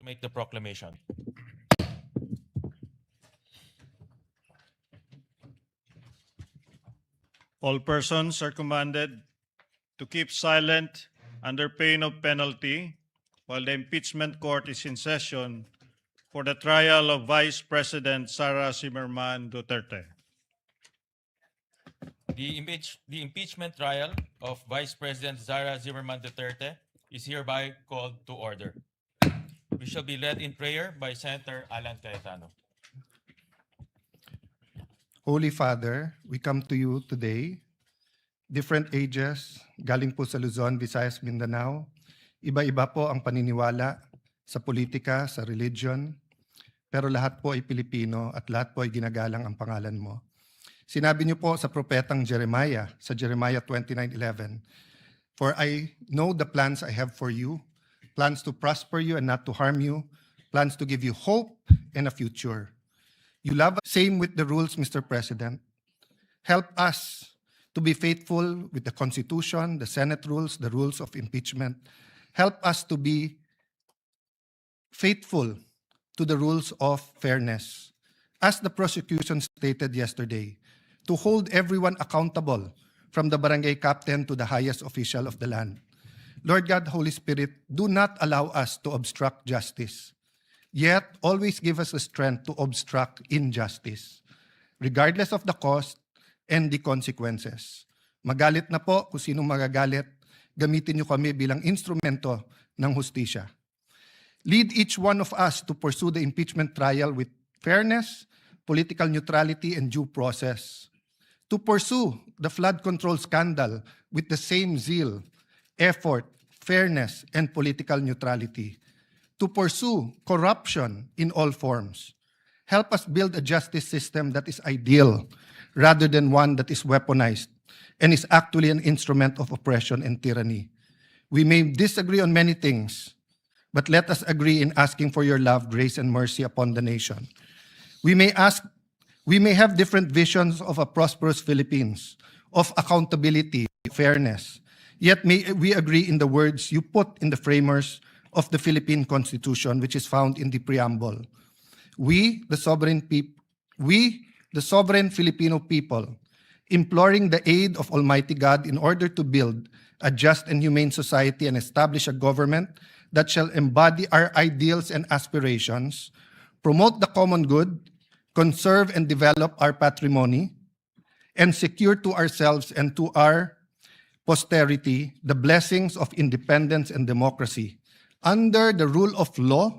to make the proclamation. All persons are commanded to keep silent under pain of penalty while the impeachment court is in session for the trial of Vice President Sara Duterte. The impeachment trial of Vice President Sara Duterte is hereby called to order. We shall be led in prayer by Senator Alan Cayetano. Holy Father, we come to you today, different ages, galing po sa Luzon, Visayas, Mindanao. Iba-iba po ang paniniwala sa politika, sa religion, pero lahat po ay Pilipino at lahat po ay ginagalang ang pangalan mo. Sinabi niyo po sa propetang Jeremiah, sa Jeremiah 29:11, "For I know the plans I have for you, plans to prosper you and not to harm you, plans to give you hope and a future." You love us. Same with the rules, Mr. President. Help us to be faithful with the Constitution, the Senate rules, the rules of impeachment. Help us to be faithful to the rules of fairness. As the prosecution stated yesterday, to hold everyone accountable from the barangay captain to the highest official of the land. Lord God, Holy Spirit, do not allow us to obstruct justice. Yet, always give us the strength to obstruct injustice, regardless of the cost and the consequences. Magalit na po kung sino magagalit, gamitin niyo kami bilang instrumento ng hustisya. Lead each one of us to pursue the impeachment trial with fairness, political neutrality, and due process. To pursue the flood control scandal with the same zeal, effort, fairness, and political neutrality. To pursue corruption in all forms. Help us build a justice system that is ideal rather than one that is weaponized and is actually an instrument of oppression and tyranny. We may disagree on many things, but let us agree in asking for your love, grace, and mercy upon the nation. We may have different visions of a prosperous Philippines, of accountability, fairness, yet may we agree in the words you put in the framers of the Philippine Constitution, which is found in the preamble. We, the sovereign Filipino people, imploring the aid of Almighty God in order to build a just and humane society and establish a government that shall embody our ideals and aspirations, promote the common good, conserve and develop our patrimony, and secure to ourselves and to our posterity the blessings of independence and democracy under the rule of law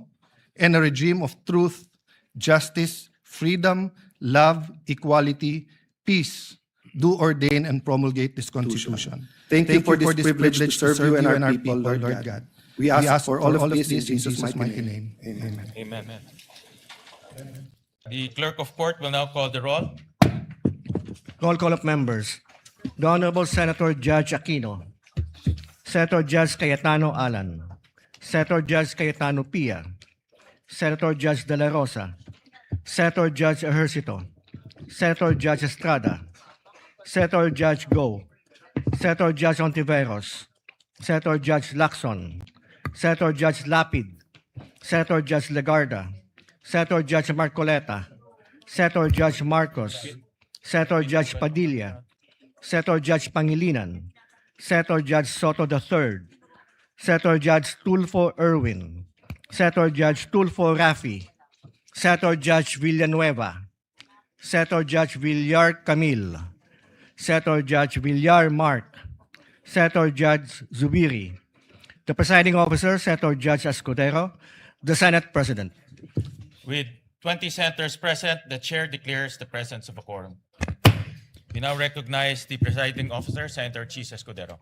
and a regime of truth, justice, freedom, love, equality, peace, do ordain and promulgate this Constitution. Thank you for this privilege to serve you and our people, Lord God. We ask for all of this in Jesus' mighty name. Amen. Amen. The clerk of court will now call the roll. Roll call of members. The Honorable Senator Judge Aquino, Senator Judge Cayetano Alan, Senator Judge Cayetano Pia, Senator Judge De La Rosa, Senator Judge Ejercito, Senator Judge Estrada, Senator Judge Go, Senator Judge Ontiveros, Senator Judge Lacson, Senator Judge Lapid, Senator Judge Legarda, Senator Judge Marcoleta, Senator Judge Marcos, Senator Judge Padilla, Senator Judge Pangilinan, Senator Judge Soto III, Senator Judge Tulfo Erwin, Senator Judge Tulfo Rafi, Senator Judge Villanueva, Senator Judge Villar Camille, Senator Judge Villar Mark, Senator Judge Zubiri, the presiding officer, Senator Judge Escudero, the Senate President. With 20 senators present, the chair declares the presence of a quorum. We now recognize the presiding officer, Senator Chis Escudero.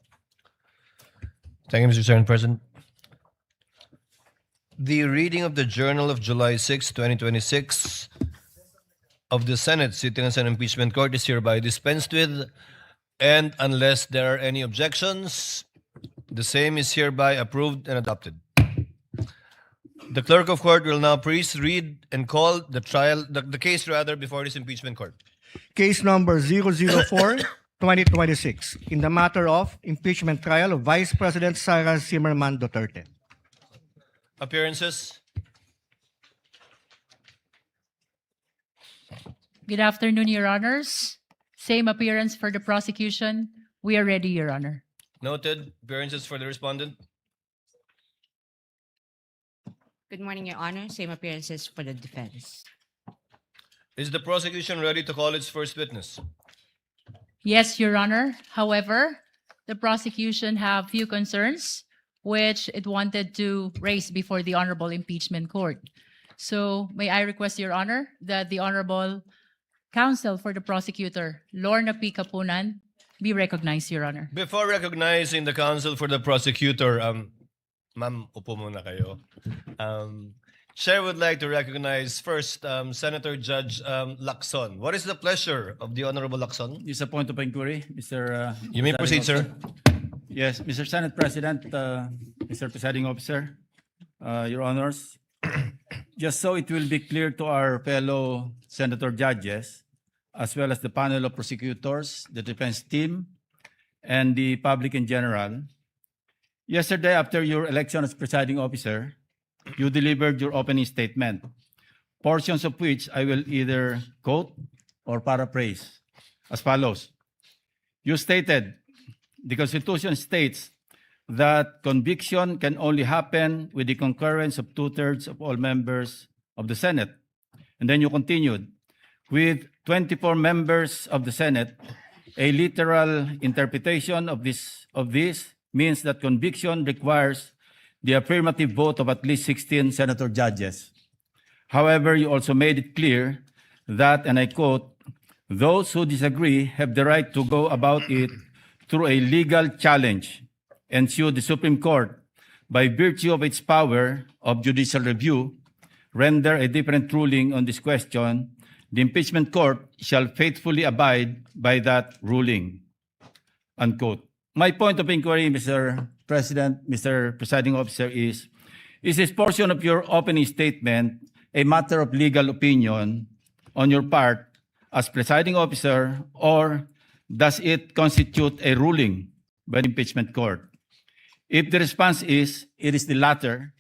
Thank you, Mr. Senate President. The reading of the Journal of July 6, 2026 of the Senate sitting as an impeachment court is hereby dispensed with, and unless there are any objections, the same is hereby approved and adopted. The clerk of court will now please read and call the case before this impeachment court. Case number 004-2026 in the matter of impeachment trial of Vice President Sara Duterte. Appearances. Good afternoon, Your Honors. Same appearance for the prosecution. We are ready, Your Honor. Noted. Appearances for the respondent. Good morning, Your Honor. Same appearances for the defense. Is the prosecution ready to call its first witness? Yes, Your Honor. However, the prosecution have few concerns which it wanted to raise before the Honorable Impeachment Court. So may I request, Your Honor, that the Honorable Counsel for the Prosecutor, Lorna P. Kapunan, be recognized, Your Honor. Before recognizing the counsel for the prosecutor, ma'am, upo muna kayo. Chair would like to recognize first Senator Judge Lacson. What is the pleasure of the Honorable Lacson? It's a point of inquiry, Mr. You may proceed, Presiding sir. Officer. Yes, Mr. Senate President, Mr. Presiding Officer, Your Honors. Just so it will be clear to our fellow Senator judges, as well as the panel of prosecutors, the defense team, and the public in general, yesterday after your election as presiding officer, you delivered your opening statement, portions of which I will either quote or paraphrase as follows. You stated, the Constitution states that conviction can only happen with the concurrence of 2/3 of all members of the Senate. And then you continued, with 24 members of the Senate, a literal interpretation of this means that conviction requires the affirmative vote of at least 16 senator judges. However, you also made it clear that, and I quote, those who disagree have the right to go about it through a legal challenge, and should the Supreme Court, by virtue of its power of judicial review, render a different ruling on this question, the impeachment court shall faithfully abide by that ruling, unquote. My point of inquiry, Mr. President, Mr. Presiding Officer, is this portion of your opening statement a matter of legal opinion on your part as presiding officer, or does it constitute a ruling by the impeachment court? If the response is, it is the latter,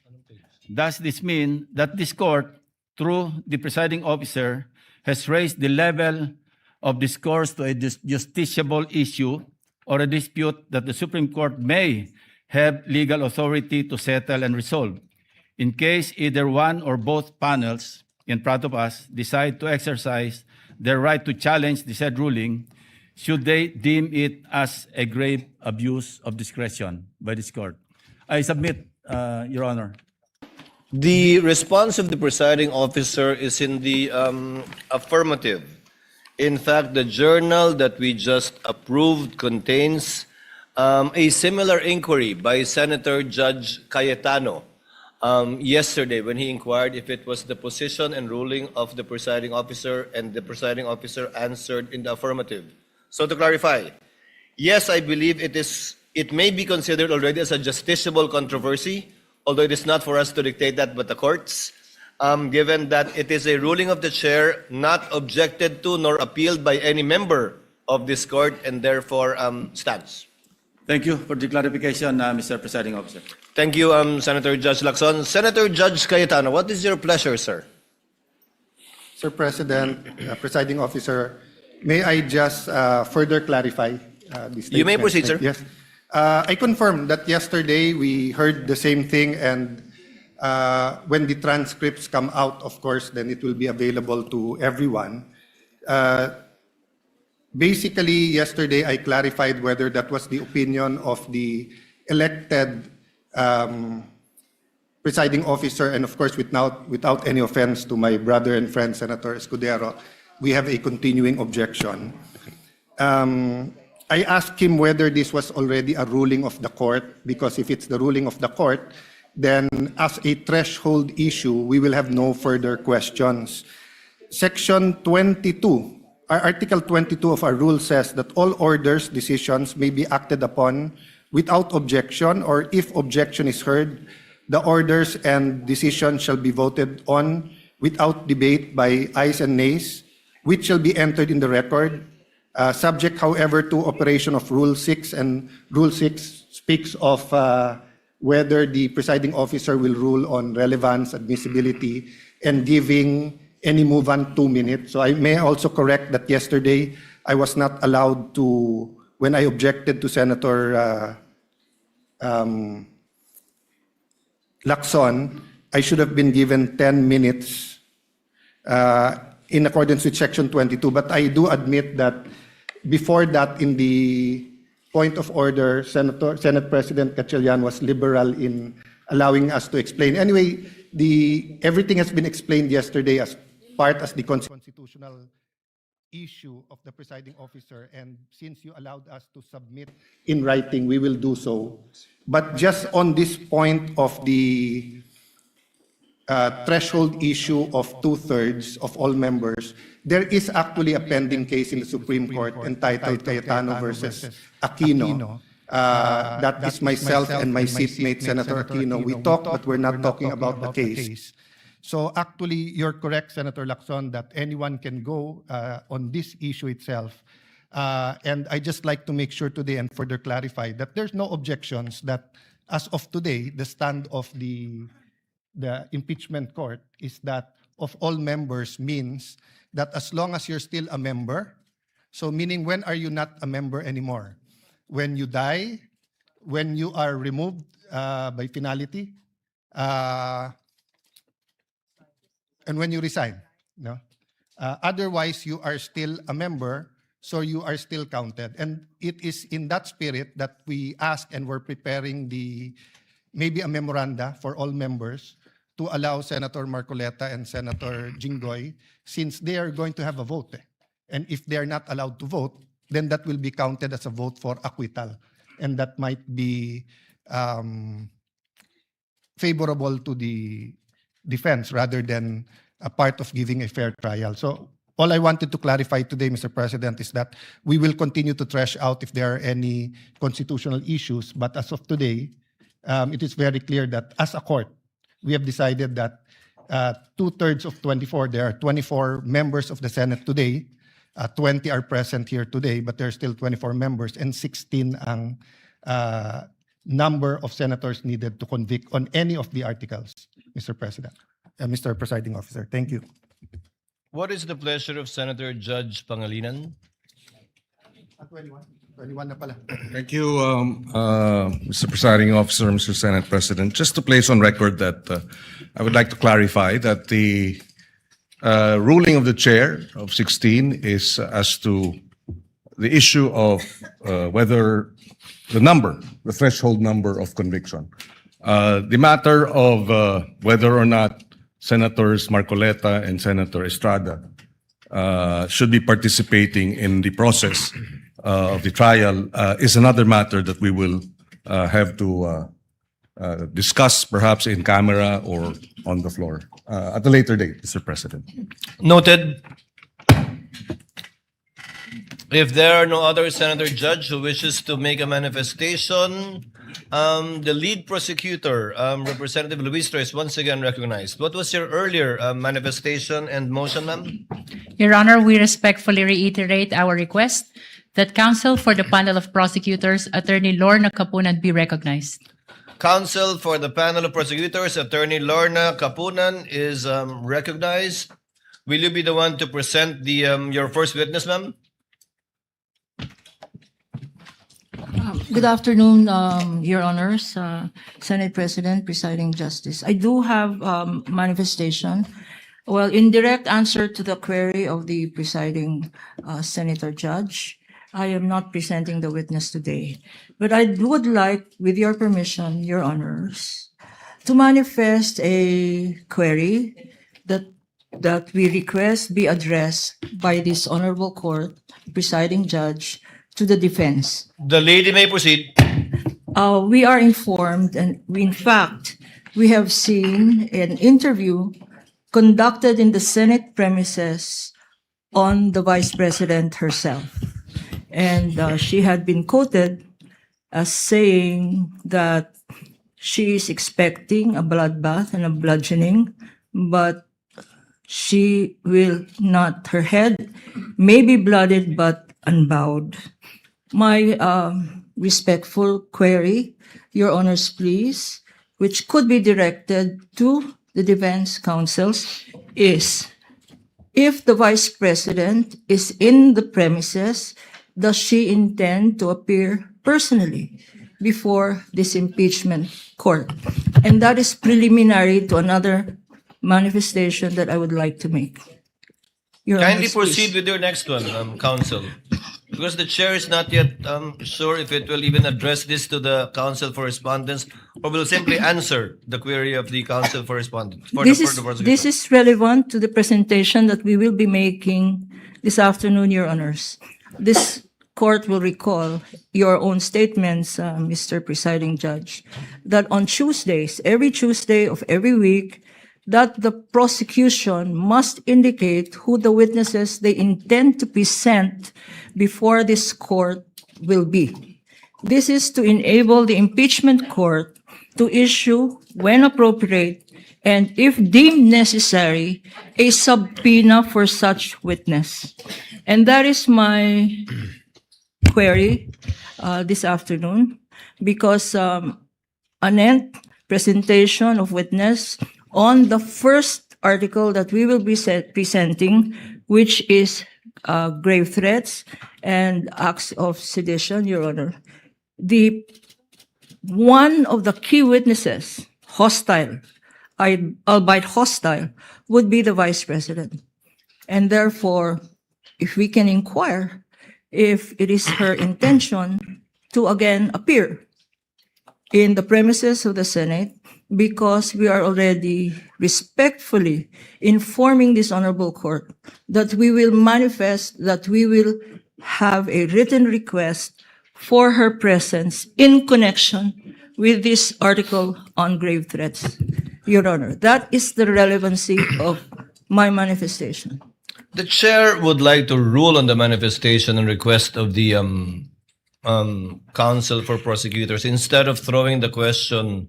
does this mean that this court, through the presiding officer, has raised the level of discourse to a justiciable issue or a dispute that the Supreme Court may have legal authority to settle and resolve, in case either one or both panels in front of us decide to exercise their right to challenge the said ruling, should they deem it as a grave abuse of discretion by this court? I submit, Your Honor. The response of the presiding officer is in the affirmative. In fact, the journal that we just approved contains a similar inquiry by Senator Judge Cayetano yesterday when he inquired if it was the position and ruling of the presiding officer, and the presiding officer answered in the affirmative. So to clarify, yes, I believe it may be considered already as a justiciable controversy, although it is not for us to dictate that but the courts, given that it is a ruling of the chair not objected to nor appealed by any member of this court, and therefore stands. Thank you for the clarification, Mr. Presiding Officer. Thank you, Senator Judge Lacson. Senator Judge Cayetano, what is your pleasure, sir? Sir President, Presiding Officer, may I just further clarify this statement? You may proceed, sir. Yes. I confirm that yesterday we heard the same thing, and when the transcripts come out, of course, then it will be available to everyone. Basically, yesterday I clarified whether that was the opinion of the elected presiding officer, and of course, without any offense to my brother and friend, Senator Escudero, we have a continuing objection. I asked him whether this was already a ruling of the court, because if it's the ruling of the court, then as a threshold issue, we will have no further questions. Section 22, Article 22 of our rule says that all orders, decisions may be acted upon without objection, or if objection is heard, the orders and decisions shall be voted on without debate by ayes and nays, which shall be entered in the record, subject, however, to operation of Rule 6, and Rule 6 speaks of whether the presiding officer will rule on relevance, admissibility, and giving any move on 2 minutes. So I may also correct that yesterday I was not allowed to, when I objected to Senator Lacson, I should have been given 10 minutes in accordance with Section 22. But I do admit that before that, in the point of order, Senate President Gatchalian was liberal in allowing us to explain. Anyway, everything has been explained yesterday as the constitutional issue of the presiding officer, and since you allowed us to submit in writing, we will do so. But just on this point of the threshold issue of 2/3 of all members, there is actually a pending case in the Supreme Court entitled Cayetano versus Aquino. That is myself and my seatmate, Senator Aquino. We talked, but we're not talking about the case. So actually, you're correct, Senator Lacson, that anyone can go on this issue itself. And I just like to make sure today and further clarify that there's no objections that as of today, the stand of the impeachment court is that of all members means that as long as you're still a member, so meaning when are you not a member anymore? When you die, when you are removed by finality, and when you resign. No? Otherwise, you are still a member, so you are still counted. And it is in that spirit that we ask and we're preparing maybe a memoranda for all members to allow Senator Marcoleta and Senator Jinggoy, since they are going to have a vote. And if they are not allowed to vote, then that will be counted as a vote for acquittal. And that might be favorable to the defense rather than a part of giving a fair trial. So all I wanted to clarify today, Mr. President, is that we will continue to thresh out if there are any constitutional issues. But as of today, it is very clear that as a court, we have decided that 2/3 of 24, there are 24 members of the Senate today, 20 are present here today, but there are still 24 members, and 16 ang number of senators needed to convict on any of the articles, Mr. President. Mr. Presiding Officer, thank you. What is the pleasure of Senator Judge Pangilinan? 21 na pala. Thank you, Mr. Presiding Officer, Mr. Senate President. Just to place on record that I would like to clarify that the ruling of the chair of 16 is as to the issue of whether the threshold number of conviction. The matter of whether or not Senators Marcoleta and Senator Estrada should be participating in the process of the trial is another matter that we will have to discuss perhaps in camera or on the floor at a later date, Mr. President. Noted. If there are no other Senator Judge who wishes to make a manifestation, the lead prosecutor, Representative Luistro, is once again recognized. What was your earlier manifestation and motion, ma'am? Your Honor, we respectfully reiterate our request that counsel for the panel of prosecutors, Attorney Lorna Capunan, be recognized. Counsel for the panel of prosecutors, Attorney Lorna Capunan, is recognized. Will you be the one to present your first witness, ma'am? Good afternoon, Your Honors, Senate President, Presiding Justice. I do have manifestation. Well, in direct answer to the query of the presiding Senator Judge, I am not presenting the witness today. But I would like, with your permission, Your Honors, to manifest a query that we request be addressed by this honorable court, presiding judge, to the defense. The lady may proceed. We are informed, and in fact, we have seen an interview conducted in the Senate premises on the Vice President herself. And she had been quoted as saying that she is expecting a bloodbath and a bludgeoning, but she will not, her head may be blooded but unbowed. My respectful query, Your Honors, please, which could be directed to the defense counsels, is If the Vice President is in the premises, does she intend to appear personally before this impeachment court? And that is preliminary to another manifestation that I would like to make. Your Kindly Honors, please. proceed with your next one, Counsel. Because the chair is not yet sure if it will even address this to the Counsel for Respondents or will simply answer the query of the Counsel for Respondents. This is relevant to the presentation that we will be making this afternoon, Your Honors. This court will recall your own statements, Mr. Presiding Judge, that on Tuesdays, every Tuesday of every week, that the prosecution must indicate who the witnesses they intend to present before this court will be. This is to enable the impeachment court to issue, when appropriate, and if deemed necessary, a subpoena for such witness. And that is my query this afternoon, because an presentation of witness on the first article that we will be presenting, which is grave threats and acts of sedition, Your Honor. One of the key witnesses, hostile, albeit hostile, would be the Vice President. And therefore, if we can inquire if it is her intention to again appear in the premises of the Senate, because we are already respectfully informing this honorable court that we will manifest, that we will have a written request for her presence in connection with this article on grave threats. Your Honor, that is the relevancy of my manifestation. The chair would like to rule on the manifestation and request of the Counsel for Prosecutors instead of throwing the question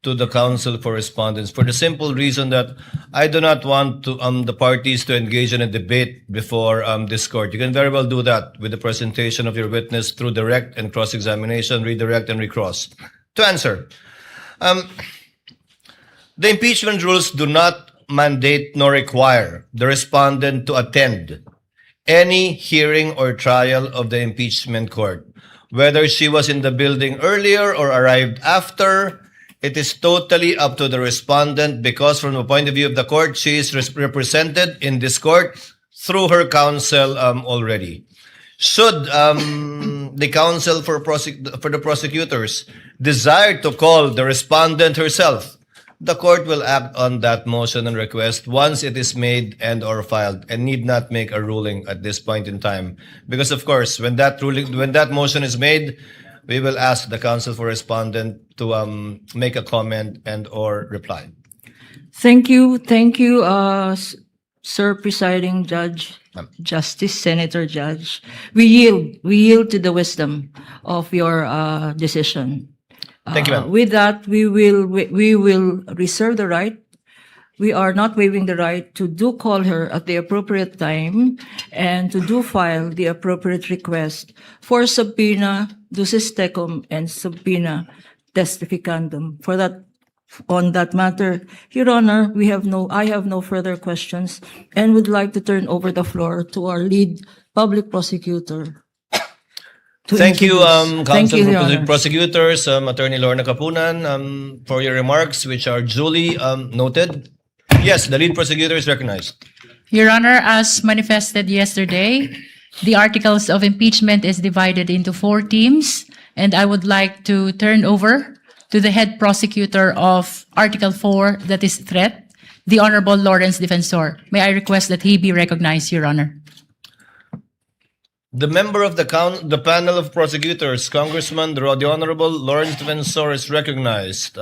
to the Counsel for Respondents, for the simple reason that I do not want to the parties to engage in a debate before this court. You can very well do that with the presentation of your witness through direct and cross-examination, redirect and recross. To answer, the impeachment rules do not mandate nor require the respondent to attend any hearing or trial of the impeachment court. Whether she was in the building earlier or arrived after, it is totally up to the respondent, because from the point of view of the court, she is represented in this court through her counsel already. Should the counsel for the prosecutors desire to call the respondent herself, the court will act on that motion and request once it is made and or filed, and need not make a ruling at this point in time. Because of course, when that motion is made, we will ask the counsel for respondent to make a comment and or reply. Thank you, Sir Presiding Judge, Justice, Senator Judge. We yield to the wisdom of your decision. Thank you, ma'am. With that, we will reserve the right. We are not waiving the right to do call her at the appropriate time and to do file the appropriate request for subpoena ducis tecum and subpoena testificandum. For that, on that matter, Your Honor, I have no further questions and would like to turn over the floor to our lead public prosecutor. Thank you, Counsel Your for Honor. Prosecutors, Attorney Lorna Kapunan, for your remarks, which are duly noted. Yes, the lead prosecutor is recognized. Your Honor, as manifested yesterday, the articles of impeachment is divided into 4 teams, and I would like to turn over to the head prosecutor of Article 4, that is threat, the Honorable Lawrence Defensor. May I request that he be recognized, Your Honor? The member of the panel of prosecutors, Congressman the Honorable Lawrence Defensor, is recognized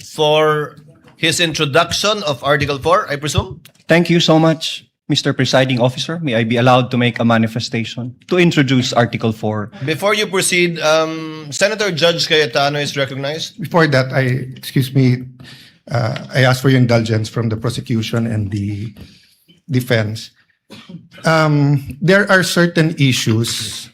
for his introduction of Article 4, I presume? Thank you so much, Mr. Presiding Officer. May I be allowed to make a manifestation to introduce Article 4? Before you proceed, Senator Judge Cayetano is recognized. Before that, I ask for your indulgence from the prosecution and the defense. There are certain issues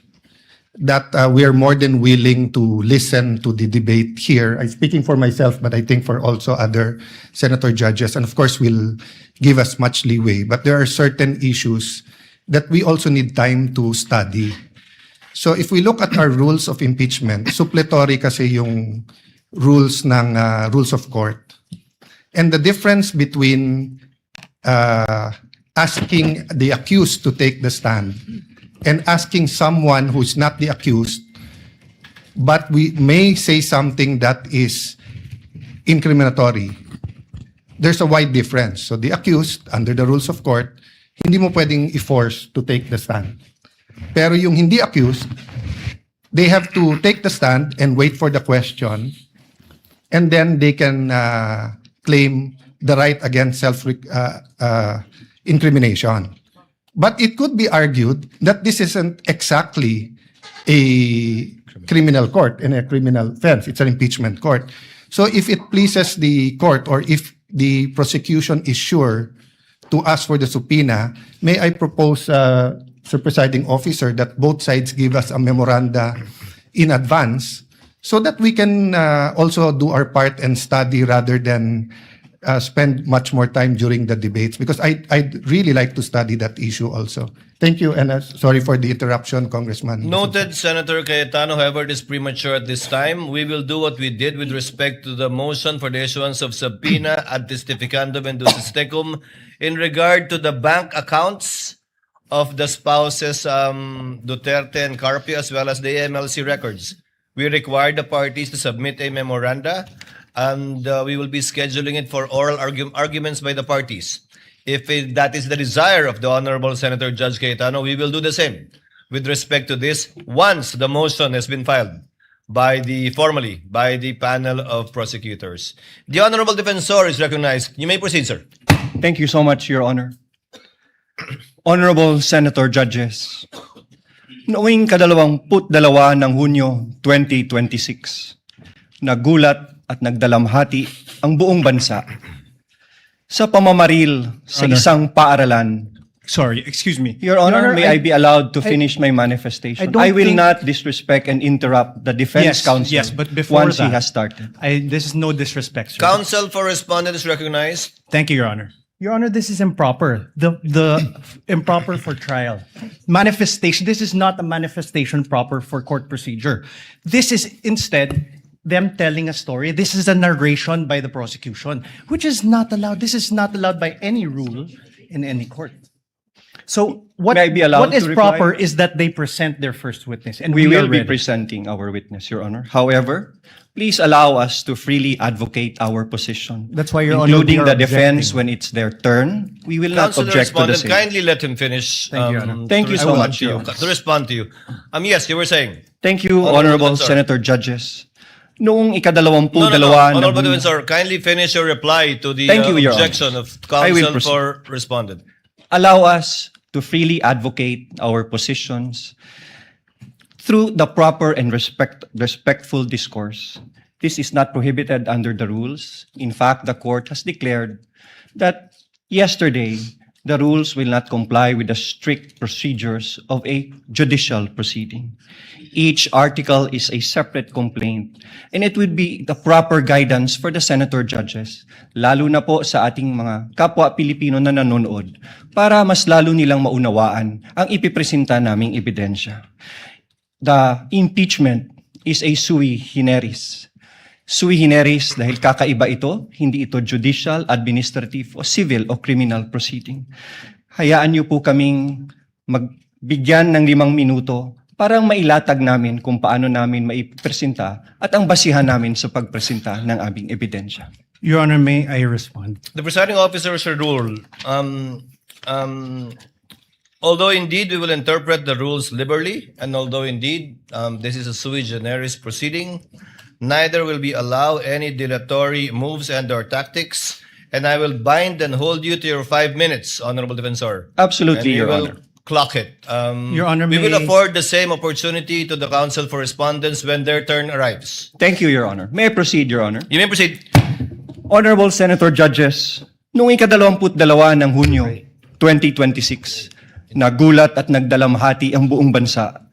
that we are more than willing to listen to the debate here. I'm speaking for myself, but I think for also other senator judges, and of course will give us much leeway. But there are certain issues that we also need time to study. So if we look at our rules of impeachment, suppletory kasi yung rules ng rules of court. And the difference between asking the accused to take the stand and asking someone who's not the accused, but we may say something that is incriminatory. There's a wide difference. So the accused, under the rules of court, hindi mo pwedeng i-force to take the stand. Pero yung hindi accused, they have to take the stand and wait for the question, and then they can claim the right against self-incrimination. But it could be argued that this isn't exactly a criminal court and a criminal offense. It's an impeachment court. So if it pleases the court, or if the prosecution is sure to ask for the subpoena, may I propose, Sir Presiding Officer, that both sides give us a memoranda in advance so that we can also do our part and study rather than spend much more time during the debates, because I'd really like to study that issue also. Thank you, and sorry for the interruption, Congressman. Noted, Senator Cayetano. However, it is premature at this time. We will do what we did with respect to the motion for the issuance of subpoena ad testificandum and ducis tecum in regard to the bank accounts of the spouses Duterte and Carpio, as well as the MLC records. We require the parties to submit a memoranda, and we will be scheduling it for oral arguments by the parties. If that is the desire of the Honorable Senator Judge Cayetano, we will do the same with respect to this once the motion has been filed formally by the panel of prosecutors. The Honorable Defensor is recognized. You may proceed, sir. Thank you so much, Your Honor. Honorable Senator Judges, noong 22 ng Hunyo 2026, nagulat at nagdalamhati ang buong bansa sa pamamaril sa isang paaralan. Sorry, excuse me. Your Honor, may I be allowed to I- finish my manifestation? I I will think- not disrespect and interrupt the defense counsel Yes, but before once he that, has started. this is no disrespect, sir. Counsel for respondent is recognized. Thank you, Your Honor. Your Honor, this is improper. The improper for trial. Manifestation. This is not a manifestation proper for court procedure. This is instead them telling a story. This is a narration by the prosecution, which is not allowed. This is not allowed by any rule in any court. So what, May I be allowed what is to reply? proper is that they present their first witness, and We we will are be ready. presenting our witness, Your Honor. However, please allow us to freely advocate our position. That's why, Your Honor, including we are the defense objecting. when it's their turn. We will not Counsel object to the respondent, same. kindly let him finish. Thank you, Your Honor. Thank you so respond much, to Your Honor. To respond to you. Yes, you were saying. Thank you, Honorable Honorable Defensor. Senator Judges. Noong ikadalawampung No, dalawa ng Honorable Hunyo- Defensor, kindly finish your reply to the Thank you, Your objection Honor. of I will counsel proceed. for respondent. allow us to freely advocate our positions through the proper and respectful discourse. This is not prohibited under the rules. In fact, the court has declared that yesterday, the rules will not comply with the strict procedures of a judicial proceeding. Each article is a separate complaint, and it would be the proper guidance for the senator judges, lalo na po sa ating mga kapwa Pilipino na nanonood, para mas lalo nilang maunawaan ang ipipresenta naming ebidensya. The impeachment is a sui generis. Sui generis dahil kakaiba ito, hindi ito judicial, administrative, o civil o criminal proceeding. Hayaan niyo po kaming magbigyan ng 5 minuto para mailatag namin kung paano namin maipresenta at ang basihan namin sa pagpresenta ng aming ebidensya. Your Honor, may I respond? The presiding officer should rule. Although indeed we will interpret the rules liberally, and although indeed this is a sui generis proceeding, neither will we allow any dilatory moves and/or tactics, and I will bind and hold you to your 5 minutes, Honorable Defensor. Absolutely, And we Your will Honor. clock it. Your Honor, we will may- afford the same opportunity to the counsel for respondents when their turn arrives. Thank you, Your Honor. May I proceed, Your Honor? You may proceed. Honorable Senator Judges, noong ika-22 ng Hunyo 2026, nagulat at nagdalamhati ang buong bansa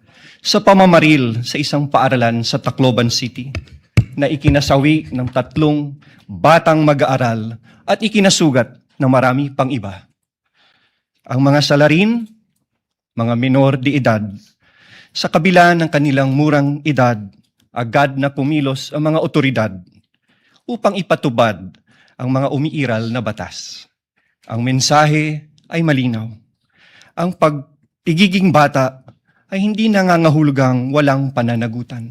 sa pamamaril sa isang paaralan sa Tacloban City na ikinasawi ng 3 batang mag-aaral at ikinasugat ng marami pang iba. Ang mga salarin, mga minor de edad, sa kabila ng kanilang murang edad, agad na kumilos ang mga otoridad upang ipatubad ang mga umiiral na batas. Ang mensahe ay malinaw. Ang pagpigiging bata ay hindi nangangahulugang walang pananagutan.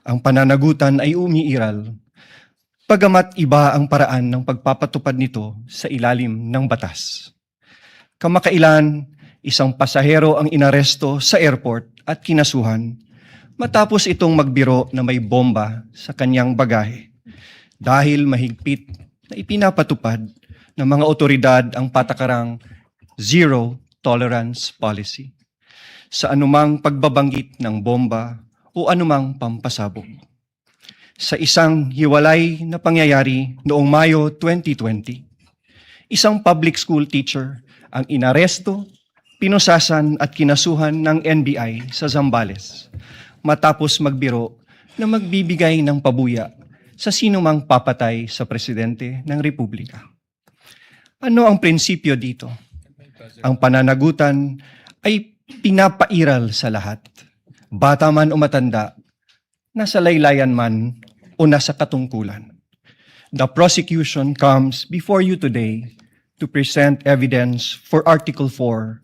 Ang pananagutan ay umiiral, pagamat iba ang paraan ng pagpapatupad nito sa ilalim ng batas. Kamakailan, isang pasahero ang inaresto sa airport at kinasuhan matapos itong magbiro na may bomba sa kanyang bagahe dahil mahigpit na ipinapatupad ng mga otoridad ang patakarang zero tolerance policy sa anumang pagbabanggit ng bomba o anumang pampasabog. Sa isang hiwalay na pangyayari noong Mayo 2020, isang public school teacher ang inaresto, pinusasan at kinasuhan ng NBI sa Zambales matapos magbiro na magbibigay ng pabuya sa sinumang papatay sa presidente ng Republika. Ano ang prinsipyo dito? Ang pananagutan ay pinapairal sa lahat, bata man o matanda, nasa laylayan man o nasa katungkulan. The prosecution comes before you today to present evidence for Article 4,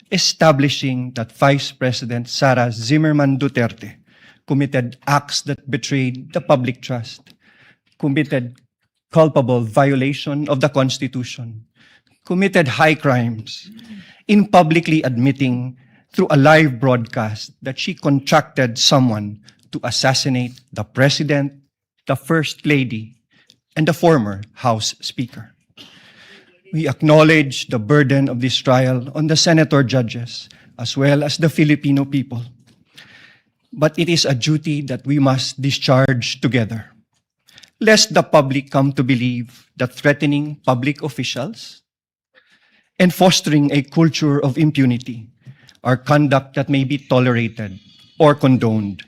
establishing that Vice President Sara Duterte committed acts that betrayed the public trust, committed culpable violation of the Constitution, committed high crimes, in publicly admitting through a live broadcast that she contracted someone to assassinate the President, the First Lady, and the former House Speaker. We acknowledge the burden of this trial on the senator judges as well as the Filipino people. But it is a duty that we must discharge together, lest the public come to believe that threatening public officials and fostering a culture of impunity are conduct that may be tolerated or condoned,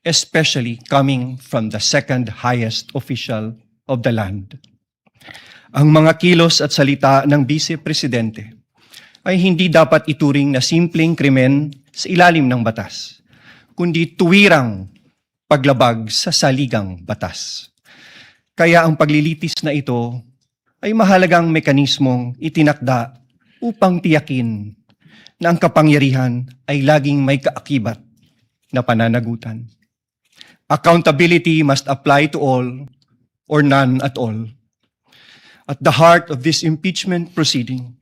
especially coming from the second highest official of the land. Ang mga kilos at salita ng Vice Presidente ay hindi dapat ituring na simpleng krimen sa ilalim ng batas, kundi tuwirang paglabag sa saligang batas. Kaya ang paglilitis na ito ay mahalagang mekanismong itinakda upang tiyakin na ang kapangyarihan ay laging may kaakibat na pananagutan. Accountability must apply to all or none at all. At the heart of this impeachment proceeding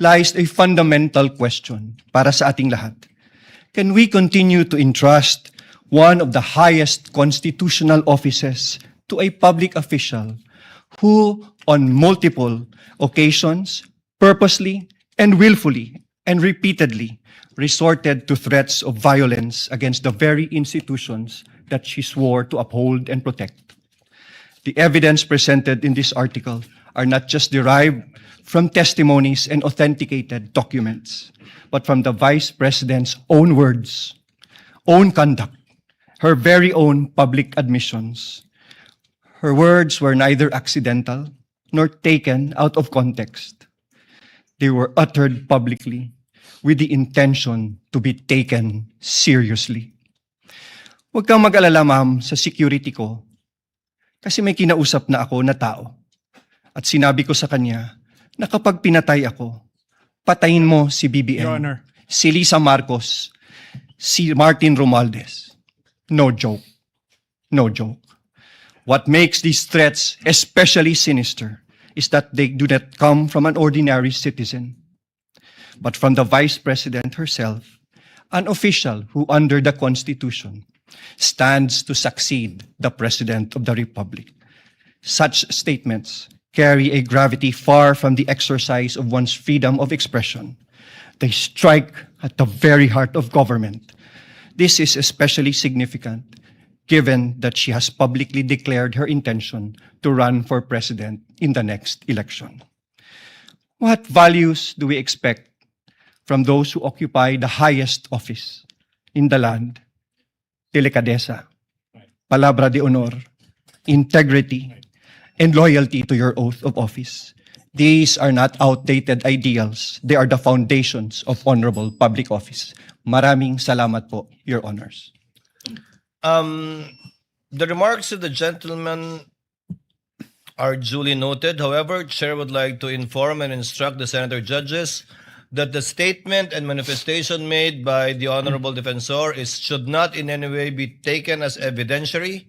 lies a fundamental question para sa ating lahat. Can we continue to entrust one of the highest constitutional offices to a public official who, on multiple occasions, purposely and willfully and repeatedly resorted to threats of violence against the very institutions that she swore to uphold and protect? The evidence presented in this article are not just derived from testimonies and authenticated documents, but from the Vice President's own words, own conduct, her very own public admissions. Her words were neither accidental nor taken out of context. They were uttered publicly with the intention to be taken seriously. Huwag kang mag-alala, ma'am, sa security ko kasi may kinausap na ako na tao. At sinabi ko sa kanya na kapag pinatay ako, patayin mo si BBM, Your Honor. si Lisa Marcos, si Martin Romualdez. No joke. No joke. What makes these threats especially sinister is that they do not come from an ordinary citizen, but from the Vice President herself, an official who under the Constitution stands to succeed the President of the Republic. Such statements carry a gravity far from the exercise of one's freedom of expression. They strike at the very heart of government. This is especially significant given that she has publicly declared her intention to run for president in the next election. What values do we expect from those who occupy the highest office in the land, delicadeza, palabra de honor, integrity, and loyalty to your oath of office. These are not outdated ideals. They are the foundations of honorable public office. Maraming salamat po, Your Honors. The remarks of the gentleman are duly noted. However, Chair would like to inform and instruct the senator judges that the statement and manifestation made by the Honorable Defensor should not in any way be taken as evidentiary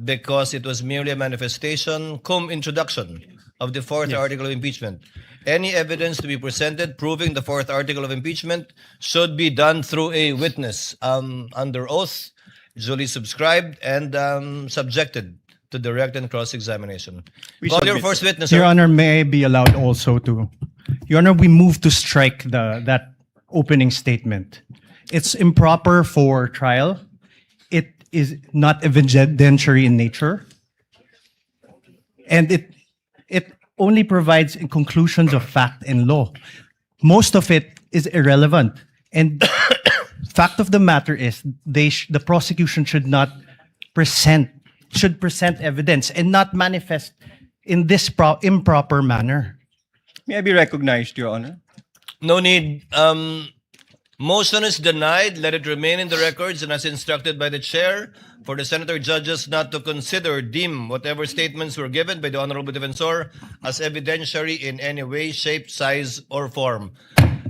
because it was merely a manifestation cum introduction of the fourth article of impeachment. Any evidence to be presented proving the fourth article of impeachment should be done through a witness under oath, duly subscribed, and subjected to direct and cross-examination. Call your first witness, Your sir. Honor, may I be allowed also to, Your Honor, we move to strike that opening statement. It's improper for trial. It is not evidentiary in nature. And it only provides conclusions of fact and law. Most of it is irrelevant. And fact of the matter is the prosecution should present evidence and not manifest in this improper manner. May I be recognized, Your Honor? No need. Motion is denied. Let it remain in the records and as instructed by the chair for the senator judges not to deem whatever statements were given by the Honorable Defensor as evidentiary in any way, shape, size, or form.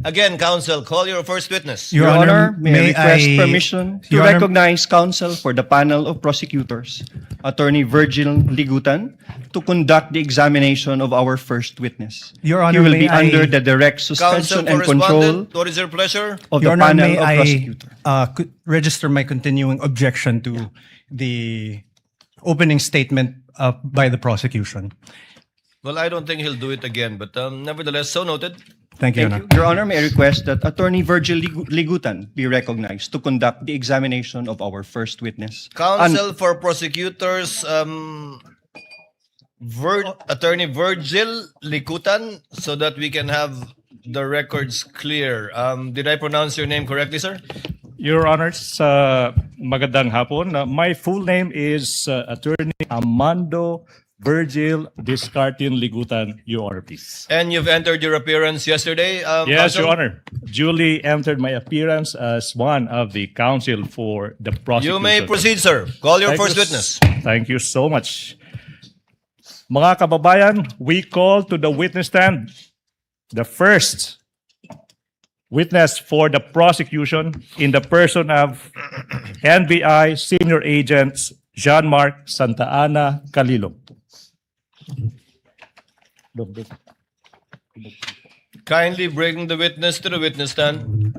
Again, counsel, call your first witness. Your Honor, may I request I- permission to Your Honor- recognize counsel for the panel of prosecutors, Attorney Virgil Ligutan, to conduct the examination of our first witness. Your He Honor, will may be I- under the direct Counsel suspension for and control respondent, what is your pleasure? of Your the Honor, panel may of I prosecutors. register my continuing objection to the opening statement by the prosecution. Well, I don't think he'll do it again, but nevertheless, so noted. Thank you, Your Thank Honor. you. Your Honor, may I request that Attorney Virgil Ligutan be recognized to conduct the examination of our first witness. Counsel for prosecutors, Attorney Virgil Likutan, so that we can have the records clear. Did I pronounce your name correctly, sir? Your Honors, magandang hapon. My full name is Attorney Armando Virgil Discartin Ligutan, Your Honor, please. And you've entered your appearance yesterday, Yes, counsel? Your Honor. Duly entered my appearance as one of the counsel for the prosecution. You may proceed, sir. Call your Thank first you witness. Thank you so much. Mga kababayan, we call to the witness stand the first witness for the prosecution in the person of NBI Senior Agent Jean-Marc Santa Ana Calilong. Kindly bring the witness to the witness stand.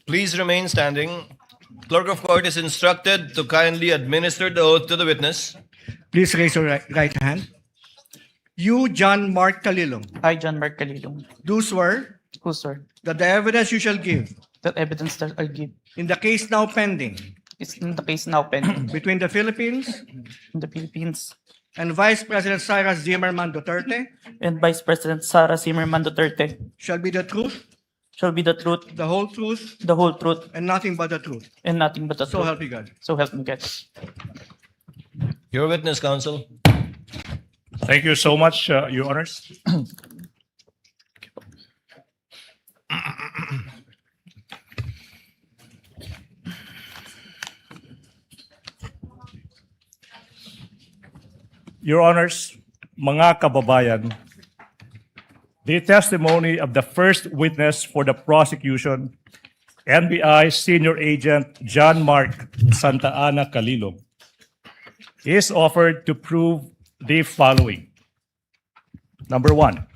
Please remain standing. Clerk of Court is instructed to kindly administer the oath to the witness. Please raise your right hand. You, John Mark Calilong, I, John Mark Calilong, do swear who swear that the evidence you shall give that evidence that I give in the case now pending is in the case now pending between the Philippines in the Philippines and Vice President Sara Duterte and Vice President Sara Duterte shall be the truth, shall be the truth, the whole truth, the whole truth, and nothing but the truth. and nothing but the So truth. help you God. So help me God. Your witness, counsel. Thank you so much, Your Honors. Your Honors, mga kababayan, the testimony of the first witness for the prosecution, NBI Senior Agent John Mark Santa Ana Calilong, is offered to prove the following. Number one,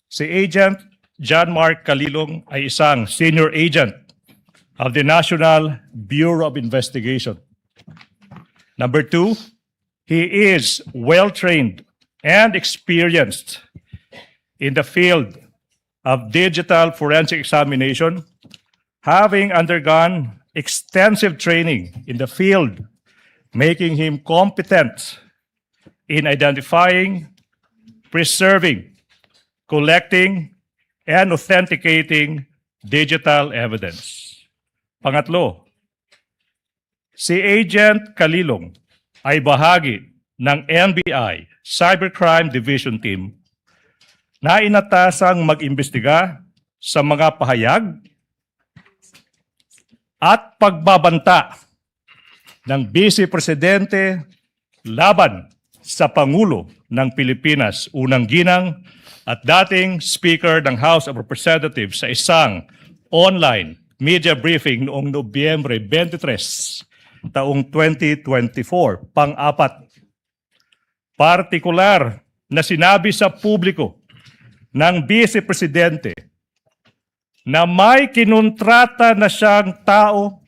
si Agent John Mark Calilong ay isang senior agent of the National Bureau of Investigation. Number two, he is well-trained and experienced in the field of digital forensic examination, having undergone extensive training in the field making him competent in identifying, preserving, collecting, and authenticating digital evidence. Pangatlo, si Agent Kalilong ay bahagi ng NBI Cybercrime Division Team na inatasang mag-imbestiga sa mga pahayag at pagbabanta ng Vice Presidente laban sa Pangulo ng Pilipinas, unang ginang at dating Speaker ng House of Representatives sa isang online media briefing noong Nobyembre 23, taong 2024. Pang-apat, partikular na sinabi sa publiko ng Vice Presidente na may kinontrata na siyang tao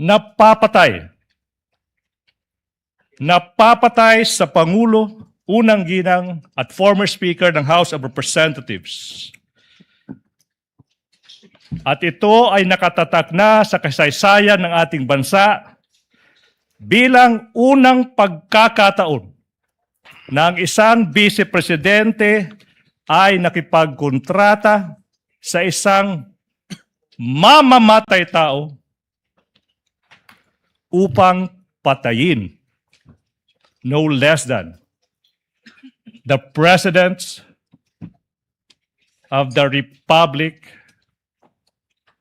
na papatay sa Pangulo, unang ginang at former Speaker ng House of Representatives. At ito ay nakatatak na sa kasaysayan ng ating bansa bilang unang pagkakataon na ang isang Vice Presidente ay nakipagkontrata sa isang mamamatay tao upang patayin no less than the President of the Republic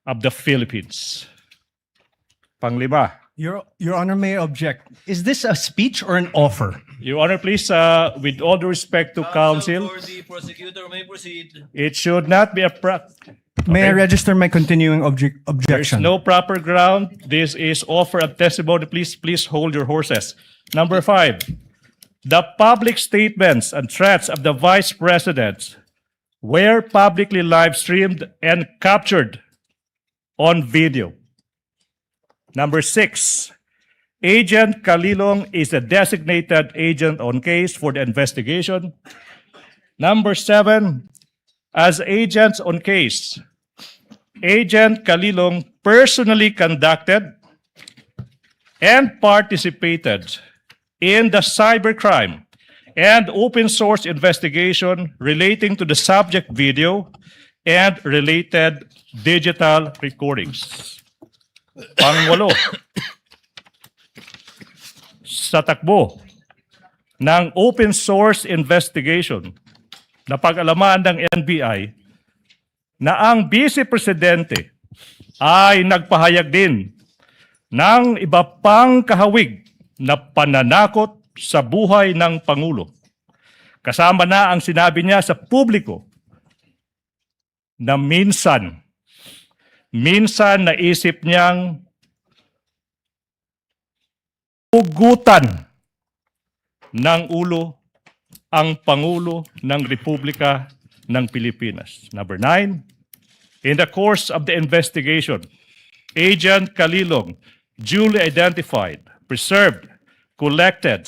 of the Philippines. Panglima. Your Honor, may I object. Is this a speech or an offer? Your Honor, please, with all due respect to counsel, For the prosecutor may proceed. it should not be a May I Okay. register my continuing There's objection? no proper ground. This is offer of testimony. Please hold your horses. Number 5, the public statements and threats of the Vice President were publicly live streamed and captured on video. Number 6, Agent Kalilong is a designated agent on case for the investigation. Number 7, as agents on case, Agent Kalilong personally conducted and participated in the cybercrime and open source investigation relating to the subject video and related digital recordings. Pangwalo, sa takbo ng open source investigation na pag-alaman ng NBI na ang Vice Presidente ay nagpahayag din ng iba pang kahawig na pananakot sa buhay ng Pangulo. Kasama na ang sinabi niya sa publiko na minsan naisip niyang ugutan ng ulo ang Pangulo ng Republika ng Pilipinas. Number 9, in the course of the investigation, Agent Kalilong duly identified, preserved, collected,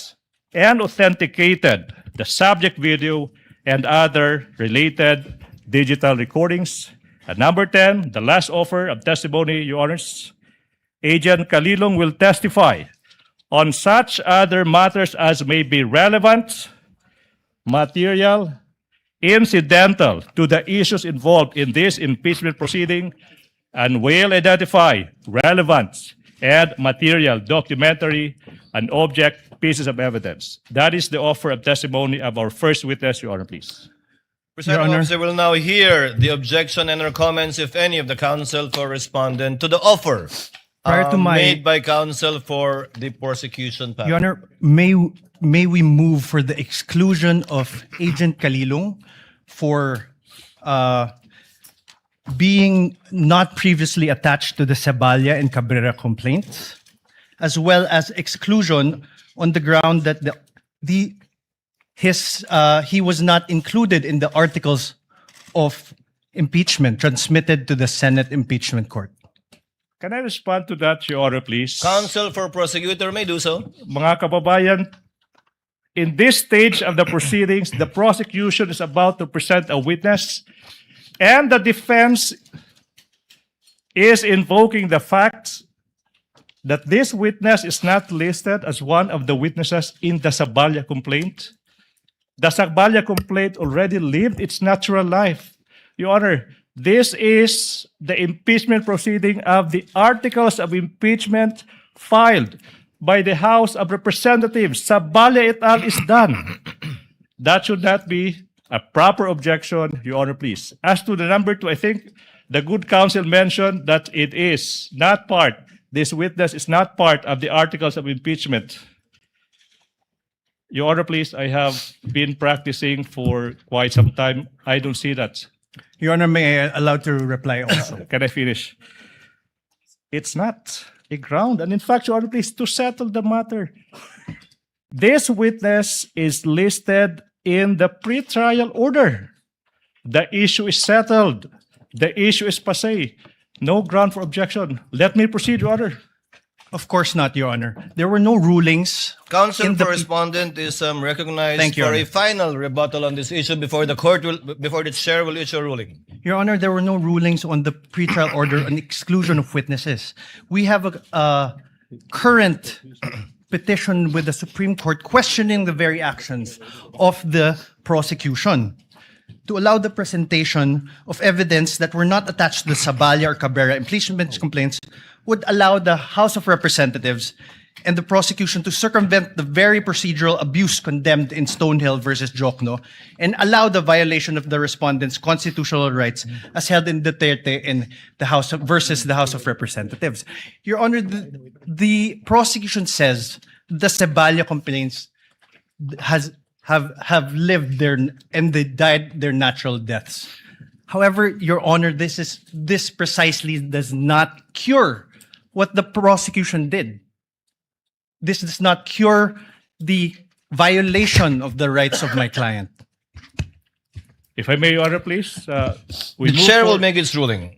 and authenticated the subject video and other related digital recordings. And number 10, the last offer of testimony, Your Honors, Agent Kalilong will testify on such other matters as may be relevant, material, incidental to the issues involved in this impeachment proceeding, and will identify relevant and material documentary and object pieces of evidence. That is the offer of testimony of our first witness, Your Honor, please. Presiding Honor. officer will now hear the objection and or comments, if any, of the counsel for respondent to the offer Prior to my- made by counsel for the prosecution panel. Your Honor, may we move for the exclusion of Agent Kalilong for being not previously attached to the Saballa and Cabrera complaints, as well as exclusion on the ground that he was not included in the articles of impeachment transmitted to the Senate Impeachment Court. Can I respond to that, Your Honor, please? Counsel for prosecutor may do so. Mga kababayan, in this stage of the proceedings, the prosecution is about to present a witness, and the defense is invoking the facts that this witness is not listed as one of the witnesses in the Saballa complaint. The Saballa complaint already lived its natural life. Your Honor, this is the impeachment proceeding of the articles of impeachment filed by the House of Representatives. Saballa et al. Is done. That should not be a proper objection, Your Honor, please. As to the number 2, I think the good counsel mentioned that it is not part, this witness is not part of the articles of impeachment. Your Honor, please, I have been practicing for quite some time. I don't see that. Your Honor, may I allow to reply also? Can I finish? It's not a ground. And in fact, Your Honor, please, to settle the matter, this witness is listed in the pretrial order. The issue is settled. The issue is passé. No ground for objection. Let me proceed, Your Honor. Of course not, Your Honor. There were no rulings. Counsel in the- for respondent is recognized Thank you, for Your a Honor. final rebuttal on this issue before the chair will issue a ruling. Your Honor, there were no rulings on the pretrial order on exclusion of witnesses. We have a current petition with the Supreme Court questioning the very actions of the prosecution to allow the presentation of evidence that were not attached to the Saballa or Cabrera impeachment complaints would allow the House of Representatives and the prosecution to circumvent the very procedural abuse condemned in Stonehill versus Jokno and allow the violation of the respondent's constitutional rights as held in Duterte in the House of, versus the House of Representatives. Your Honor, the prosecution says the Saballa complaints have lived their and they died their natural deaths. However, Your Honor, this precisely does not cure what the prosecution did. This does not cure the violation of the rights of my client. If I may, Your Honor, please. The We move chair will forward. make its ruling.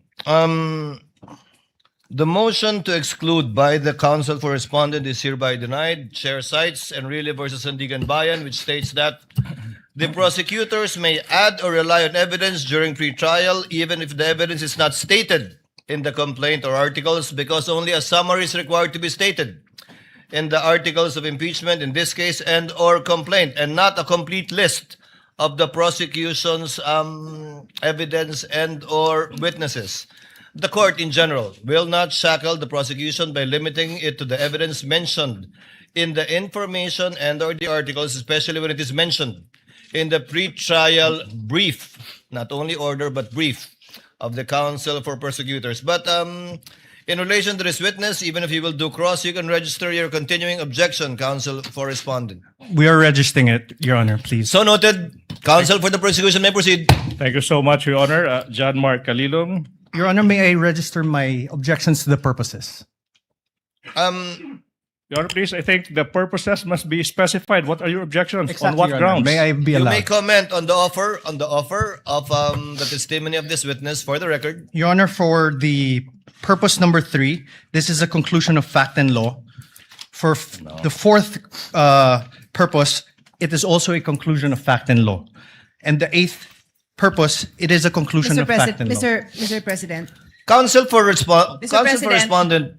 The motion to exclude by the counsel for respondent is hereby denied. Chair cites Enrile versus Sandigan Bayan, which states that the prosecutors may add or rely on evidence during pretrial, even if the evidence is not stated in the complaint or articles, because only a summary is required to be stated in the articles of impeachment, in this case, and or complaint, and not a complete list of the prosecution's evidence and or witnesses. The court in general will not shackle the prosecution by limiting it to the evidence mentioned in the information and or the articles, especially when it is mentioned in the pretrial brief, not only order but brief, of the counsel for prosecutors. But in relation to this witness, even if you will do cross, you can register your continuing objection, counsel for respondent. We are registering it, Your Honor, please. So noted. Counsel for the prosecution may proceed. Thank you so much, Your Honor. John Mark Calilong. Your Honor, may I register my objections to the purposes? Your Honor, please, I think the purposes must be specified. What are your objections? On Exactly, what Your Honor. grounds? May I be You allowed? may comment on the offer of the testimony of this witness for the record. Your Honor, for the purpose number 3, this is a conclusion of fact and law. For the fourth purpose, it is also a conclusion of fact and law. And the 8th purpose, it is a conclusion of fact and law. Mr. President. Counsel for President. respondent.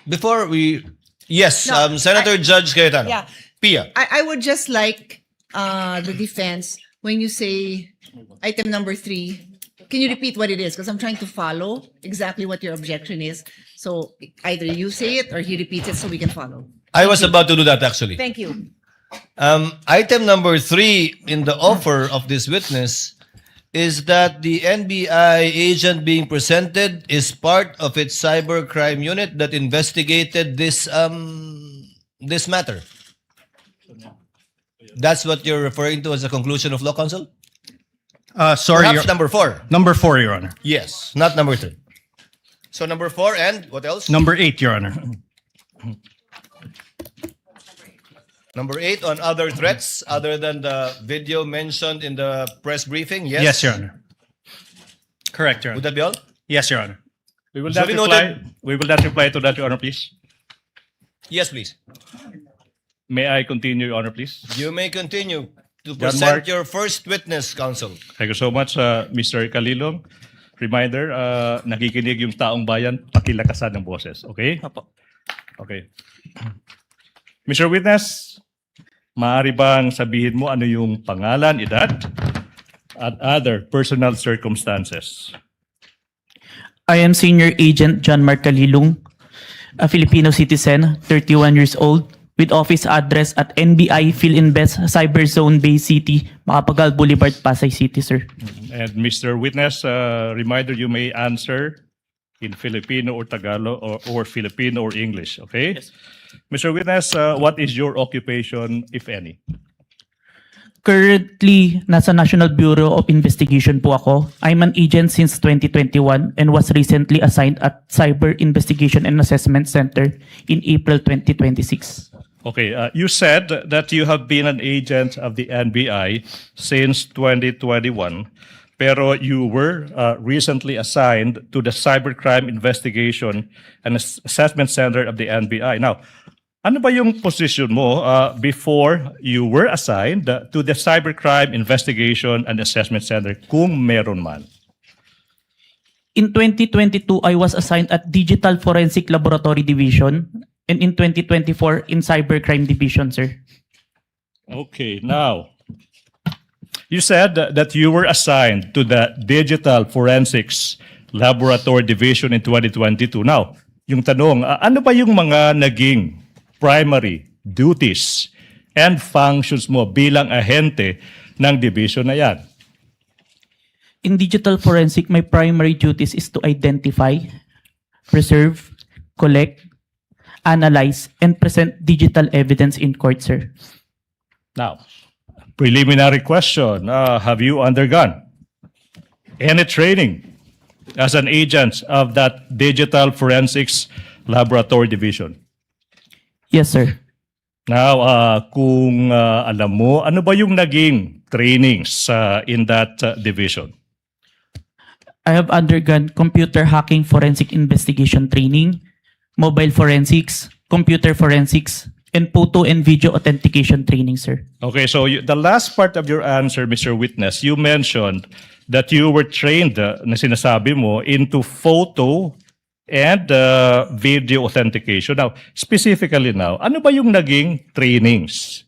Before we, yes, No, Senator Judge Cayetano. Yeah. Pia. I would just like the defense, when you say item number 3, can you repeat what it is? Because I'm trying to follow exactly what your objection is. So either you say it or he repeats it so we can follow. I was about to do that actually. Thank you. Item number 3 in the offer of this witness is that the NBI agent being presented is part of its cybercrime unit that investigated this matter. That's what you're referring to as a conclusion of law, counsel? Sorry, Perhaps number 4. Number 4, Your Honor. Yes, not number 3. So number 4 and what else? Number 8, Your Honor. Number 8 on other threats other than the video mentioned in the press briefing. Yes. Yes, Your Honor. Correct, Your Honor. Would that be all? Yes, Your Honor. We will So not we reply. noted. We will not reply to that, Your Honor, please. Yes, please. May I continue, Your Honor, please? You may continue to John present Mark. your first witness, counsel. Thank you so much, Mr. Calilong. Reminder, nakikinig yung taong bayan, pakilakasan ng boses. Okay? Okay. Mr. Witness, maaari bang sabihin mo ano yung pangalan, edad, at other personal circumstances? I am Senior Agent John Mark Calilung, a Filipino citizen, 31 years old, with office address at NBI Philinvest Cyberzone Bay City, Macapagal Boulevard, Pasay City, sir. And Mr. Witness, reminder, you may answer in Filipino or Tagalog or Filipino or English, okay? Yes. Mr. Witness, what is your occupation, if any? Currently, nasa National Bureau of Investigation po ako. I'm an agent since 2021 and was recently assigned at Cyber Investigation and Assessment Center in April 2026. Okay, you said that you have been an agent of the NBI since 2021, pero you were recently assigned to the Cybercrime Investigation and Assessment Center of the NBI. Now, ano ba yung position mo before you were assigned to the Cybercrime Investigation and Assessment Center, kung meron man? In 2022, I was assigned at Digital Forensic Laboratory Division, and in 2024, in Cybercrime Division, sir. Okay, now, you said that you were assigned to the Digital Forensics Laboratory Division in 2022. Now, yung tanong, ano ba yung mga naging primary duties and functions mo bilang ahente ng division na yan? In digital forensic, my primary duties is to identify, preserve, collect, analyze, and present digital evidence in court, sir. Now, preliminary question, have you undergone any training as an agent of that Digital Forensics Laboratory Division? Yes, sir. Now, kung alam mo, ano ba yung naging trainings in that division? I have undergone computer hacking forensic investigation training, mobile forensics, computer forensics, and photo and video authentication training, sir. Okay, so the last part of your answer, Mr. Witness, you mentioned that you were trained, na sinasabi mo, into photo and video authentication. Now, specifically now, ano ba yung naging trainings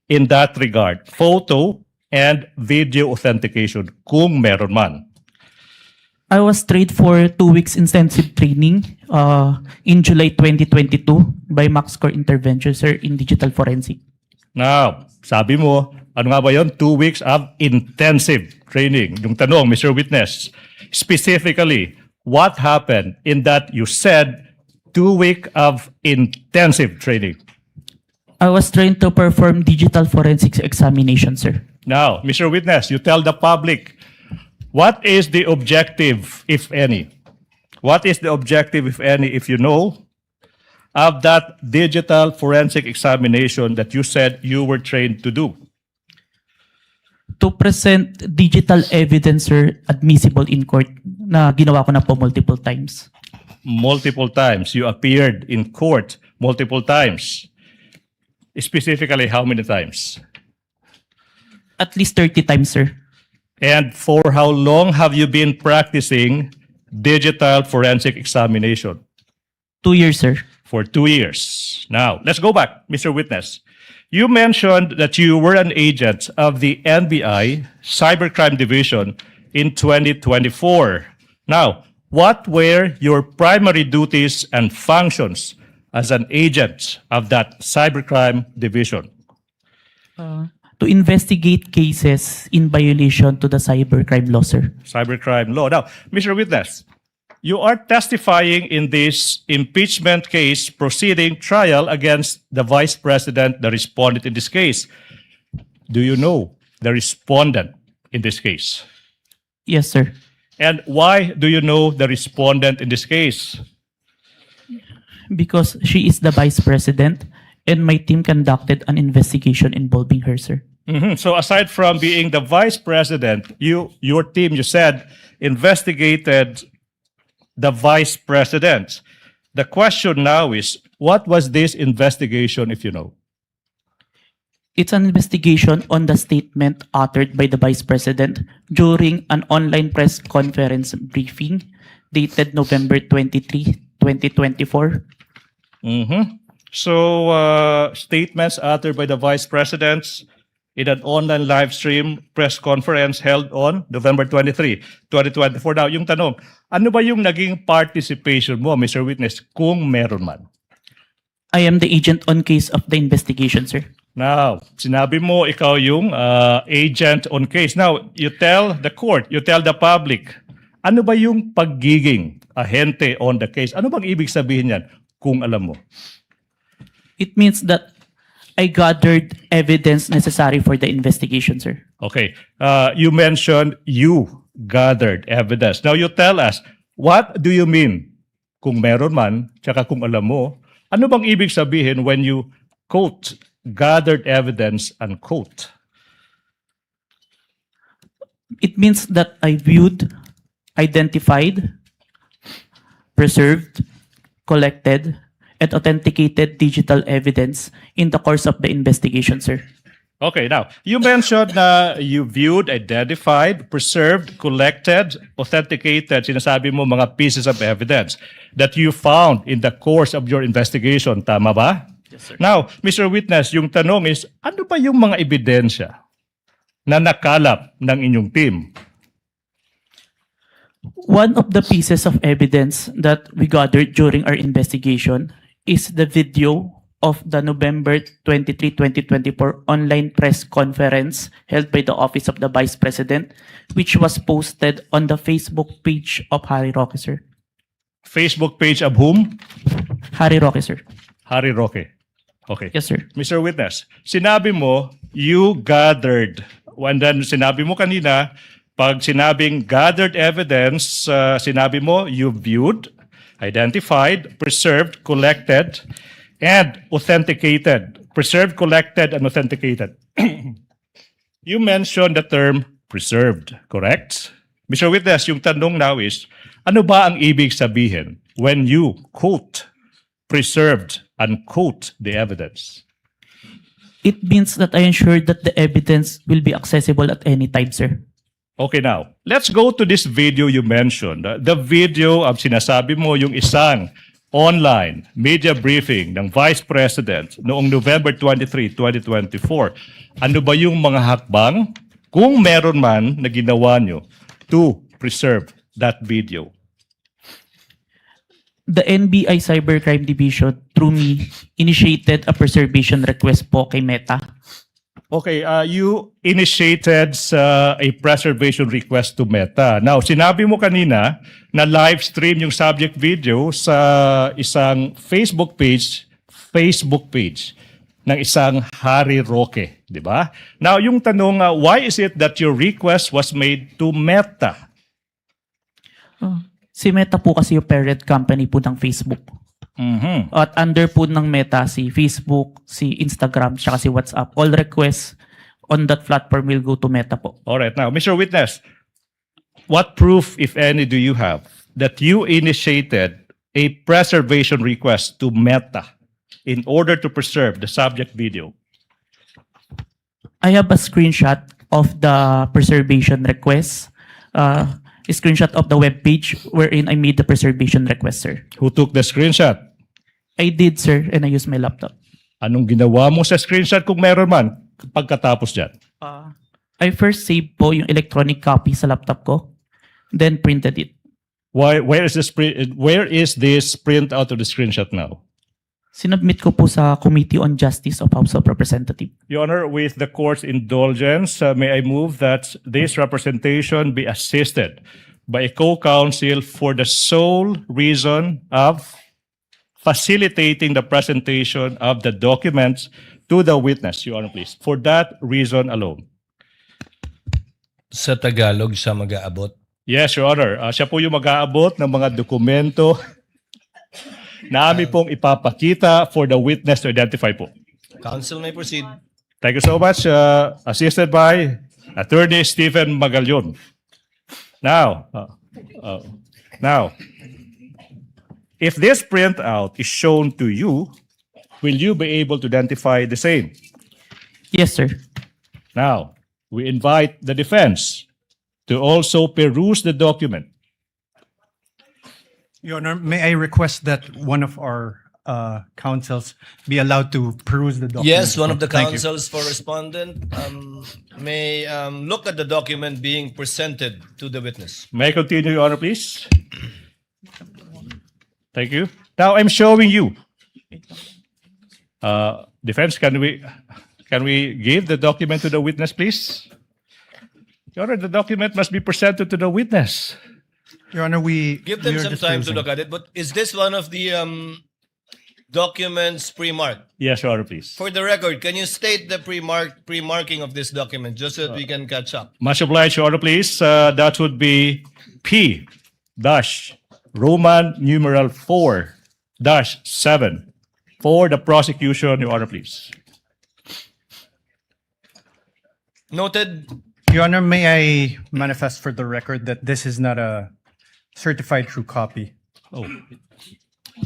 in that regard? Photo and video authentication, kung meron man. I was trained for 2 weeks intensive training in July 2022 by MaxCore Intervention, sir, in digital forensic. Now, sabi mo, ano nga ba yun? 2 weeks of intensive training. Yung tanong, Mr. Witness, specifically, what happened in that you said 2 weeks of intensive training? I was trained to perform digital forensics examination, sir. Now, Mr. Witness, you tell the public, what is the objective, if any? What is the objective, if any, if you know, of that digital forensic examination that you said you were trained to do? To present digital evidence, sir, admissible in court na ginawa ko na po multiple times. Multiple times. You appeared in court multiple times. Specifically, how many times? At least 30 times, sir. And for how long have you been practicing digital forensic examination? 2 years, sir. For 2 years. Now, let's go back, Mr. Witness. You mentioned that you were an agent of the NBI Cybercrime Division in 2024. Now, what were your primary duties and functions as an agent of that Cybercrime Division? To investigate cases in violation to the cybercrime law, sir. Cybercrime law. Now, Mr. Witness, you are testifying in this impeachment case proceeding trial against the Vice President, the respondent in this case. Do you know the respondent in this case? Yes, sir. And why do you know the respondent in this case? Because she is the Vice President and my team conducted an investigation involving her, sir. So aside from being the Vice President, your team, you said, investigated the Vice President. The question now is, what was this investigation, if you know? It's an investigation on the statement uttered by the Vice President during an online press conference briefing dated November 23, 2024, So, statements uttered by the Vice Presidents in an online live stream press conference held on November 23, 2024. Now, yung tanong, ano ba yung naging participation mo, Mr. Witness, kung meron man? I am the agent on case of the investigation, sir. Now, sinabi mo ikaw yung agent on case. Now, you tell the court, you tell the public, ano ba yung pagiging ahente on the case? Ano bang ibig sabihin yan kung alam mo? It means that I gathered evidence necessary for the investigation, sir. Okay. You mentioned you gathered evidence. Now, you tell us, what do you mean kung meron man, tsaka kung alam mo? Ano bang ibig sabihin when you quote gathered evidence unquote? It means that I viewed, identified, preserved, collected, and authenticated digital evidence in the course of the investigation, sir. Okay, now, you mentioned na you viewed, identified, preserved, collected, authenticated, sinasabi mo mga pieces of evidence that you found in the course of your investigation. Tama ba? Yes, sir. Now, Mr. Witness, yung tanong is, ano ba yung mga ebidensya na nakalap ng inyong team? One of the pieces of evidence that we gathered during our investigation is the video of the November 23, 2024 online press conference held by the Office of the Vice President, which was posted on the Facebook page of Harry Roque, sir. Facebook page of whom? Harry Roque, sir. Harry Roque. Okay. Yes, sir. Mr. Witness, sinabi mo, you gathered. And then sinabi mo kanina, pag sinabing gathered evidence, sinabi mo, you viewed, identified, preserved, collected, and authenticated. Preserved, collected, and authenticated. You mentioned the term preserved, correct? Mr. Witness, yung tanong now is, ano ba ang ibig sabihin when you quote, preserved, unquote the evidence? It means that I ensured that the evidence will be accessible at any time, sir. Okay, now, let's go to this video you mentioned. The video of sinasabi mo yung isang online media briefing ng Vice President noong November 23, 2024. Ano ba yung mga hakbang, kung meron man, na ginawa nyo to preserve that video? The NBI Cybercrime Division, through me, initiated a preservation request po kay Meta. Okay, you initiated a preservation request to Meta. Now, sinabi mo kanina na live stream yung subject video sa isang Facebook page ng isang Harry Roque, di ba? Now, yung tanong, why is it that your request was made to Meta? Si Meta po kasi yung parent company po ng Facebook. At under po ng Meta si Facebook, si Instagram, tsaka si WhatsApp. All requests on that platform will go to Meta po. Alright, now, Mr. Witness, what proof, if any, do you have that you initiated a preservation request to Meta in order to preserve the subject video? I have a screenshot of the preservation request. A screenshot of the web page wherein I made the preservation request, sir. Who took the screenshot? I did, sir, and I used my laptop. Anong ginawa mo sa screenshot kung meron man pagkatapos dyan? I first saved po yung electronic copy sa laptop ko, then printed it. Where is this print out of the screenshot now? Sinubmit ko po sa Committee on Justice of House of Representatives. Your Honor, with the court's indulgence, may I move that this representation be assisted by a co-counsel for the sole reason of facilitating the presentation of the documents to the witness, Your Honor, please. For that reason alone. Sa Tagalog siya mag-aabot. Yes, Your Honor. Siya po yung mag-aabot ng mga dokumento na amin pong ipapakita for the witness to identify po. Counsel may proceed. Thank you so much. Assisted by Attorney Stephen Magallon. Now, if this printout is shown to you, will you be able to identify the same? Yes, sir. Now, we invite the defense to also peruse the document. Your Honor, may I request that one of our counsels be allowed to peruse the document? Yes, one of the Thank you. counsels for respondent may look at the document being presented to the witness. May I continue, Your Honor, please? Thank you. Now I'm showing you. Defense, can we give the document to the witness, please? Your Honor, the document must be presented to the witness. Your Honor, Give them we are some just time to perusing. look at it. But is this one of the documents pre-marked? Yes, Your Honor, please. For the record, can you state the pre-marking of this document just so that we can catch up? Much obliged, Your Honor, please. That would be P dash Roman numeral 4 dash 7 for the prosecution, Your Honor, please. Noted. Your Honor, may I manifest for the record that this is not a certified true copy? Oh.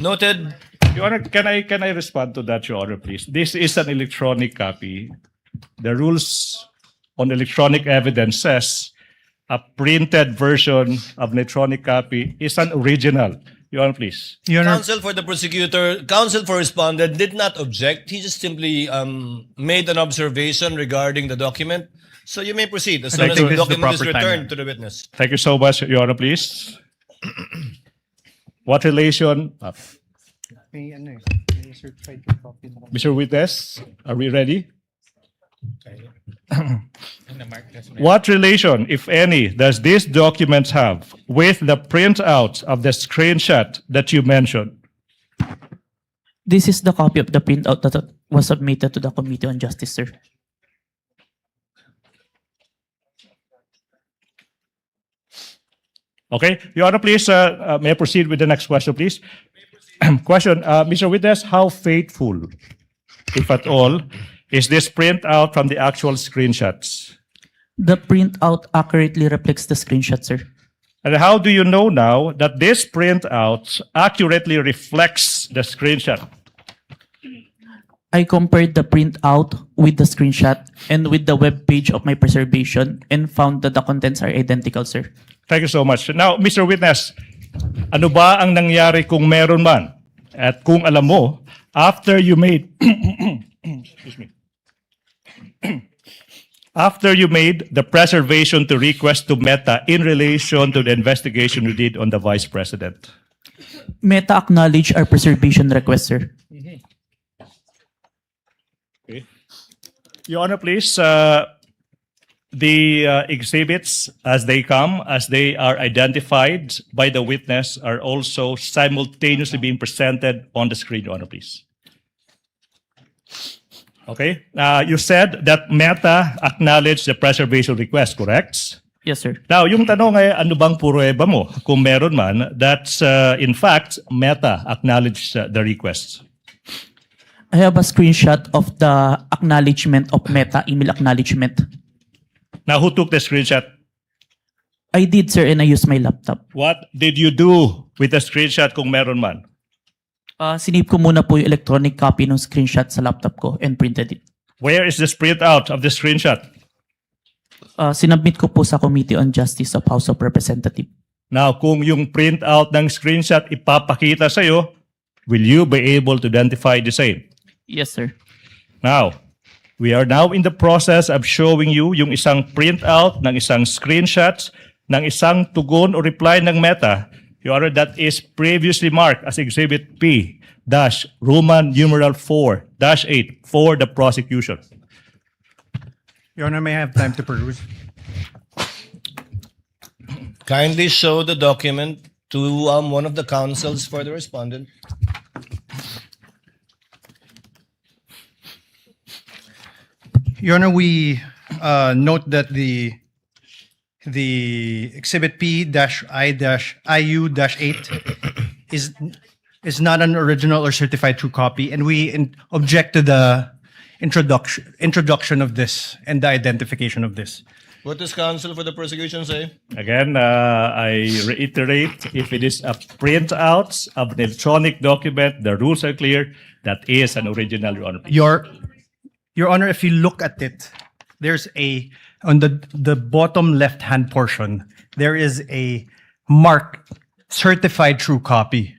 Noted. Your Honor, can I respond to that, Your Honor, please? This is an electronic copy. The rules on electronic evidence says a printed version of an electronic copy is an original. Your Honor, please. Your Honor, Counsel for the prosecutor, counsel for respondent did not object. He just simply made an observation regarding the document. So you may proceed as And soon I as think the this is the document is proper time, returned Your to the witness. Thank you so much, Your Honor, please. What relation? Mr. Witness, are we ready? What relation, if any, does this document have with the printout of the screenshot that you mentioned? This is the copy of the printout that was submitted to the Committee on Justice, sir. Okay, Your Honor, please, may I proceed with the next question, please? Question, Mr. Witness, how faithful, if at all, is this printout from the actual screenshots? The printout accurately reflects the screenshot, sir. And how do you know now that this printout accurately reflects the screenshot? I compared the printout with the screenshot and with the web page of my preservation and found that the contents are identical, sir. Thank you so much. Now, Mr. Witness, ano ba ang nangyari kung meron man? At kung alam mo, after you made excuse me. After you made the preservation to request to Meta in relation to the investigation you did on the Vice President. Meta acknowledged our preservation request, sir. Okay. Your Honor, please, the exhibits as they come, as they are identified by the witness, are also simultaneously being presented on the screen, Your Honor, please. Okay. You said that Meta acknowledged the preservation request, correct? Yes, sir. Now, yung tanong ay, ano bang pruweba mo? Kung meron man, that's in fact, Meta acknowledged the request. I have a screenshot of the acknowledgement of Meta email acknowledgement. Now, who took the screenshot? I did, sir, and I used my laptop. What did you do with the screenshot kung meron man? Sinave ko muna po yung electronic copy ng screenshot sa laptop ko and printed it. Where is the printout of the screenshot? Sinubmit ko po sa Committee on Justice of House of Representatives. Now, kung yung printout ng screenshot ipapakita sa'yo, will you be able to identify the same? Yes, sir. Now, we are now in the process of showing you yung isang printout ng isang screenshot ng isang tugon o reply ng Meta, Your Honor, that is previously marked as Exhibit P dash Roman numeral 4 dash 8 for the prosecution. Your Honor, may I have time to peruse? Kindly show the document to one of the counsels for the respondent. Your Honor, we note that the Exhibit P-I-IU-8 is not an original or certified true copy, and we object to the introduction of this and the identification of this. What does counsel for the prosecution say? Again, I reiterate, if it is a printout of an electronic document, the rules are clear, that is an original, Your Honor. Your Honor, if you look at it, there's on the bottom left-hand portion, there is a mark certified true copy.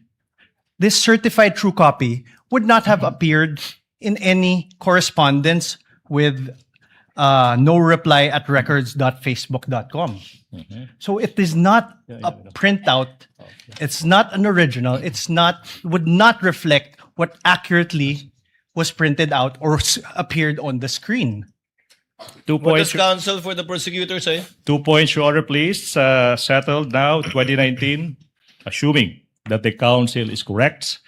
this certified true copy would not have appeared in any correspondence with no reply at records.facebook.com. So it is not a printout. It's not an original. Would not reflect what accurately was printed out or appeared on the screen. 2 What points. does counsel for the prosecutor say? 2 points, Your Honor, please. Settled now, 2019, assuming that the counsel is correct.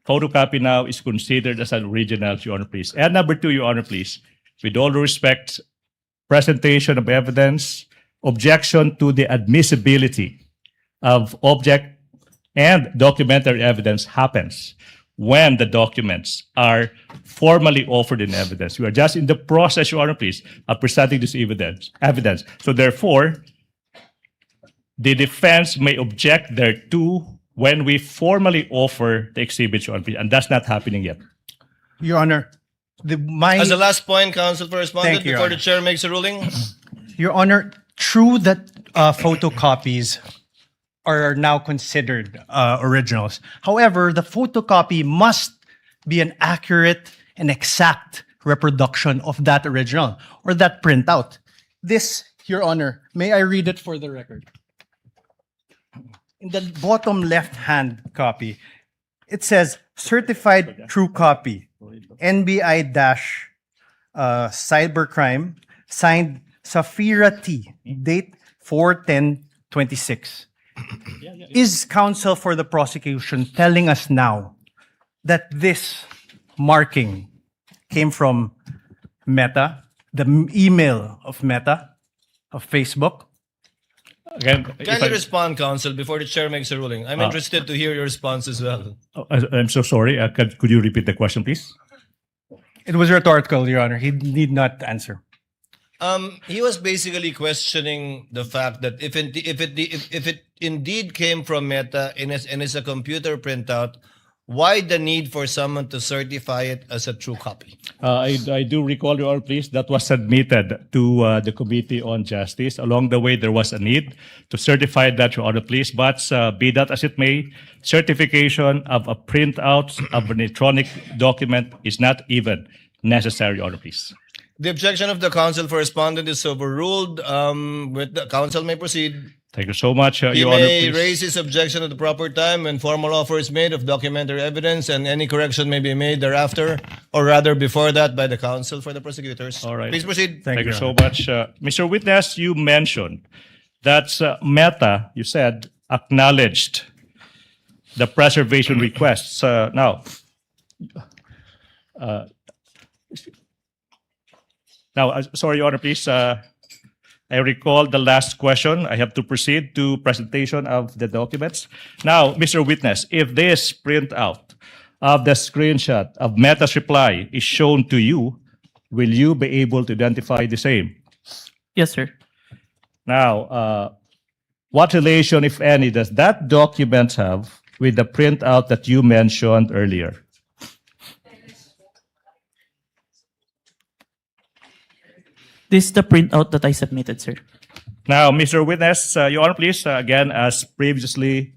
Photocopy now is considered as an original, Your Honor, please. And number 2, Your Honor, please. With all due respect, presentation of evidence, objection to the admissibility of object and documentary evidence happens when the documents are formally offered in evidence. We are just in the process, Your Honor, please, of presenting this evidence. So therefore, the defense may object thereto when we formally offer the exhibits, Your Honor, please, and that's not happening yet. Your Honor, As a last point, counsel for respondent, Thank you, Your before the Honor. chair makes a ruling. Your Honor, true that photocopies are now considered originals. However, the photocopy must be an accurate and exact reproduction of that original or that printout. This, Your Honor, may I read it for the record? In the bottom left-hand copy, it says certified true copy, NBI-cybercrime, signed Safira T, date 4/10/26. Is counsel for the prosecution telling us now that this marking came from Meta, the email of Meta, of Facebook? Again, if Kindly I- respond, counsel, before the chair makes a ruling. I'm interested to hear your response as well. I'm so sorry. Could you repeat the question, please? It was rhetorical, Your Honor. He need not answer. He was basically questioning the fact that if it indeed came from Meta and is a computer printout, why the need for someone to certify it as a true copy? I do recall, Your Honor, please, that was submitted to the Committee on Justice. Along the way, there was a need to certify that, Your Honor, please. But be that as it may, certification of a printout of an electronic document is not even necessary, Your Honor, please. The objection of the counsel for respondent is overruled. With the counsel may proceed. Thank you so much, He Your Honor, may please. raise his objection at the proper time when formal offer is made of documentary evidence, and any correction may be made thereafter, or rather before that, by the counsel for the prosecutors. All right. Please proceed. Thank you so much. Mr. Witness, you mentioned that Meta, you said, acknowledged the preservation requests. Sorry, Your Honor, please. I recall the last question. I have to proceed to presentation of the documents. Now, Mr. Witness, if this printout of the screenshot of Meta's reply is shown to you, will you be able to identify the same? Yes, sir. Now, what relation, if any, does that document have with the printout that you mentioned earlier? This is the printout that I submitted, sir. Now, Mr. Witness, Your Honor, please, again, as previously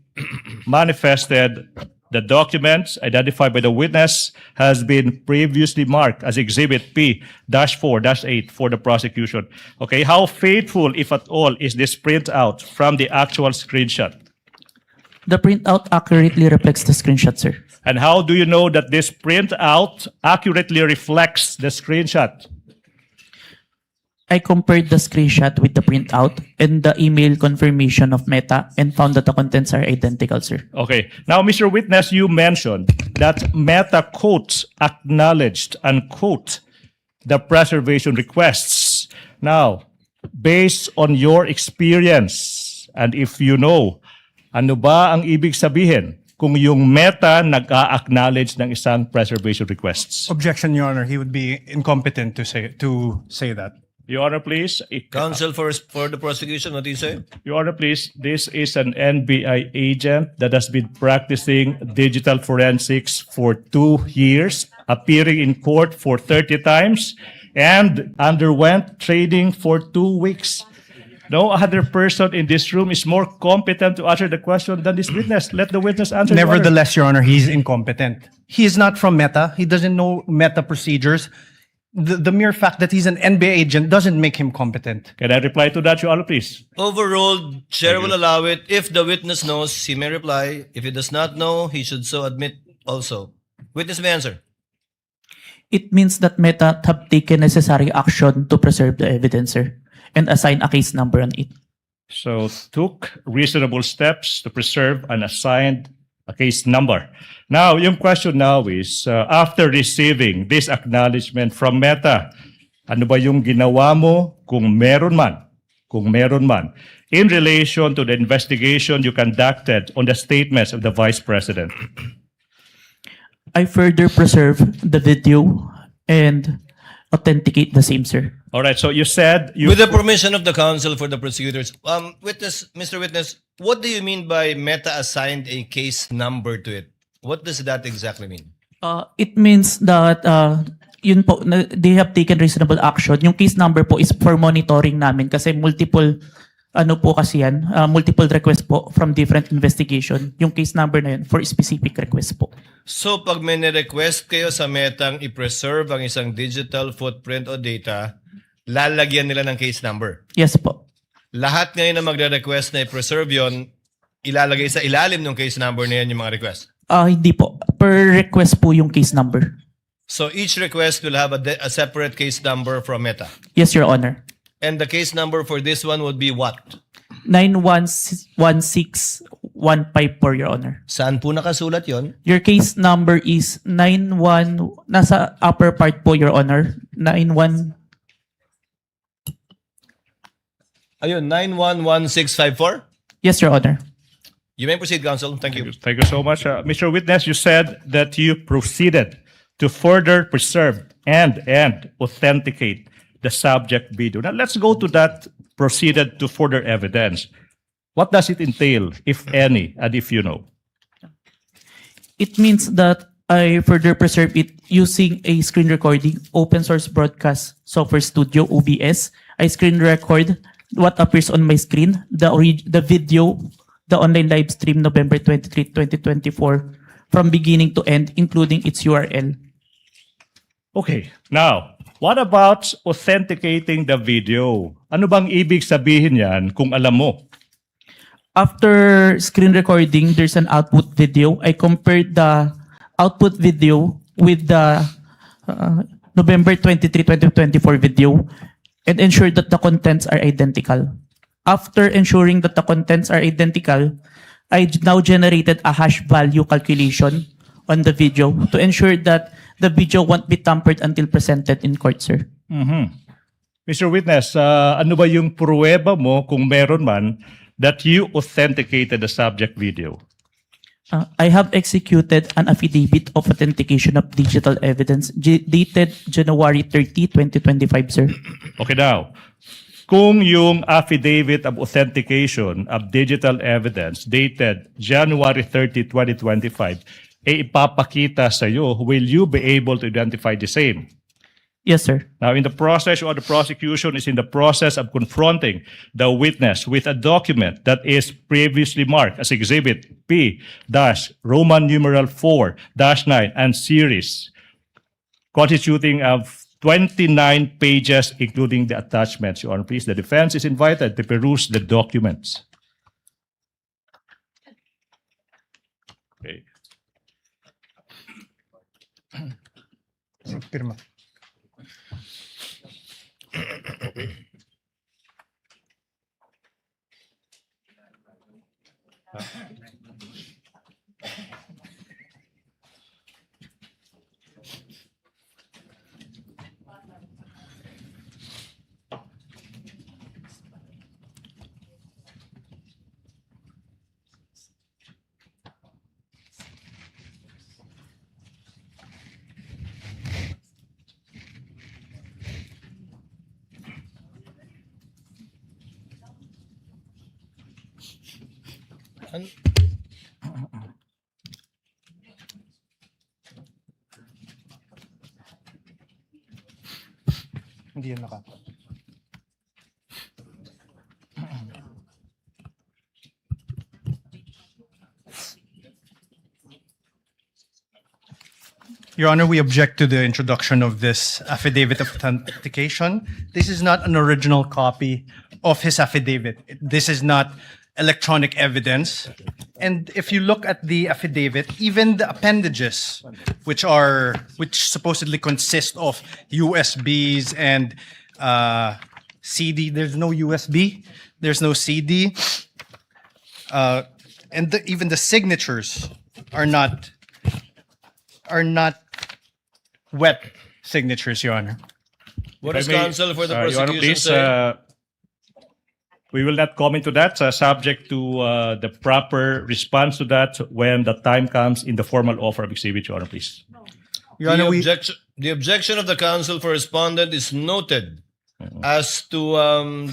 manifested, the documents identified by the witness has been previously marked as Exhibit P-4-8 for the prosecution. Okay, how faithful, if at all, is this printout from the actual screenshot? The printout accurately reflects the screenshot, sir. And how do you know that this printout accurately reflects the screenshot? I compared the screenshot with the printout and the email confirmation of Meta and found that the contents are identical, sir. Okay. Now, Mr. Witness, you mentioned that Meta quotes acknowledged, unquote, the preservation requests. Now, based on your experience, and if you know, ano ba ang ibig sabihin kung yung Meta nag-a-acknowledge ng isang preservation requests? Objection, Your Honor. He would be incompetent to say that. Your Honor, please. Counsel for the prosecution, what do you say? Your Honor, please. This is an NBI agent that has been practicing digital forensics for 2 years, appearing in court for 30 times, and underwent training for 2 weeks. No other person in this room is more competent to answer the question than this witness. Let the witness answer. Your Honor. Nevertheless, Your Honor, he's incompetent. He is not from Meta. He doesn't know Meta procedures. The mere fact that he's an NBA agent doesn't make him competent. Can I reply to that, Your Honor, please? Overruled. Chair will allow it. If the witness knows, he may reply. If he does not know, he should so admit also. Witness may answer. It means that Meta have taken necessary action to preserve the evidence, sir, and assign a case number on it. So took reasonable steps to preserve and assigned a case number. Now, yung question now is, after receiving this acknowledgement from Meta, ano ba yung ginawa mo kung meron man, in relation to the investigation you conducted on the statements of the Vice President? I further preserve the video and authenticate the same, sir. All right, so you said you... With the permission of the counsel for the prosecutors, Mr. Witness, what do you mean by Meta assigned a case number to it? What does that exactly mean? It means that yun po, they have taken reasonable action. Yung case number po is for monitoring namin kasi multiple multiple requests po from different investigation. Yung case number na yun for specific request po. So pag may request kayo sa Metang i-preserve ang isang digital footprint o data, lalagyan nila ng case number? Yes po. Lahat ngayon na magre-request na i-preserve yon, ilalagay sa ilalim ng case number na yan yung mga request? Hindi po. Per request po yung case number. So each request will have a separate case number from Meta? Yes, Your Honor. And the case number for this one would be what? 9116154, Your Honor. Saan po nakasulat yon? Your case number is 91, nasa upper part po, Your Honor. 9111654? Yes, Your Honor. You may proceed, counsel. Thank you. Thank you so much. Mr. Witness, you said that you proceeded to further preserve and authenticate the subject video. Now, let's go to that proceeded to further evidence. What does it entail, if any, and if you know? It means that I further preserve it using a screen recording, open source broadcast software studio, OBS. I screen record what appears on my screen, the video, the online live stream November 23, 2024, from beginning to end, including its URL. Okay, now, what about authenticating the video? Ano bang ibig sabihin yan kung alam mo? After screen recording, there's an output video. I compared the output video with the November 23, 2024 video and ensured that the contents are identical. After ensuring that the contents are identical, I now generated a hash value calculation on the video to ensure that the video won't be tampered until presented in court, sir. Mr. Witness, ano ba yung pruweba mo kung meron man that you authenticated the subject video? I have executed an affidavit of authentication of digital evidence dated January 30, 2025, sir. Okay, now, kung yung affidavit of authentication of digital evidence dated January 30, 2025, ipapakita sa iyo, will you be able to identify the same? Yes, sir. Now, in the process, or the prosecution is in the process of confronting the witness with a document that is previously marked as Exhibit P-Roman numeral 4-9 and series, constituting of 29 pages, including the attachments. Your Honor, please, the defense is invited to peruse the documents. Okay. Pirma. Hindi yan naka. Your Honor, we object to the introduction of this affidavit of authentication. This is not an original copy of his affidavit. This is not electronic evidence. And if you look at the affidavit, even the appendages, which supposedly consist of USBs and CD, there's no USB, there's no CD, and even the signatures are not wet signatures, Your Honor. What If is I may, counsel for the Your Honor, prosecution please, say? we will not comment to that, subject to the proper response to that when the time comes in the formal offer of exhibit, Your Honor, please. Your Honor, The objection of the counsel for respondent is noted. As to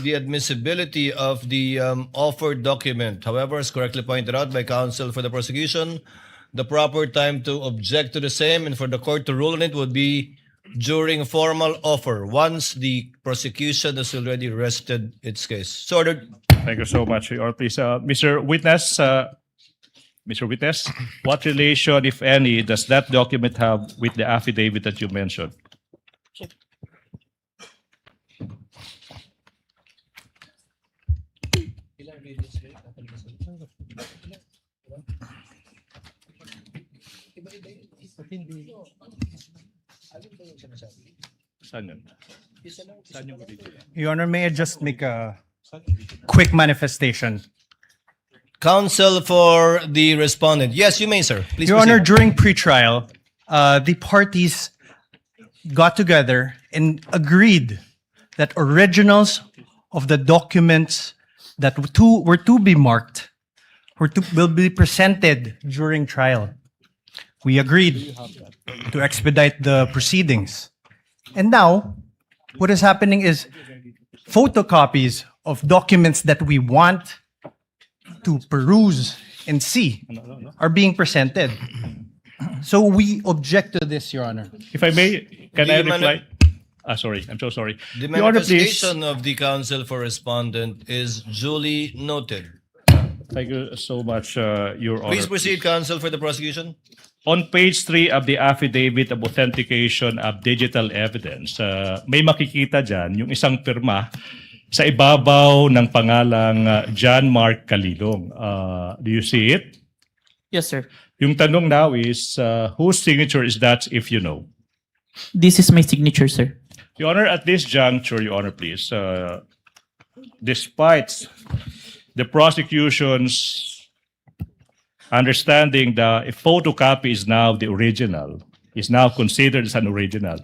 the admissibility of the offered document, however, as correctly pointed out by counsel for the prosecution, the proper time to object to the same and for the court to rule on it would be during formal offer, once the prosecution has already rested its case. So ordered. Thank you so much, Your Honor, please. Mr. Witness, what relation, if any, does that document have with the affidavit that you mentioned? Saan yun? Saan yung video? Your Honor, may I just make a quick manifestation? Counsel for the respondent. Yes, you may, sir. Please Your proceed. Honor, during pretrial, the parties got together and agreed that originals of the documents that were to be marked will be presented during trial. We agreed to expedite the proceedings. And now, what is happening is photocopies of documents that we want to peruse and see are being presented. So we object to this, Your Honor. If I may, can The I mani- reply? Sorry, I'm so sorry. The Your Honor, please. manifestation of the counsel for respondent is duly noted. Thank you so much, Your Honor. Please proceed, counsel for the prosecution. On page 3 of the affidavit of authentication of digital evidence, may makikita dyan yung isang pirma sa ibabaw ng pangalang John Mark Calilong. Do you see it? Yes, sir. Yung tanong now is, whose signature is that, if you know? This is my signature, sir. Your Honor, at this juncture, Your Honor, please, despite the prosecution's understanding that a photocopy is now the original, is now considered as an original,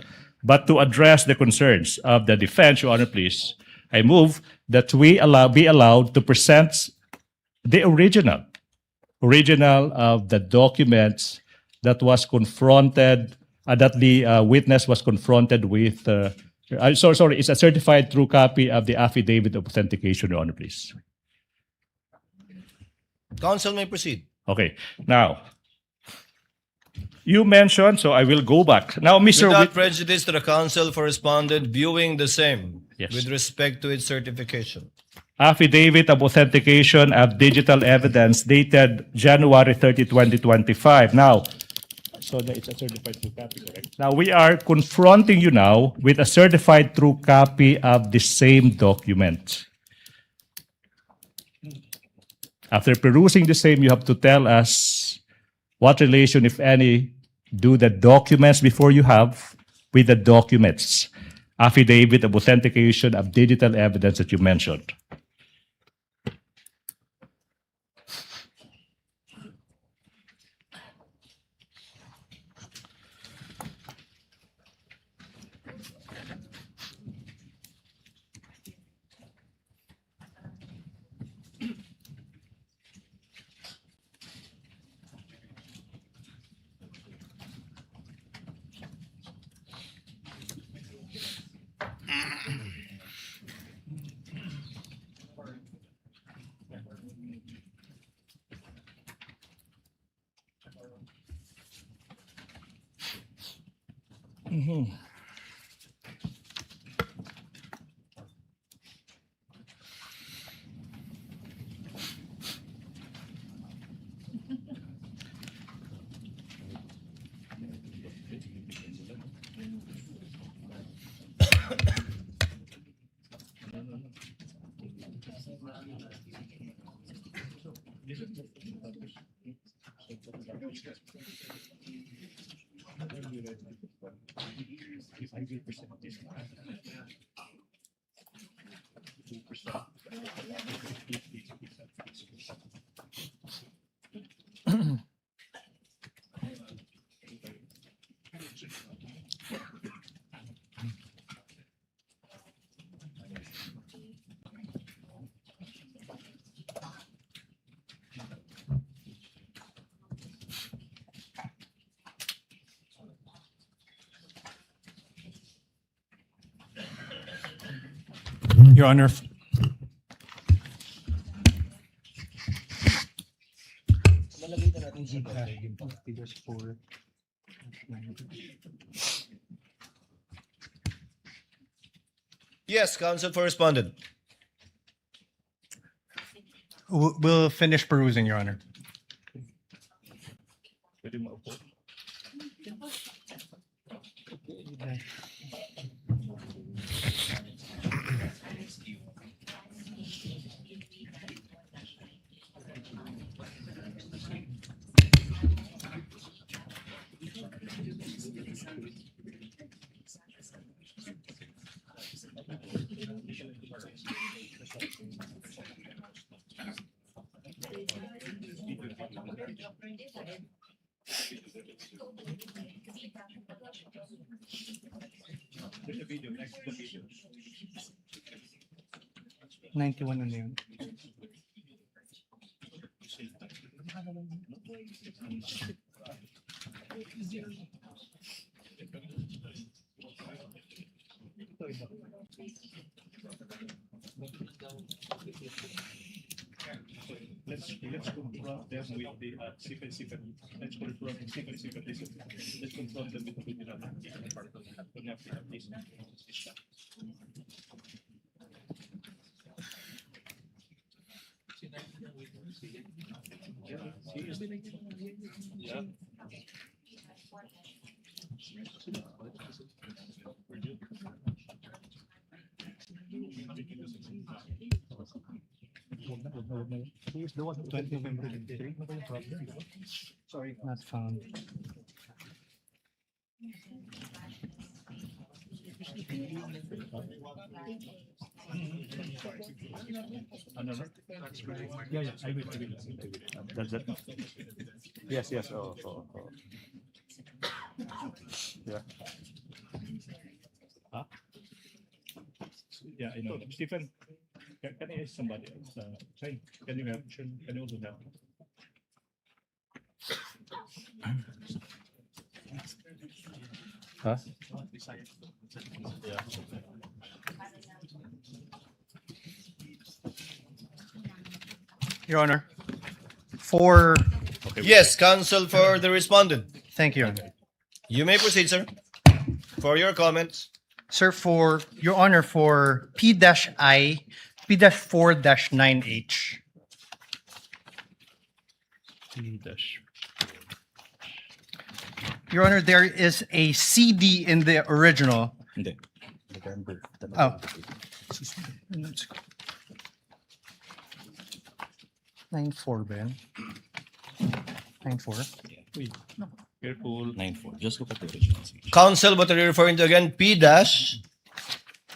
but to address the concerns of the defense, Your Honor, please, I move that we be allowed to present the original of the documents that was confronted, that the witness was confronted with. Sorry, it's a certified true copy of the affidavit of authentication, Your Honor, please. Counsel may proceed. Okay, now, you mentioned, so I will go back. Now, Mr. Without prejudice to the counsel for respondent viewing the same Yes. with respect to its certification. Affidavit of authentication of digital evidence dated January 30, 2025. Now, so it's a certified true copy, correct? Now, we are confronting you now with a certified true copy of the same document. After perusing the same, you have to tell us what relation, if any, do the documents before you have with the documents, affidavit of authentication of digital evidence that you mentioned. Your Honor, Yes, counsel for respondent. We'll finish perusing, Your Honor. Ninety-one ano yun? let's confront them with the sequence. Let's confront them with the yeah. Who is the one? 20 November 23? Sorry, not found. Yeah, I will. That. Yes. Oh. Yeah. Huh? Yeah, I know. Stephen, can I ask somebody else? Can you help? Can you also help? Huh? Yeah. Your Honor, for... Yes, counsel for the respondent. Thank you, Your Honor. You may proceed, sir, for your comments. Sir, for Your Honor, for P-I, P-4-9H. Your Honor, there is a CD in the original. Oh. 9-4 ba yan? 9-4? Careful. 9-4. Just look at the original. Counsel, what are you referring to again? P dash?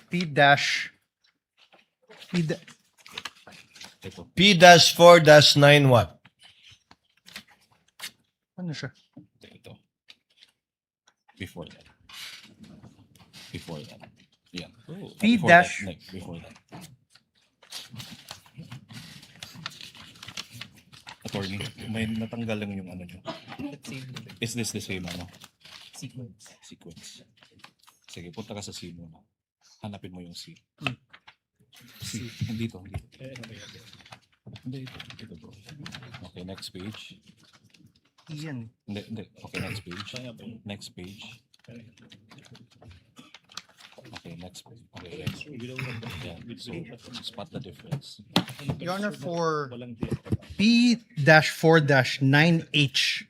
P-4-9 what? Ano siya? Ito. Before that. Yeah. P Before dash. that, before that. Attorney, may natanggal lang yung ano nyo. Is this the same ano? Sequence. Sige, punta ka sa C muna. Hanapin mo yung C. C. Dito. Hindi, ito bro. Okay, next page. Iyan. Hindi. Okay, next page. Next page. Okay, next page. Okay, yeah. So, spot the difference. Your Honor, for P-4-9H,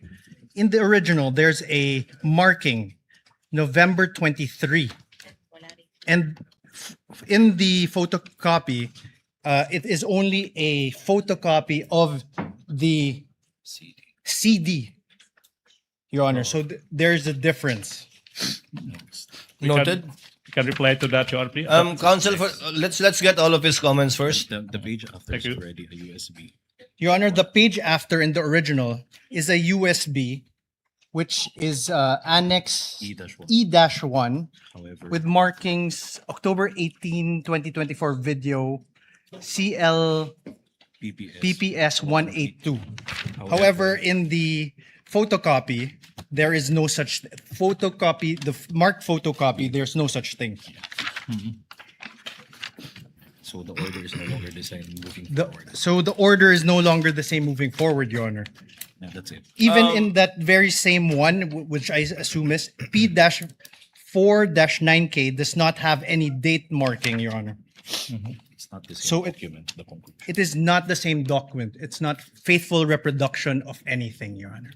in the original, there's a marking, November 23. And in the photocopy, it is only a photocopy of the CD, Your Honor. So there's a difference. Noted. You can reply to that, Your Honor, please. Counsel, let's get all of his comments first. The page after Thank is you. already a USB. Your Honor, the page after in the original is a USB, which is Annex E-1. E-1 However, with markings October 18, 2024 video CL PPS 182. However, in the photocopy, there is no such photocopy, the marked photocopy, there's no such thing. so the order is no longer the same moving The, forward. so the order is no longer the same moving forward, Your Honor. Yeah, that's it. Even in that very same one, which I assume is P-4-9K, does not have any date marking, Your Honor. It's not the same So document, the conclusion. it is not the same document. It's not faithful reproduction of anything, Your Honor.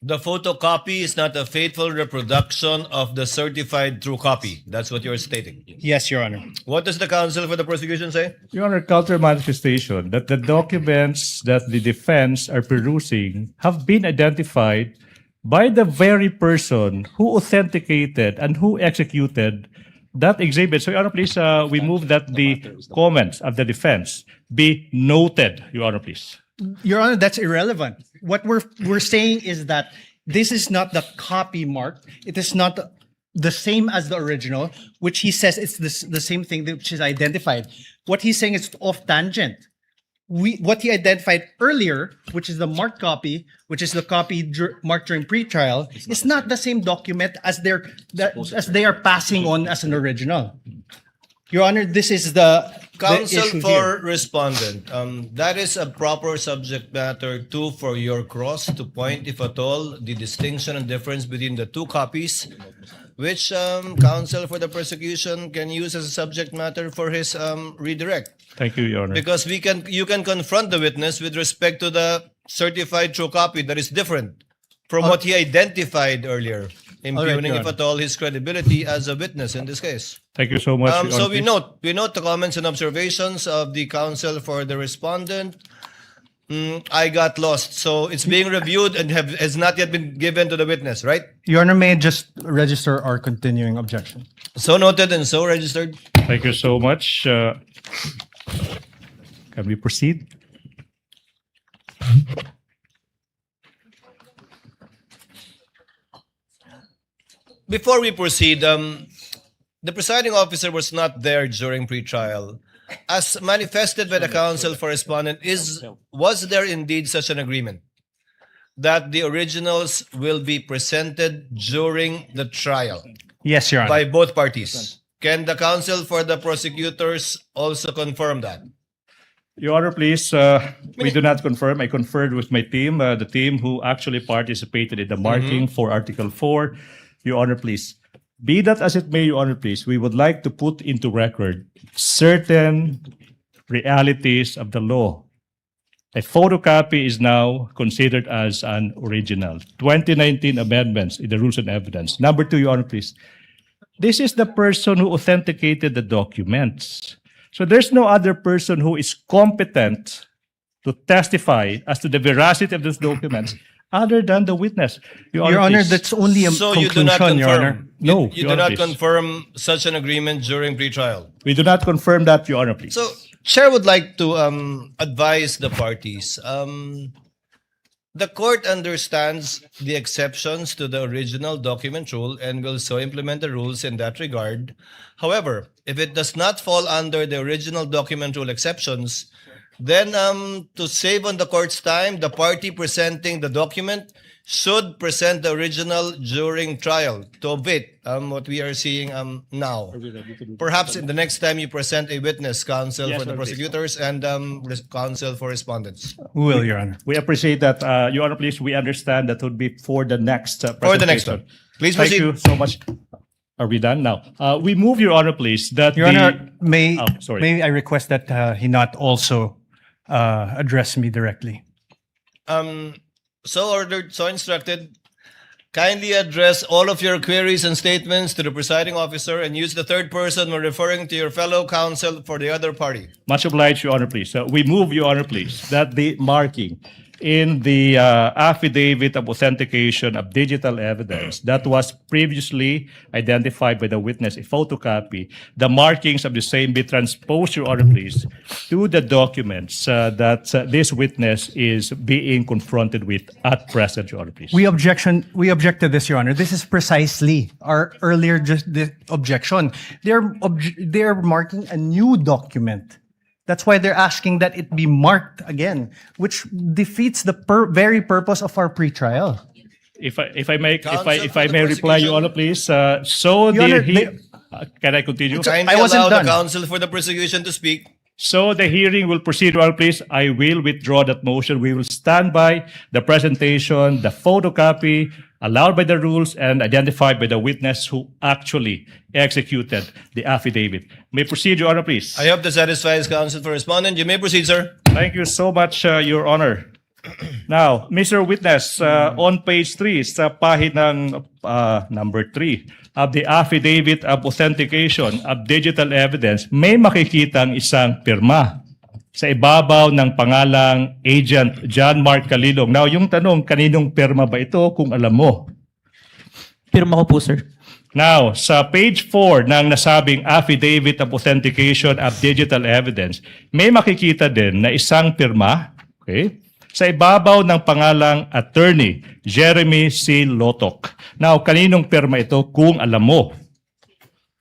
The photocopy is not a faithful reproduction of the certified true copy. That's what you're stating. Yes, Your Honor. What does the counsel for the prosecution say? Your Honor, counter manifestation that the documents that the defense are perusing have been identified by the very person who authenticated and who executed that exhibit. So, Your Honor, please, we move that the comments of the defense be noted, Your Honor, please. Your Honor, that's irrelevant. What we're saying is that this is not the copy mark. It is not the same as the original, which he says it's the same thing which is identified. What he's saying is off tangent. What he identified earlier, which is the marked copy, which is the copy marked during pretrial, is not the same document as they are passing on as an original. Your Honor, this is the Counsel issue for here. respondent, that is a proper subject matter too for your cross to point, if at all, the distinction and difference between the two copies, which counsel for the prosecution can use as a subject matter for his redirect. Thank you, Your Honor. Because you can confront the witness with respect to the certified true copy that is different from what he identified earlier, impugning, Your if Honor. at all, his credibility as a witness in this case. Thank you so much, Your Honor. So we please. note the comments and observations of the counsel for the respondent. I got lost. So it's being reviewed and has not yet been given to the witness, right? Your Honor, may I just register our continuing objection? So noted and so registered. Thank you so much. Can we proceed? Before we proceed, the presiding officer was not there during pretrial. As manifested by the counsel for respondent, was there indeed such an agreement that the originals will be presented during the trial Yes, Your Honor. by both parties? Can the counsel for the prosecutors also confirm that? Your Honor, please, we do not confirm. I conferred with my team, the team who actually participated in the marking for Article 4. Your Honor, please. Be that as it may, Your Honor, please, we would like to put into record certain realities of the law. A photocopy is now considered as an original. 2019 amendments in the Rules and Evidence. Number 2, Your Honor, please. This is the person who authenticated the documents. So there's no other person who is competent to testify as to the veracity of those documents other than the witness. Your Honor, please. that's only a So you do not conclusion, Your Honor. confirm? No, You Your do Honor, not please. confirm such an agreement during pretrial? We do not confirm that, Your Honor, please. So, Chair would like to advise the parties. The court understands the exceptions to the original document rule and will so implement the rules in that regard. However, if it does not fall under the original document rule exceptions, then to save on the court's time, the party presenting the document should present the original during trial to omit what we are seeing now. Perhaps in the next time you present a witness, counsel Yes, for the Your Honor, please. prosecutors and counsel for respondents. We will, Your Honor. We appreciate that, Your Honor, please. We understand that would be for the next presentation. For the next one. Please Thank proceed. you so much. Are we done now? We move, Your Honor, please, that Your Honor, may sorry. I request that he not also address me directly? So ordered, so instructed. Kindly address all of your queries and statements to the presiding officer and use the third person when referring to your fellow counsel for the other party. Much obliged, Your Honor, please. We move, Your Honor, please, that the marking in the affidavit of authentication of digital evidence that was previously identified by the witness, a photocopy, the markings of the same be transposed, Your Honor, please, to the documents that this witness is being confronted with at present, Your Honor, please. We object to this, Your Honor. This is precisely our earlier objection. They're marking a new document. That's why they're asking that it be marked again, which defeats the very purpose of our pretrial. If I may the reply, Your Honor, please. Your Honor, Can I continue? Kindly I wasn't allow done. the counsel for the prosecution to speak. So the hearing will proceed, Your Honor, please. I will withdraw that motion. We will stand by the presentation, the photocopy allowed by the rules and identified by the witness who actually executed the affidavit. May proceed, Your Honor, please. I hope that satisfies counsel for respondent. You may proceed, sir. Thank you so much, Your Honor. Now, Mr. Witness, on page 3, sa pahinang number 3 of the affidavit of authentication of digital evidence, may makikitang isang pirma sa ibabaw ng pangalang Agent John Mark Calilong. Now, yung tanong, kaninong pirma ba ito kung alam mo? Pirma ko po, sir. Now, sa page 4 ng nasabing affidavit of authentication of digital evidence, may makikita din na isang pirma, okay, sa ibabaw ng pangalang Attorney Jeremy C. Lotok. Now, kaninong pirma ito kung alam mo?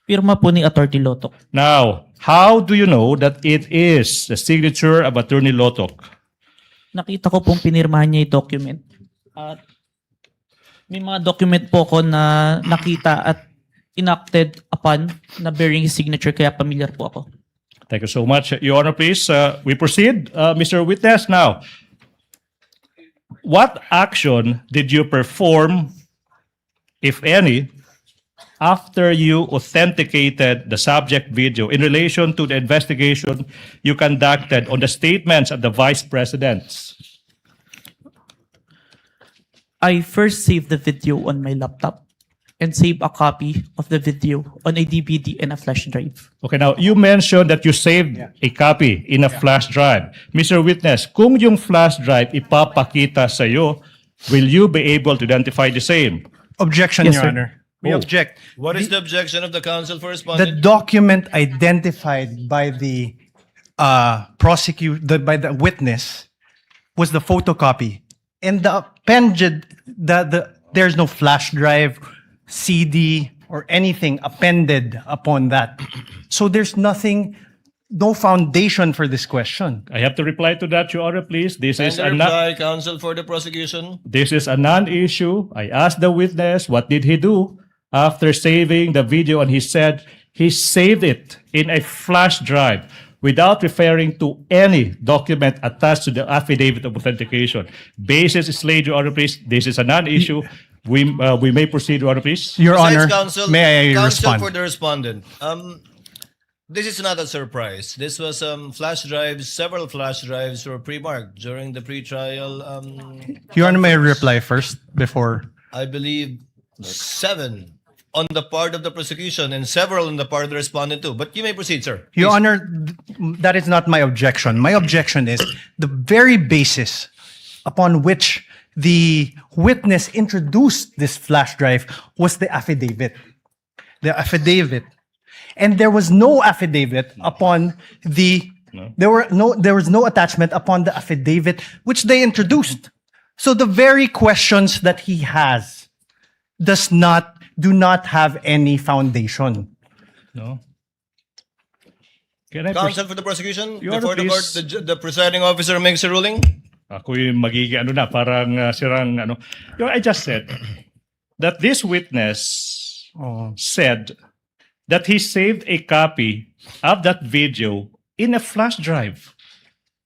Pirma po ni Attorney Lotok. Now, how do you know that it is the signature of Attorney Lotok? Nakita ko pong pinirmahan niya yung document. At may mga document po ko na nakita at enacted upon na bearing his signature, kaya familiar po ako. Thank you so much. Your Honor, please, we proceed. Mr. Witness, now, what action did you perform, if any, after you authenticated the subject video in relation to the investigation you conducted on the statements of the vice presidents? I first saved the video on my laptop and saved a copy of the video on a DVD and a flash drive. Okay, now, you mentioned that you saved a copy in a flash drive. Mr. Witness, kung yung flash drive ipapakita sa iyo, will you be able to identify the same? Objection, Yes, Your sir. Honor. We object. What is the objection of the counsel for The respondent? document identified by the by the witness was the photocopy, and the appended there's no flash drive, CD, or anything appended upon that. So there's nothing, no foundation for this question. I have to reply to that, Your Honor, please. This is a Reply, counsel for the prosecution. This is a non-issue. I asked the witness, what did he do after saving the video? And he said he saved it in a flash drive without referring to any document attached to the affidavit of authentication. Basis is laid, Your Honor, please. This is a non-issue. We may proceed, Your Honor, please. Your Besides, Honor, counsel, may I counsel respond? for the respondent. This is not a surprise. This was flash drives. Several flash drives were pre-marked during the pre-trial. Your Honor, may I reply first before? I believe 7 on the part of the prosecution and several on the part of the respondent too. But you may proceed, sir. Your Please. Honor, that is not my objection. My objection is the very basis upon which the witness introduced this flash drive was the affidavit. The affidavit. And there was no affidavit upon the there was no attachment upon the affidavit which they introduced. So the very questions that he has do not have any foundation. No. Can I Counsel for the prosecution, Your before Honor, the court, please. the presiding officer makes a ruling. Ako yung magiging parang sirang ano. I just said that this witness said that he saved a copy of that video in a flash drive.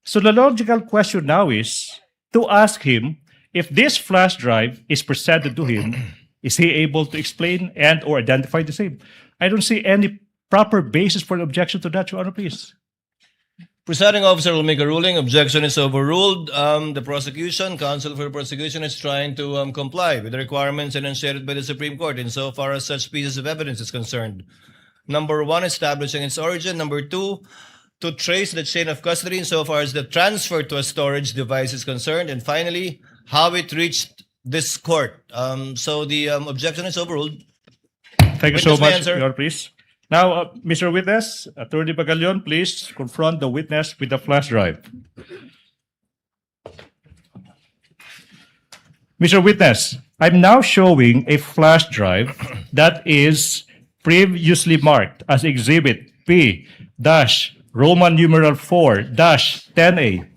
So the logical question now is to ask him if this flash drive is presented to him, is he able to explain and or identify the same? I don't see any proper basis for an objection to that, Your Honor, please. Presiding officer will make a ruling. Objection is overruled. The prosecution, counsel for the prosecution, is trying to comply with the requirements enunciated by the Supreme Court insofar as such pieces of evidence is concerned. Number 1, establishing its origin. Number 2, to trace the chain of custody insofar as the transfer to a storage device is concerned, and finally, how it reached this court. So the objection is overruled. Thank you so Witness may much, answer. Your Honor, please. Now, Mr. Witness, Attorney Pagalion, please confront the witness with the flash drive. Mr. Witness, I'm now showing a flash drive that is previously marked as Exhibit P-Roman numeral 4-10A,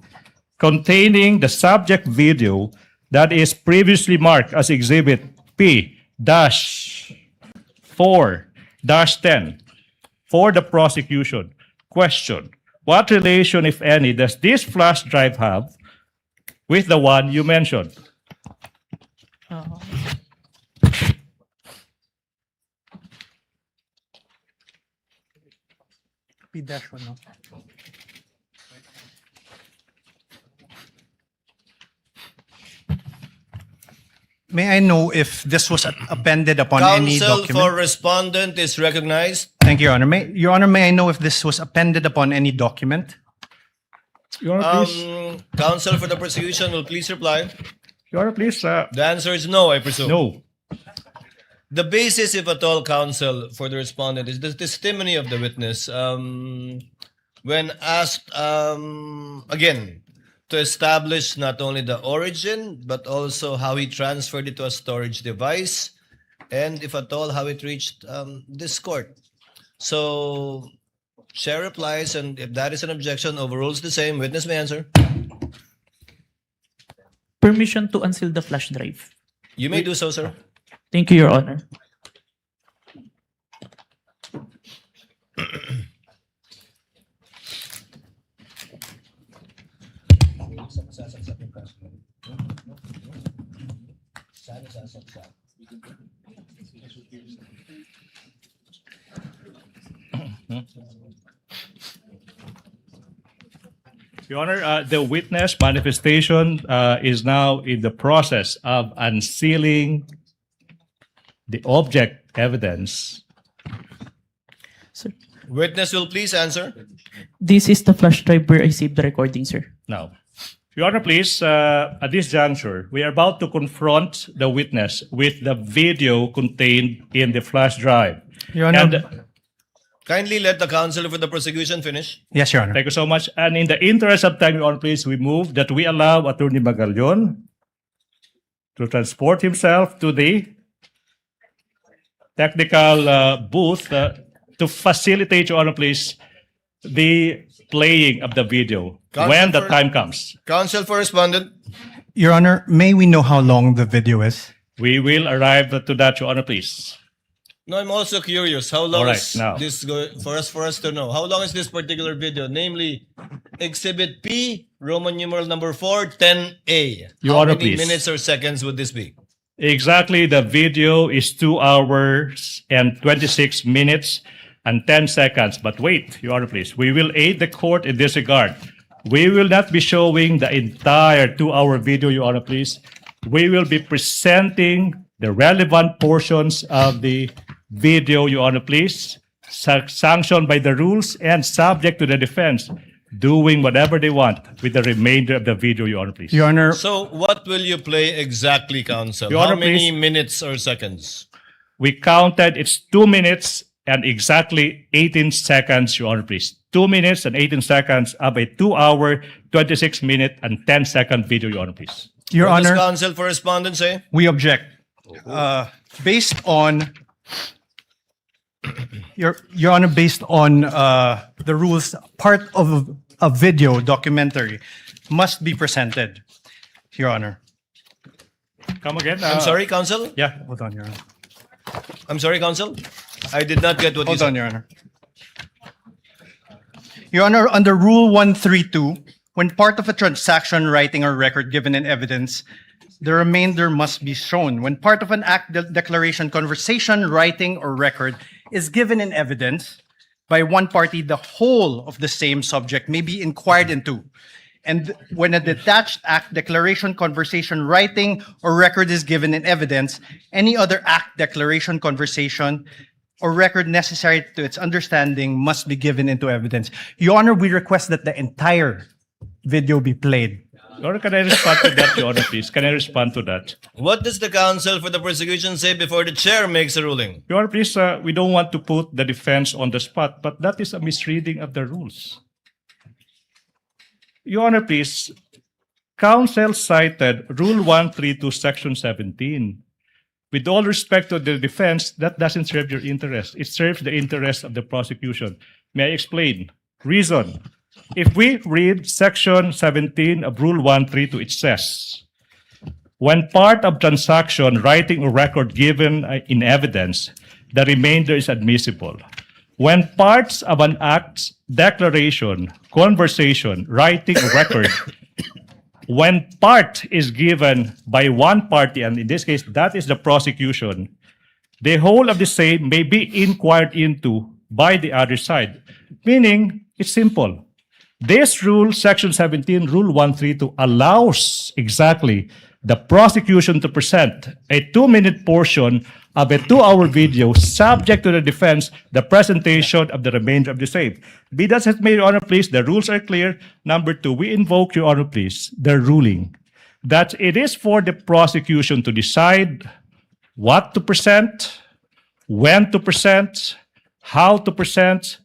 containing the subject video that is previously marked as Exhibit P-4-10 for the prosecution. Question: what relation, if any, does this flash drive have with the one you mentioned? P-1, no? May I know if this was appended upon any Counsel document? for respondent is recognized. Thank you, Your Honor. Your Honor, may I know if this was appended upon any document? Your Honor, please. Counsel for the prosecution will please reply. Your Honor, please. The answer is no, I presume. No. The basis, if at all, counsel for the respondent is the testimony of the witness. When asked, again, to establish not only the origin, but also how he transferred it to a storage device, and if at all, how it reached this court. So, chair replies, and if that is an objection, overrules the same. Witness may answer. Permission to unseal the flash drive. You may do so, sir. Thank you, Your Honor. Your Honor, the witness manifestation is now in the process of unsealing the object evidence. Sir, Witness will please answer. this is the flash drive where I saved the recording, sir. Now, Your Honor, please, at this juncture, we are about to confront the witness with the video contained in the flash drive. Your Honor. And Kindly let the counsel for the prosecution finish. Yes, Your Honor. thank you so much. And in the interest of time, Your Honor, please, we move that we allow Attorney Magallon to transport himself to the technical booth to facilitate, Your Honor, please, the playing of the video Counsel when the for- time comes. Counsel for respondent. Your Honor, may we know how long the video is? We will arrive to that, Your Honor, please. No, I'm also curious. How long All right, is now. this for us to know? How long is this particular video? Namely, Exhibit P, Roman numeral number 4-10A. Your How Honor, many please. minutes or seconds would this be? Exactly, the video is 2 hours and 26 minutes and 10 seconds. But wait, Your Honor, please. We will aid the court in this regard. We will not be showing the entire 2-hour video, Your Honor, please. We will be presenting the relevant portions of the video, Your Honor, please, sanctioned by the rules and subject to the defense doing whatever they want with the remainder of the video, Your Honor, please. Your Honor, So, what will you play exactly, counsel? Your How Honor, many please. minutes or seconds? We counted, it's 2 minutes and exactly 18 seconds, Your Honor, please. 2 minutes and 18 seconds of a 2-hour, 26-minute and 10-second video, Your Honor, please. Your What does Honor, counsel for respondent say? we object. Based on Your Honor, based on the rules, part of a video documentary must be presented, Your Honor. Come again? I'm sorry, counsel? Yeah. Hold on, Your Honor. I'm sorry, counsel? I did not get what you Hold said. on, Your Honor. Your Honor, under Rule 132, when part of a transaction, writing, or record given in evidence, the remainder must be shown. When part of an act, declaration, conversation, writing, or record is given in evidence by one party, the whole of the same subject may be inquired into. And when a detached act, declaration, conversation, writing, or record is given in evidence, any other act, declaration, conversation or record necessary to its understanding must be given into evidence. Your Honor, we request that the entire video be played. Your Honor, can I respond to that, Your Honor, please? Can I respond to that? What does the counsel for the prosecution say before the chair makes a ruling? Your Honor, please, we don't want to put the defense on the spot, but that is a misreading of the rules. Your Honor, please, counsel cited Rule 132, Section 17. With all respect to the defense, that doesn't serve your interest. It serves the interest of the prosecution. May I explain? Reason. If we read Section 17 of Rule 132, it says, when part of transaction, writing or record given in evidence, the remainder is admissible. When parts of an act, declaration, conversation, writing or record, when part is given by one party, and in this case, that is the prosecution, the whole of the same may be inquired into by the other side. Meaning, it's simple. This rule, Section 17, Rule 132, allows exactly the prosecution to present a 2-minute portion of a 2-hour video subject to the defense, the presentation of the remainder of the same. Be that as it may, Your Honor, please, the rules are clear. Number 2, we invoke, Your Honor, please, the ruling that it is for the prosecution to decide what to present, when to present, how to present,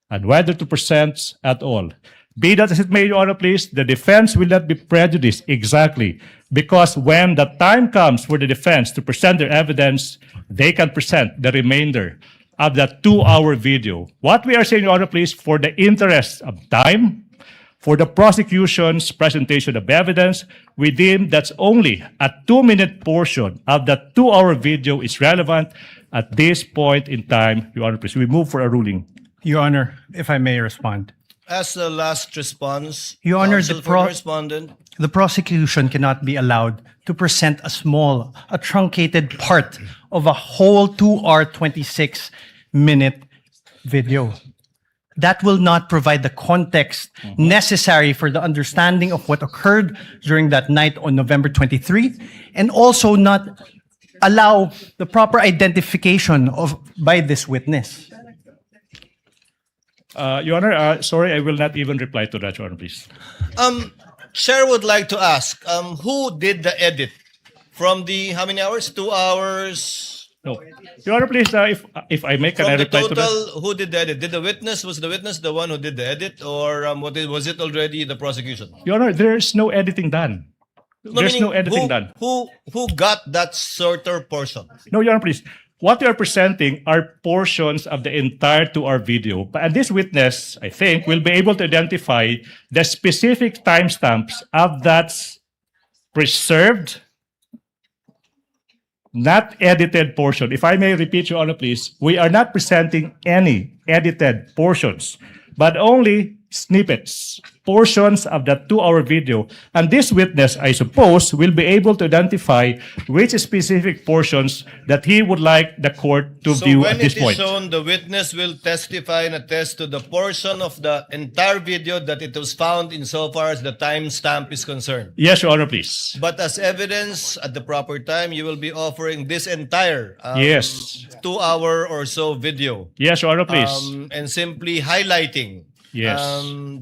and whether to present at all. Be that as it may, Your Honor, please, the defense will not be prejudiced exactly because when the time comes for the defense to present their evidence, they can present the remainder of that 2-hour video. What we are saying, Your Honor, please, for the interest of time, for the prosecution's presentation of evidence, we deem that's only a 2-minute portion of that 2-hour video is relevant at this point in time, Your Honor, please. We move for a ruling. Your Honor, if I may respond. As the last response, Your Honor, counsel for the respondent. the prosecution cannot be allowed to present a truncated part of a whole 2-hour, 26-minute video. That will not provide the context necessary for the understanding of what occurred during that night on November 23, and also not allow the proper identification by this witness. Your Honor, sorry, I will not even reply to that, Your Honor, please. Chair would like to ask, who did the edit from the, how many hours? 2 hours? No. Your Honor, please, if I may, can I From the reply to that? total, who did the edit? Was the witness the one who did the edit, or was it already the prosecution? Your Honor, there's no editing done. There's no editing done. Who got that shorter portion? No, Your Honor, please. What we are presenting are portions of the entire 2-hour video. And this witness, I think, will be able to identify the specific timestamps of that preserved, not edited portion. If I may repeat, Your Honor, please, we are not presenting any edited portions, but only snippets, portions of that 2-hour video. And this witness, I suppose, will be able to identify which specific portions that he would like the court to view at this point. So when it is shown, the witness will testify and attest to the portion of the entire video that it was found insofar as the timestamp is concerned. Yes, Your Honor, please. But as evidence at the proper time, you will be offering this entire Yes. 2-hour or so video. Yes, Your Honor, please. And simply highlighting Yes.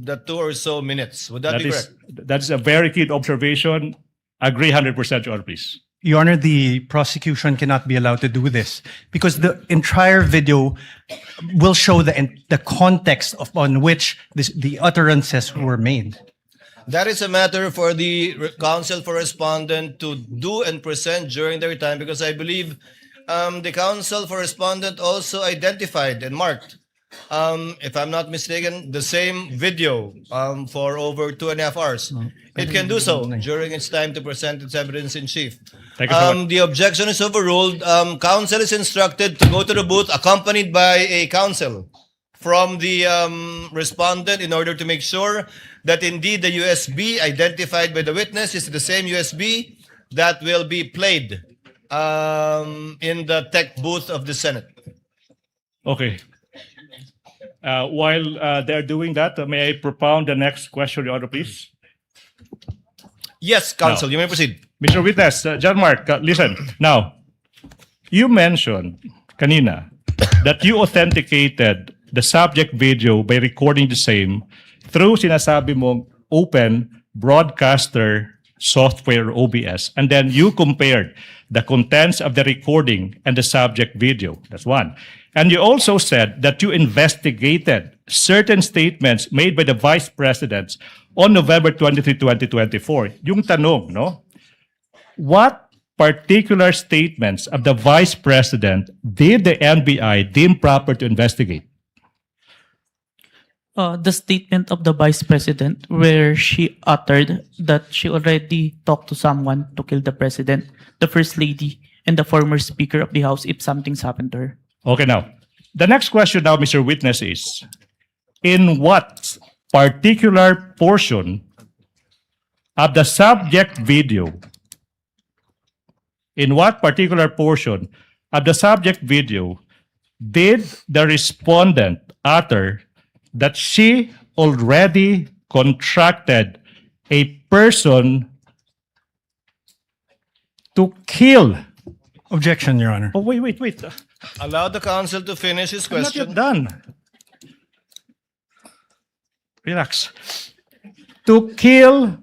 the 2 or so minutes. Would that be correct? That is a very keen observation. Agree 100%, Your Honor, please. Your Honor, the prosecution cannot be allowed to do this because the entire video will show the context on which the utterances were made. That is a matter for the counsel for respondent to do and present during their time, because I believe the counsel for respondent also identified and marked, if I'm not mistaken, the same video for over 2.5 hours. It can do so during its time to present its evidence in chief. The objection is overruled. Counsel is instructed to go to the booth accompanied by a counsel from the respondent in order to make sure that indeed the USB identified by the witness is the same USB that will be played in the tech booth of the Senate. Okay. While they're doing that, may I propound the next question, Your Honor, please? Yes, counsel, you may proceed. Mr. Witness, John Mark, listen. Now, you mentioned kanina that you authenticated the subject video by recording the same through sinasabi mong open broadcaster software OBS, and then you compared the contents of the recording and the subject video. That's one. And you also said that you investigated certain statements made by the vice presidents on November 23, 2024. Yung tanong, no? What particular statements of the vice president did the NBI deem proper to investigate? The statement of the vice president where she uttered that she already talked to someone to kill the president, the first lady, and the former speaker of the house if something's happened to her. Okay, now, the next question now, Mr. Witness, is in what particular portion of the subject video, in what particular portion of the subject video did the respondent utter that she already contracted a person to kill? Objection, Your Honor. Oh, wait. Allow the counsel to finish his I'm not question. yet done. Relax. To kill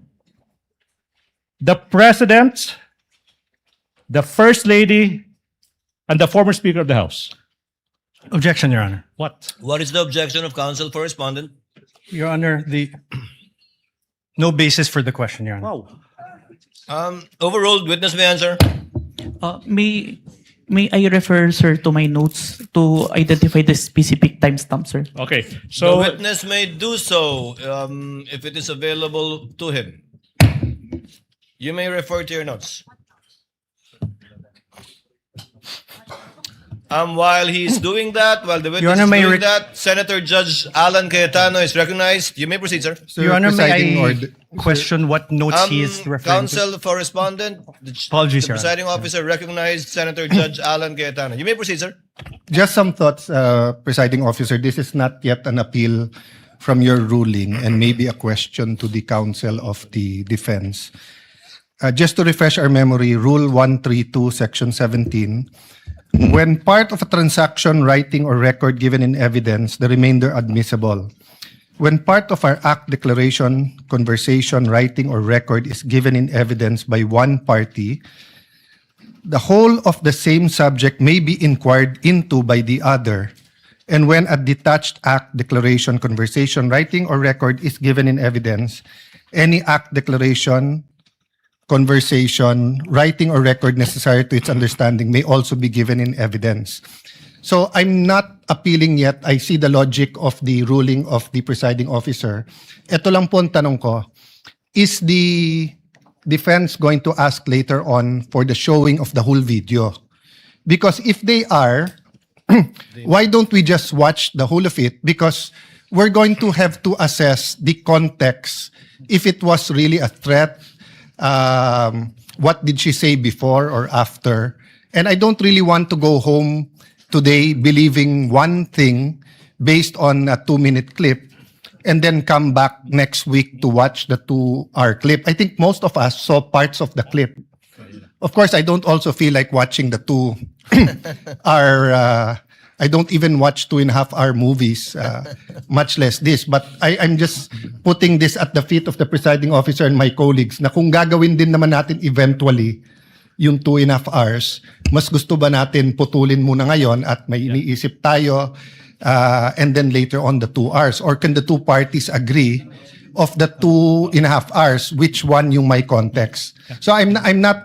the president, the first lady, and the former speaker of the house. Objection, Your Honor. What? What is the objection of counsel for respondent? Your Honor, no basis for the question, Your Honor. Wow. Overruled. Witness may answer. May I refer, sir, to my notes to identify the specific timestamp, sir? Okay. The So, witness may do so if it is available to him. You may refer to your notes. While he's doing that, while the witness Your Honor, is may doing that, Senator Judge Alan Cayetano is recognized. You may proceed, sir. Your Honor, may Presiding I order- question what notes he is referring to? Counsel for respondent, Apologies, the Your Honor. presiding officer recognized Senator Judge Alan Cayetano. You may proceed, sir. Just some thoughts, presiding officer. This is not yet an appeal from your ruling and maybe a question to the counsel of the defense. Just to refresh our memory, Rule 132, Section 17, when part of a transaction, writing, or record given in evidence, the remainder admissible. When part of our act, declaration, conversation, writing, or record is given in evidence by one party, the whole of the same subject may be inquired into by the other. And when a detached act, declaration, conversation, writing, or record is given in evidence, any act, declaration, conversation, writing, or record necessary to its understanding may also be given in evidence. So I'm not appealing yet. I see the logic of the ruling of the presiding officer. Ito lang po ang tanong ko. Is the defense going to ask later on for the showing of the whole video? Because if they are, why don't we just watch the whole of it? Because we're going to have to assess the context. If it was really a threat, what did she say before or after? And I don't really want to go home today believing one thing based on a 2-minute clip and then come back next week to watch the 2-hour clip. I think most of us saw parts of the clip. Of course, I don't also feel like watching the 2-hour, I don't even watch 2.5-hour movies, much less this. But I'm just putting this at the feet of the presiding officer and my colleagues na kung gagawin din naman natin eventually yung 2.5 hours, mas gusto ba natin putulin muna ngayon at may iniisip tayo and then later on the 2 hours? Or can the two parties agree of the 2.5 hours, which one yung may context? So I'm not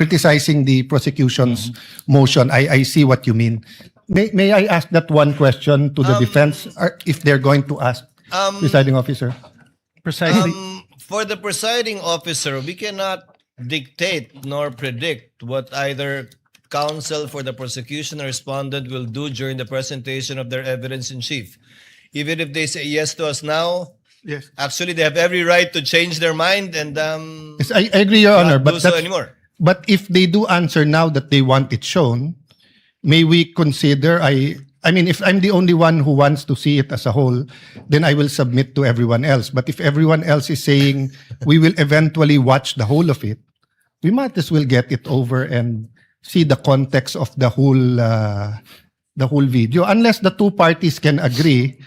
criticizing the prosecution's motion. I see what you mean. May I ask that one question to the defense, or if they're going to ask, presiding officer? Precisely. For the presiding officer, we cannot dictate nor predict what either counsel for the prosecution or respondent will do during the presentation of their evidence in chief. Even if they say yes to us now, Yes. actually they have every right to change their mind and Yes, I agree, Your Honor, not but do so that's- anymore. But if they do answer now that they want it shown, may we consider, I mean, if I'm the only one who wants to see it as a whole, then I will submit to everyone else. But if everyone else is saying we will eventually watch the whole of it, we might as well get it over and see the context of the whole the whole video unless the two parties can agree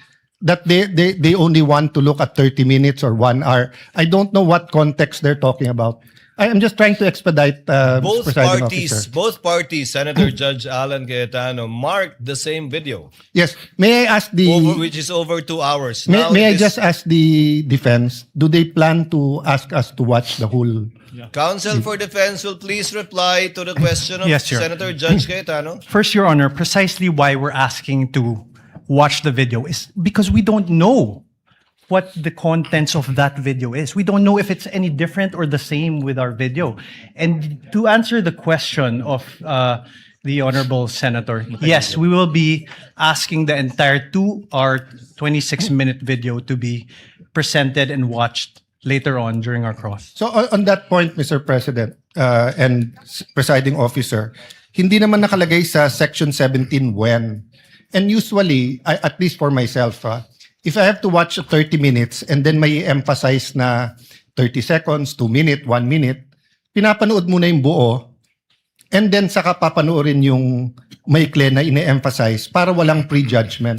that they only want to look at 30 minutes or 1 hour. I don't know what context they're talking about. I am just trying to expedite, Mr. Both Presiding parties, Officer. both parties, Senator Judge Alan Cayetano, marked the same video, Yes, may I ask which is over 2 hours. may, Now may I it is- just ask the defense, do they plan to ask us to watch the whole? Counsel for Defense will please reply to the question of Yes, Your- Senator Judge Cayetano. First, Your Honor, precisely why we're asking to watch the video is because we don't know what the contents of that video is. We don't know if it's any different or the same with our video. And to answer the question of the Honorable Senator, yes, we will be asking the entire 2-hour, 26-minute video to be presented and watched later on during our cross. So on that point, Mr. President and Presiding Officer, hindi naman nakalagay sa Section 17 when. And usually, at least for myself, if I have to watch 30 minutes and then may emphasize na 30 seconds, 2 minutes, 1 minute, pinapanood mo na yung buo and then saka papanoorin yung maikli na ine-emphasize para walang prejudgment.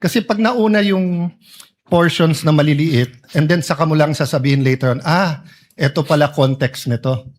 Kasi pag nauna yung portions na maliliit and then saka mo lang sasabihin later on, eto pala context nito.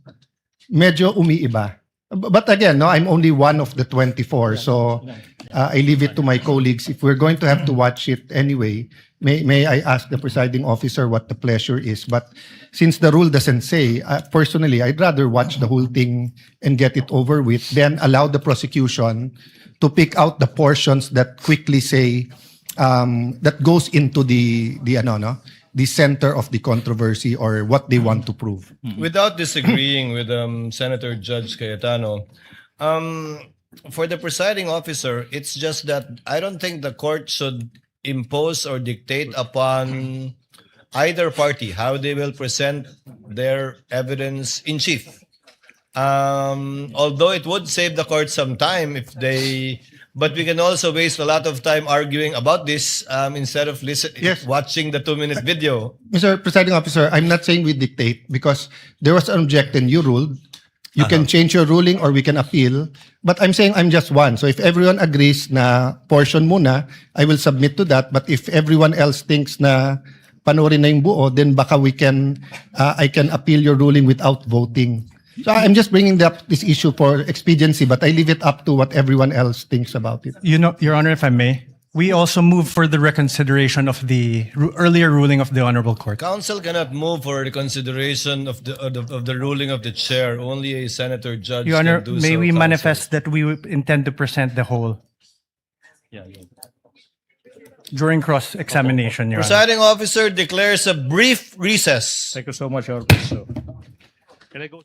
Medyo umiiba. But again, no, I'm only one of the 24, so I leave it to my colleagues. If we're going to have to watch it anyway, may I ask the presiding officer what the pleasure is? But since the rule doesn't say, personally, I'd rather watch the whole thing and get it over with, then allow the prosecution to pick out the portions that quickly say, that goes into the center of the controversy or what they want to prove. Without disagreeing with Senator Judge Cayetano, for the presiding officer, it's just that I don't think the court should impose or dictate upon either party how they will present their evidence in chief. Although it would save the court some time if they, but we can also waste a lot of time arguing about this instead of watching the 2-minute video. Mr. Presiding Officer, I'm not saying we dictate because there was an objection, you ruled. You can change your ruling or we can appeal. But I'm saying I'm just one. So if everyone agrees na portion muna, I will submit to that. But if everyone else thinks na panoorin na yung buo, then baka I can appeal your ruling without voting. So I'm just bringing up this issue for expediency, but I leave it up to what everyone else thinks about it. You know, Your Honor, if I may, we also move for the reconsideration of the earlier ruling of the Honorable Court. Counsel cannot move for reconsideration of the ruling of the chair. Only a senator judge Your Honor, can do may so, we counsel. manifest that we intend to present the whole during cross-examination, Your Honor. Presiding officer declares a brief recess. Thank you so much, Your Honor. So, can I go?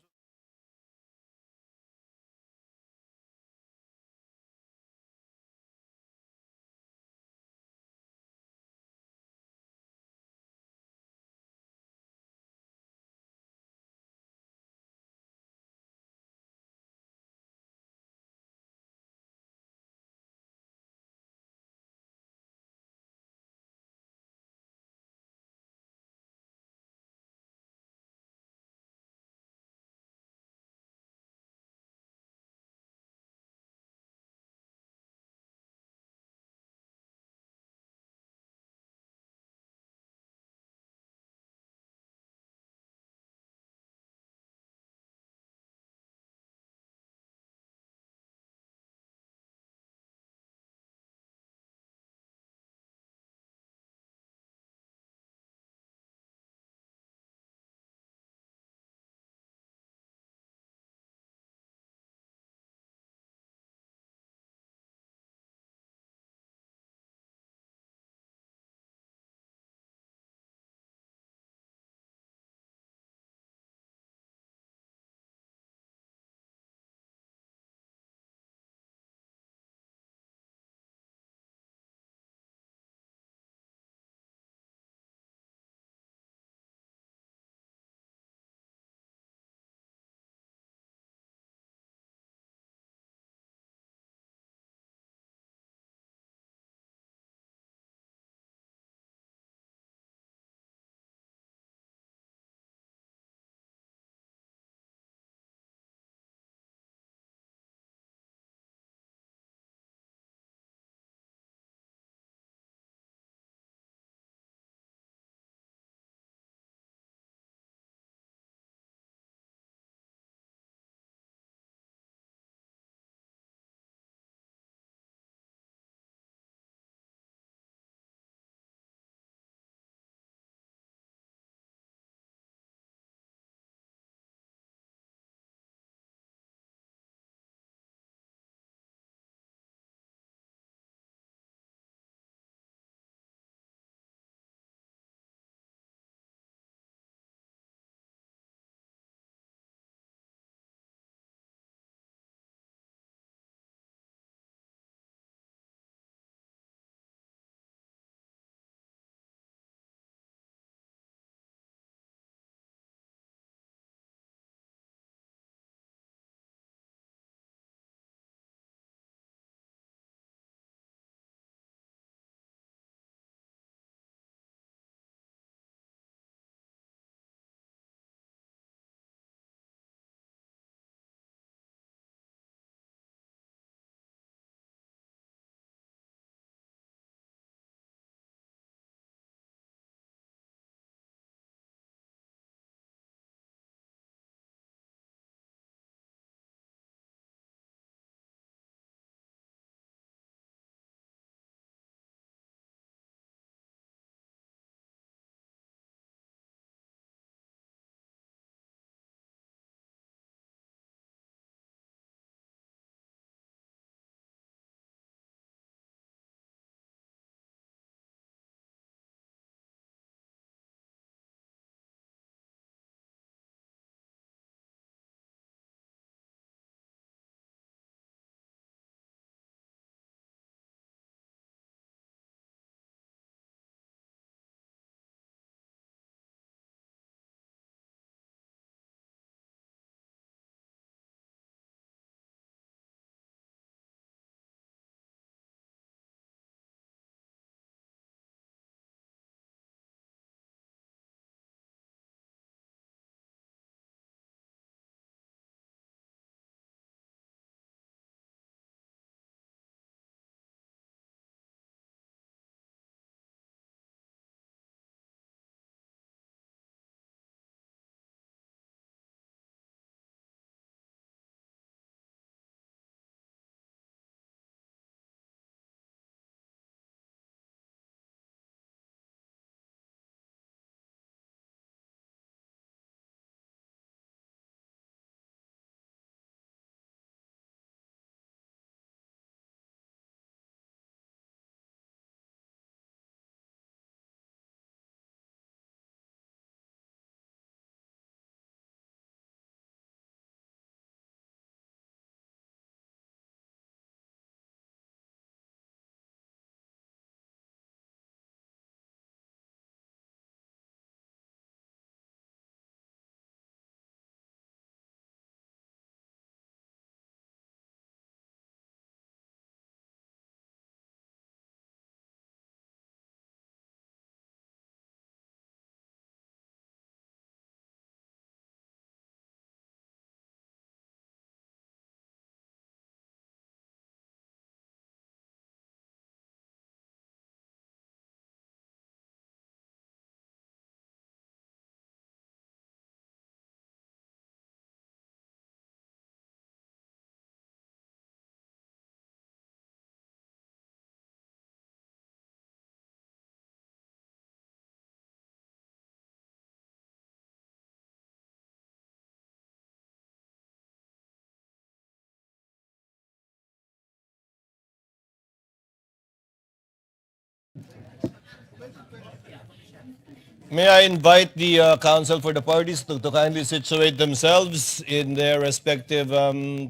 May I invite the counsel for the parties to kindly situate themselves in their respective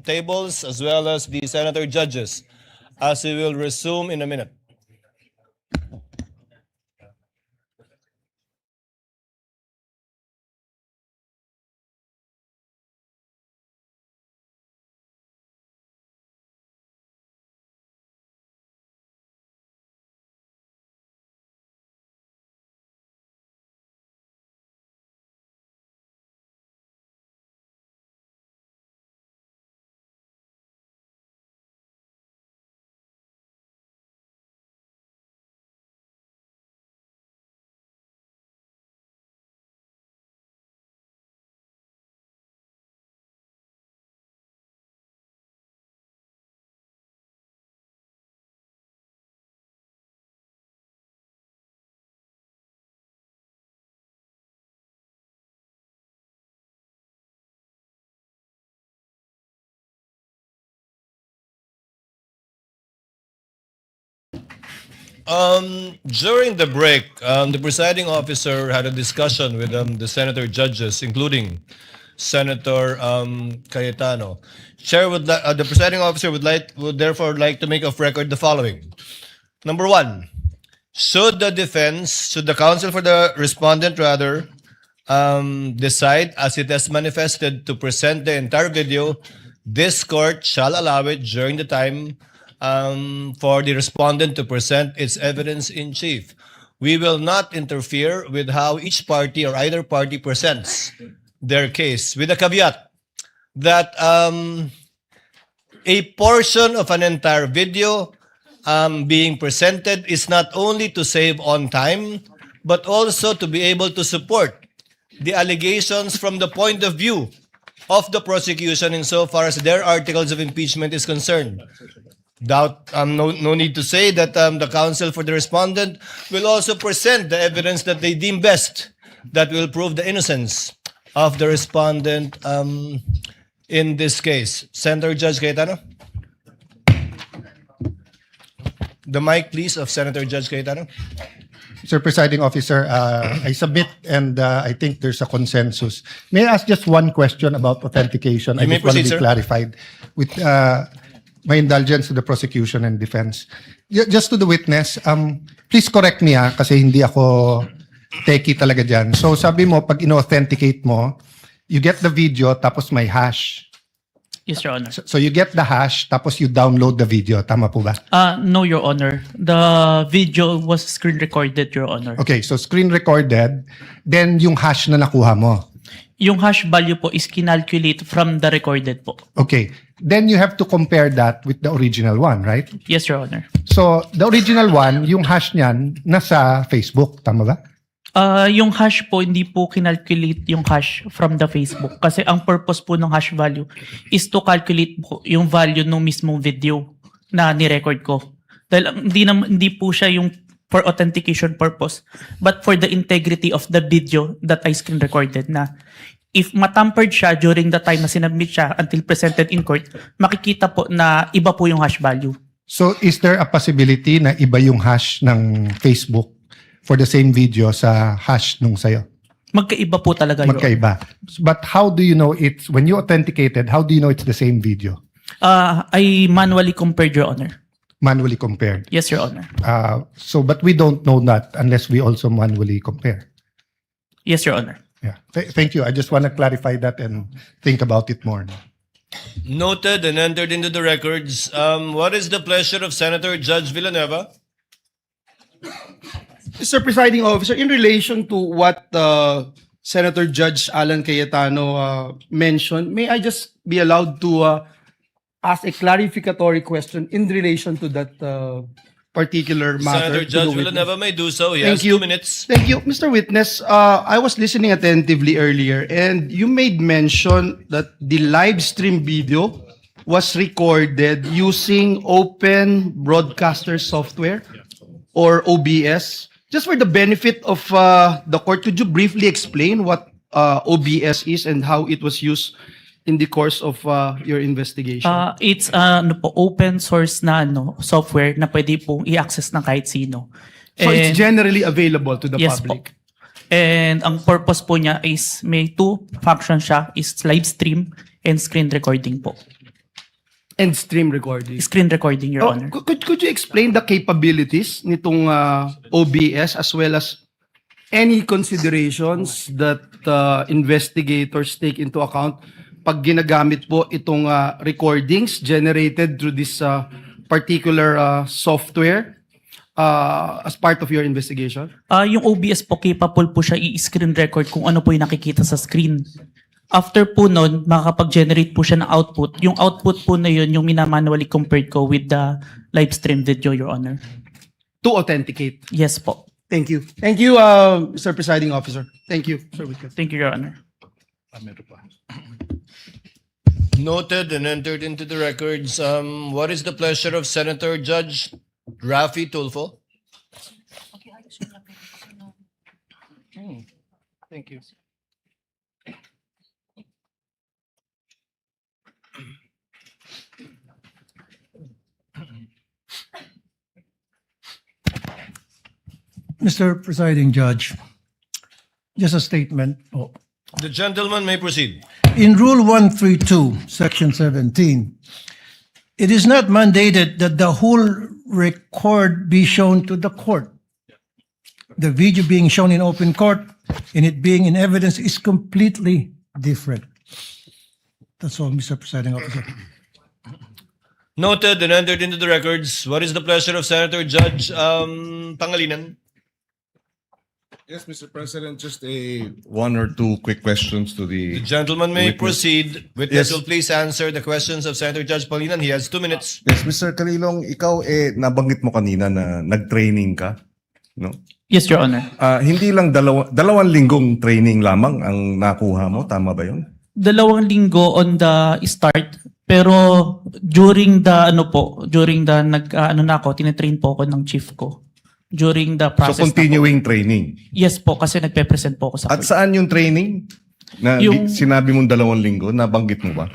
tables, as well as the senator judges, as we will resume in a minute. During the break, the presiding officer had a discussion with the senator judges, including Senator Cayetano. The presiding officer would therefore like to make of record the following. Number one, should the counsel for the respondent rather, decide as it has manifested to present the entire video, this court shall allow it during the time for the respondent to present its evidence in chief. We will not interfere with how each party or either party presents their case, with a caveat that a portion of an entire video being presented is not only to save on time, but also to be able to support the allegations from the point of view of the prosecution insofar as their articles of impeachment is concerned. No need to say that the counsel for the respondent will also present the evidence that they deem best that will prove the innocence of the respondent in this case. Senator Judge Cayetano? The mic, please, of Senator Judge Cayetano. Mr. Presiding Officer, I submit and I think there's a consensus. May I ask just one question about authentication? You may just want to proceed, be sir. clarified with my indulgence to the prosecution and defense. Just to the witness, please correct me kasi hindi ako techie talaga dyan. So sabi mo, pag ino-authenticate mo, you get the video tapos may hash. Yes, Your Honor. So you get the hash tapos you download the video. Tama po ba? No, Your Honor. The video was screen recorded, Your Honor. Okay, so screen recorded, then yung hash na nakuha mo. Yung hash value po is kinalculate from the recorded po. Okay, then you have to compare that with the original one, right? Yes, Your Honor. So the original one, yung hash niyan, nasa Facebook. Tama ba? Yung hash po, hindi po kinalculate yung hash from the Facebook. Kasi ang purpose po ng hash value is to calculate po yung value ng mismong video na ni-record ko. Dahil hindi po siya yung for authentication purpose, but for the integrity of the video that I screen recorded na if matampered siya during the time na sinubmit siya until presented in court, makikita po na iba po yung hash value. So is there a possibility na iba yung hash ng Facebook for the same video sa hash nung sayo? Magkaiba po talaga yun. Magkaiba. But how do you know it's, when you authenticated, how do you know it's the same video? I manually compared, Your Honor. Manually compared. Yes, Your Honor. But we don't know that unless we also manually compare. Yes, Your Honor. Yeah. Thank you. I just want to clarify that and think about it more. Noted and entered into the records. What is the pleasure of Senator Judge Villanueva? Mr. Presiding Officer, in relation to what Senator Judge Alan Cayetano mentioned, may I just be allowed to ask a clarificatory question in relation to that particular matter? Senator Judge Villanueva may do so. He Thank has you. 2 minutes. Thank you. Mr. Witness, I was listening attentively earlier and you made mention that the live stream video was recorded using Open Broadcaster Software or OBS. Just for the benefit of the court, could you briefly explain what OBS is and how it was used in the course of your investigation? It's open source na software na pwede pong i-access ng kahit sino. So it's generally available to the yes public? Po. And ang purpose po niya is may two functions siya, is live stream and screen recording po. And stream recording. Screen recording, Your Oh, Honor. could you explain the capabilities nitong OBS as well as any considerations that investigators take into account pag ginagamit po itong recordings generated through this particular software as part of your investigation? Yung OBS po, capable po siya i-screen record kung ano po yung nakikita sa screen. After po nun, makakapag-generate po siya ng output. Yung output po na yun, yung minamanually compared ko with the live stream video, Your Honor. To authenticate. Yes po. Thank you. Thank you, Mr. Presiding Officer. Thank you, Sir Witness. Thank you, Your Honor. Noted and entered into the records. What is the pleasure of Senator Judge Raffy Tulfo? Thank you. Mr. Presiding Judge, just a statement. The gentleman may proceed. In Rule 132, Section 17, it is not mandated that the whole record be shown to the court. The video being shown in open court and it being in evidence is completely different. That's all, Mr. Presiding Officer. Noted and entered into the records. What is the pleasure of Senator Judge Pangilinan? Yes, Mr. President, just one or two quick questions to The the gentleman may witness. proceed. Witness Yes. will please answer the questions of Senator Judge Pangilinan. He has 2 minutes. Yes, Mr. Kalilong, ikaw nabanggit mo kanina na nag-training ka, no? Yes, Your Honor. Hindi lang dalawang linggong training lamang ang nakuha mo, tama ba 'yon? 2 linggo on the start, pero during the tinetrain po ako ng chief ko. During the So process continuing training. Yes po, kasi nagpe-present po ako sa At court. saan yung training? Na sinabi mong 2 linggo, nabanggit mo ba?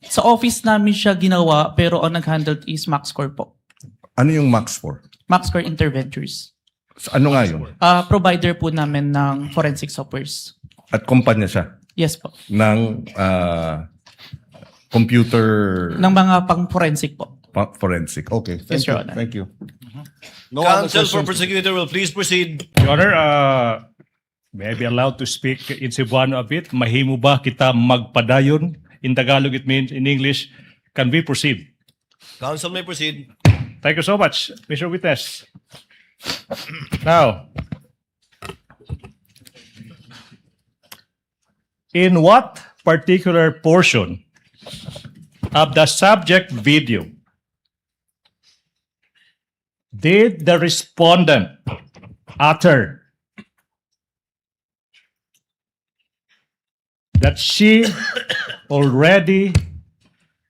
Sa office namin siya ginawa, pero ang nag-handle is MaxCore po. Ano yung Max for? MaxCore Interventures. Ano nga yun? Provider po namin ng forensic softwares. At kumpanya siya Yes po. ng computer Ng mga pang-forensic po. forensic. Okay, Yes, thank Your you. Honor. Thank you. No other Counsel for questions? prosecutor will please proceed. Your Honor, may I be allowed to speak in Cebuano a bit? Mahimo ba kita magpadayon? In Tagalog it means, in English, can we proceed? Counsel may proceed. Thank you so much, Mr. Witness. Now, in what particular portion of the subject video did the respondent utter that she already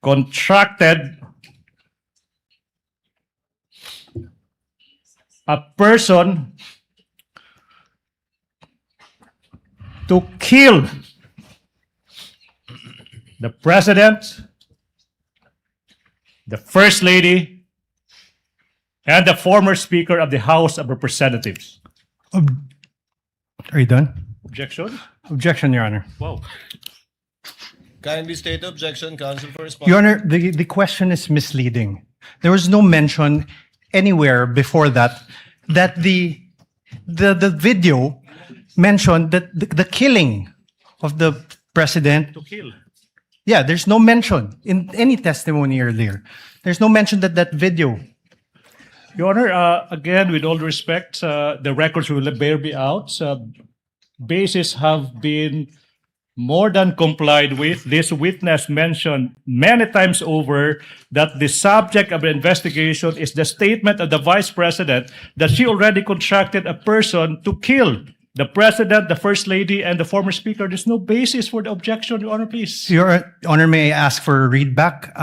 contracted a person to kill the president, the first lady, and the former speaker of the House of Representatives? Are you done? Objection? Objection, Your Honor. Wow. Kindly state objection, counsel for response. Your Honor, the question is misleading. There was no mention anywhere before that the video mentioned that the killing of the president. To kill. Yeah, there's no mention in any testimony earlier. There's no mention that that video. Your Honor, again, with all respect, the records will bear me out. Bases have been more than complied with. This witness mentioned many times over that the subject of the investigation is the statement of the Vice President that she already contracted a person to kill the President, the First Lady, and the former Speaker. There's no basis for the objection, Your Honor, please. Your Honor, may I ask for a readback?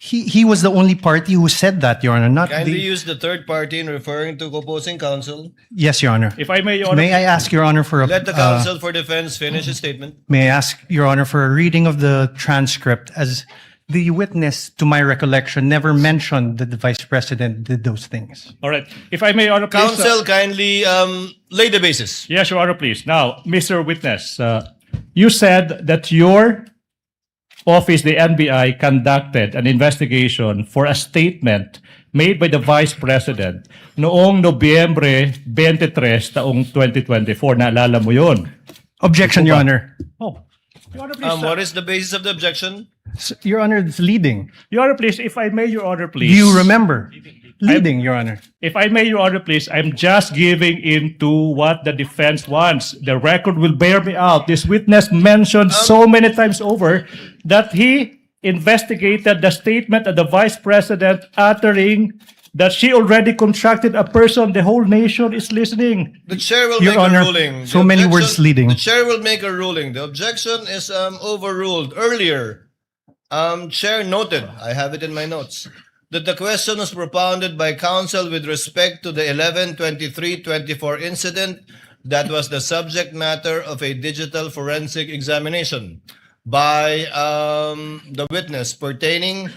He was the only party who said that, Your Honor, not Kindly the... use the third party in referring to opposing counsel. Yes, Your Honor. If I may, Your Honor. May I ask, Your Honor, for a... Let the counsel for defense finish his statement. May I ask, Your Honor, for a reading of the transcript as The witness, to my recollection, never mentioned that the Vice President did those things. All right. If I may, Your Honor, please. Counsel, kindly lay the basis. Yes, Your Honor, please. Now, Mr. Witness, you said that your office, the NBI, conducted an investigation for a statement made by the Vice President noong Nobyembre 23, taong 2024. Naalala mo yun? Objection, Your Honor. Oh. Your Honor, please. What is the basis of the objection? Your Honor, it's leading. Your Honor, please. If I may, Your Honor, please. Do you remember? Leading, Your Honor. If I may, Your Honor, please, I'm just giving into what the defense wants. The record will bear me out. This witness mentioned so many times over that he investigated the statement of the Vice President uttering that she already contracted a person. The whole nation is listening. The chair will Your make Honor, a ruling. so The many objection- words leading. The chair will make a ruling. The objection is overruled. Earlier, chair noted, I have it in my notes, that the question was propounded by counsel with respect to the 11/23/24 incident that was the subject matter of a digital forensic examination by the witness pertaining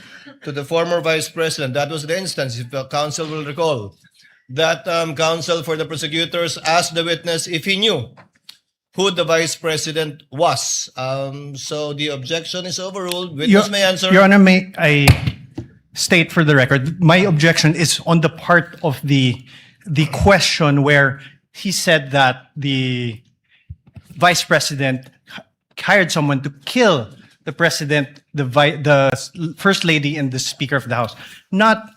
to the former Vice President. That was the instance, if the counsel will recall, that counsel for the prosecutors asked the witness if he knew who the Vice President was. So the objection is overruled. Witness may answer. Your Honor, may I state for the record, my objection is on the part of the question where he said that the Vice President hired someone to kill the President, the First Lady, and the Speaker of the House, not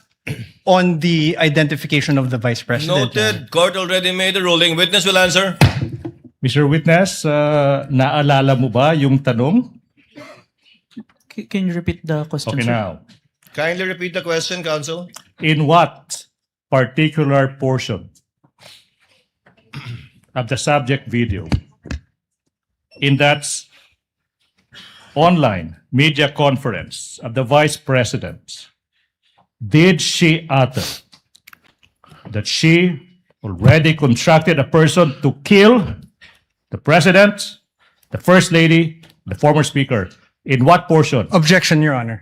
on the identification of the Vice President. Noted. Court already made a ruling. Witness will answer. Mr. Witness, naalala mo ba yung tanong? Can you repeat the question, Okay, sir? now. Kindly repeat the question, counsel. In what particular portion of the subject video in that online media conference of the Vice President did she utter that she already contracted a person to kill the President, the First Lady, the former Speaker? In what portion? Objection, Your Honor.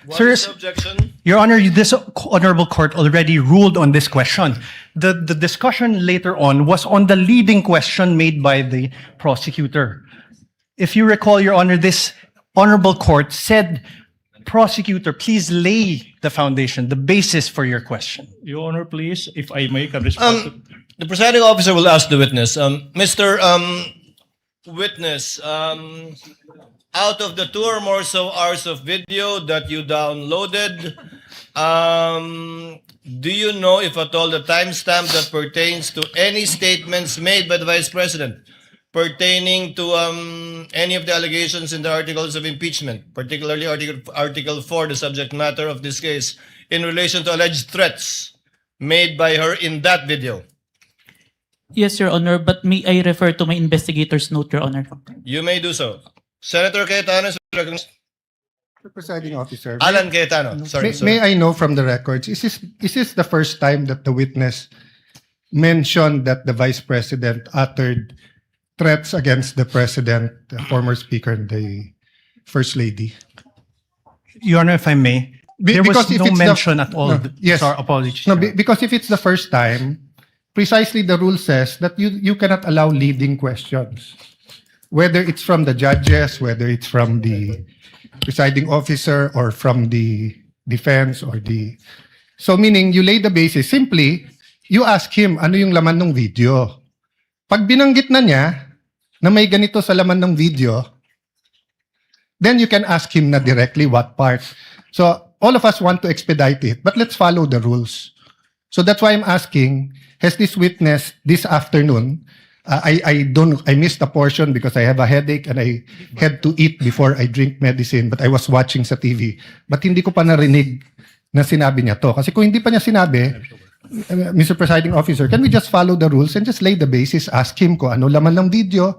What Sir, is the objection? Your Honor, this honorable court already ruled on this question. The discussion later on was on the leading question made by the prosecutor. If you recall, Your Honor, this honorable court said, prosecutor, please lay the foundation, the basis for your question. Your Honor, please, if I may, can respond to... The presiding officer will ask the witness. Mr. Witness, out of the 2 or more so hours of video that you downloaded, do you know, if at all, the timestamp that pertains to any statements made by the Vice President pertaining to any of the allegations in the articles of impeachment, particularly Article 4, the subject matter of this case, in relation to alleged threats made by her in that video? Yes, Your Honor, but may I refer to my investigator's note, Your Honor? You may do so. Senator Cayetano is recognized. Mr. Presiding Officer, Alan Cayetano. Sorry, may I know from the records, is this the first time that the witness mentioned that the Vice President uttered threats against the President, the former Speaker, and the First Lady? Your Honor, if I may, there was Because if no it's the- mention at all. No, yes. Sorry, apologies. No, because if it's the first time, precisely the rule says that you cannot allow leading questions. Whether it's from the judges, whether it's from the presiding officer, or from the defense, or the... So meaning, you lay the basis. Simply, you ask him, ano yung laman ng video? Pag binanggit na niya na may ganito sa laman ng video, then you can ask him na directly what part. So all of us want to expedite it, but let's follow the rules. So that's why I'm asking, has this witness this afternoon, I missed a portion because I have a headache and I had to eat before I drink medicine, but I was watching sa TV. But hindi ko pa narinig na sinabi niya to. Kasi kung hindi pa niya sinabi, Mr. Presiding Officer, can we just follow the rules and just lay the basis, ask him kung ano laman ng video,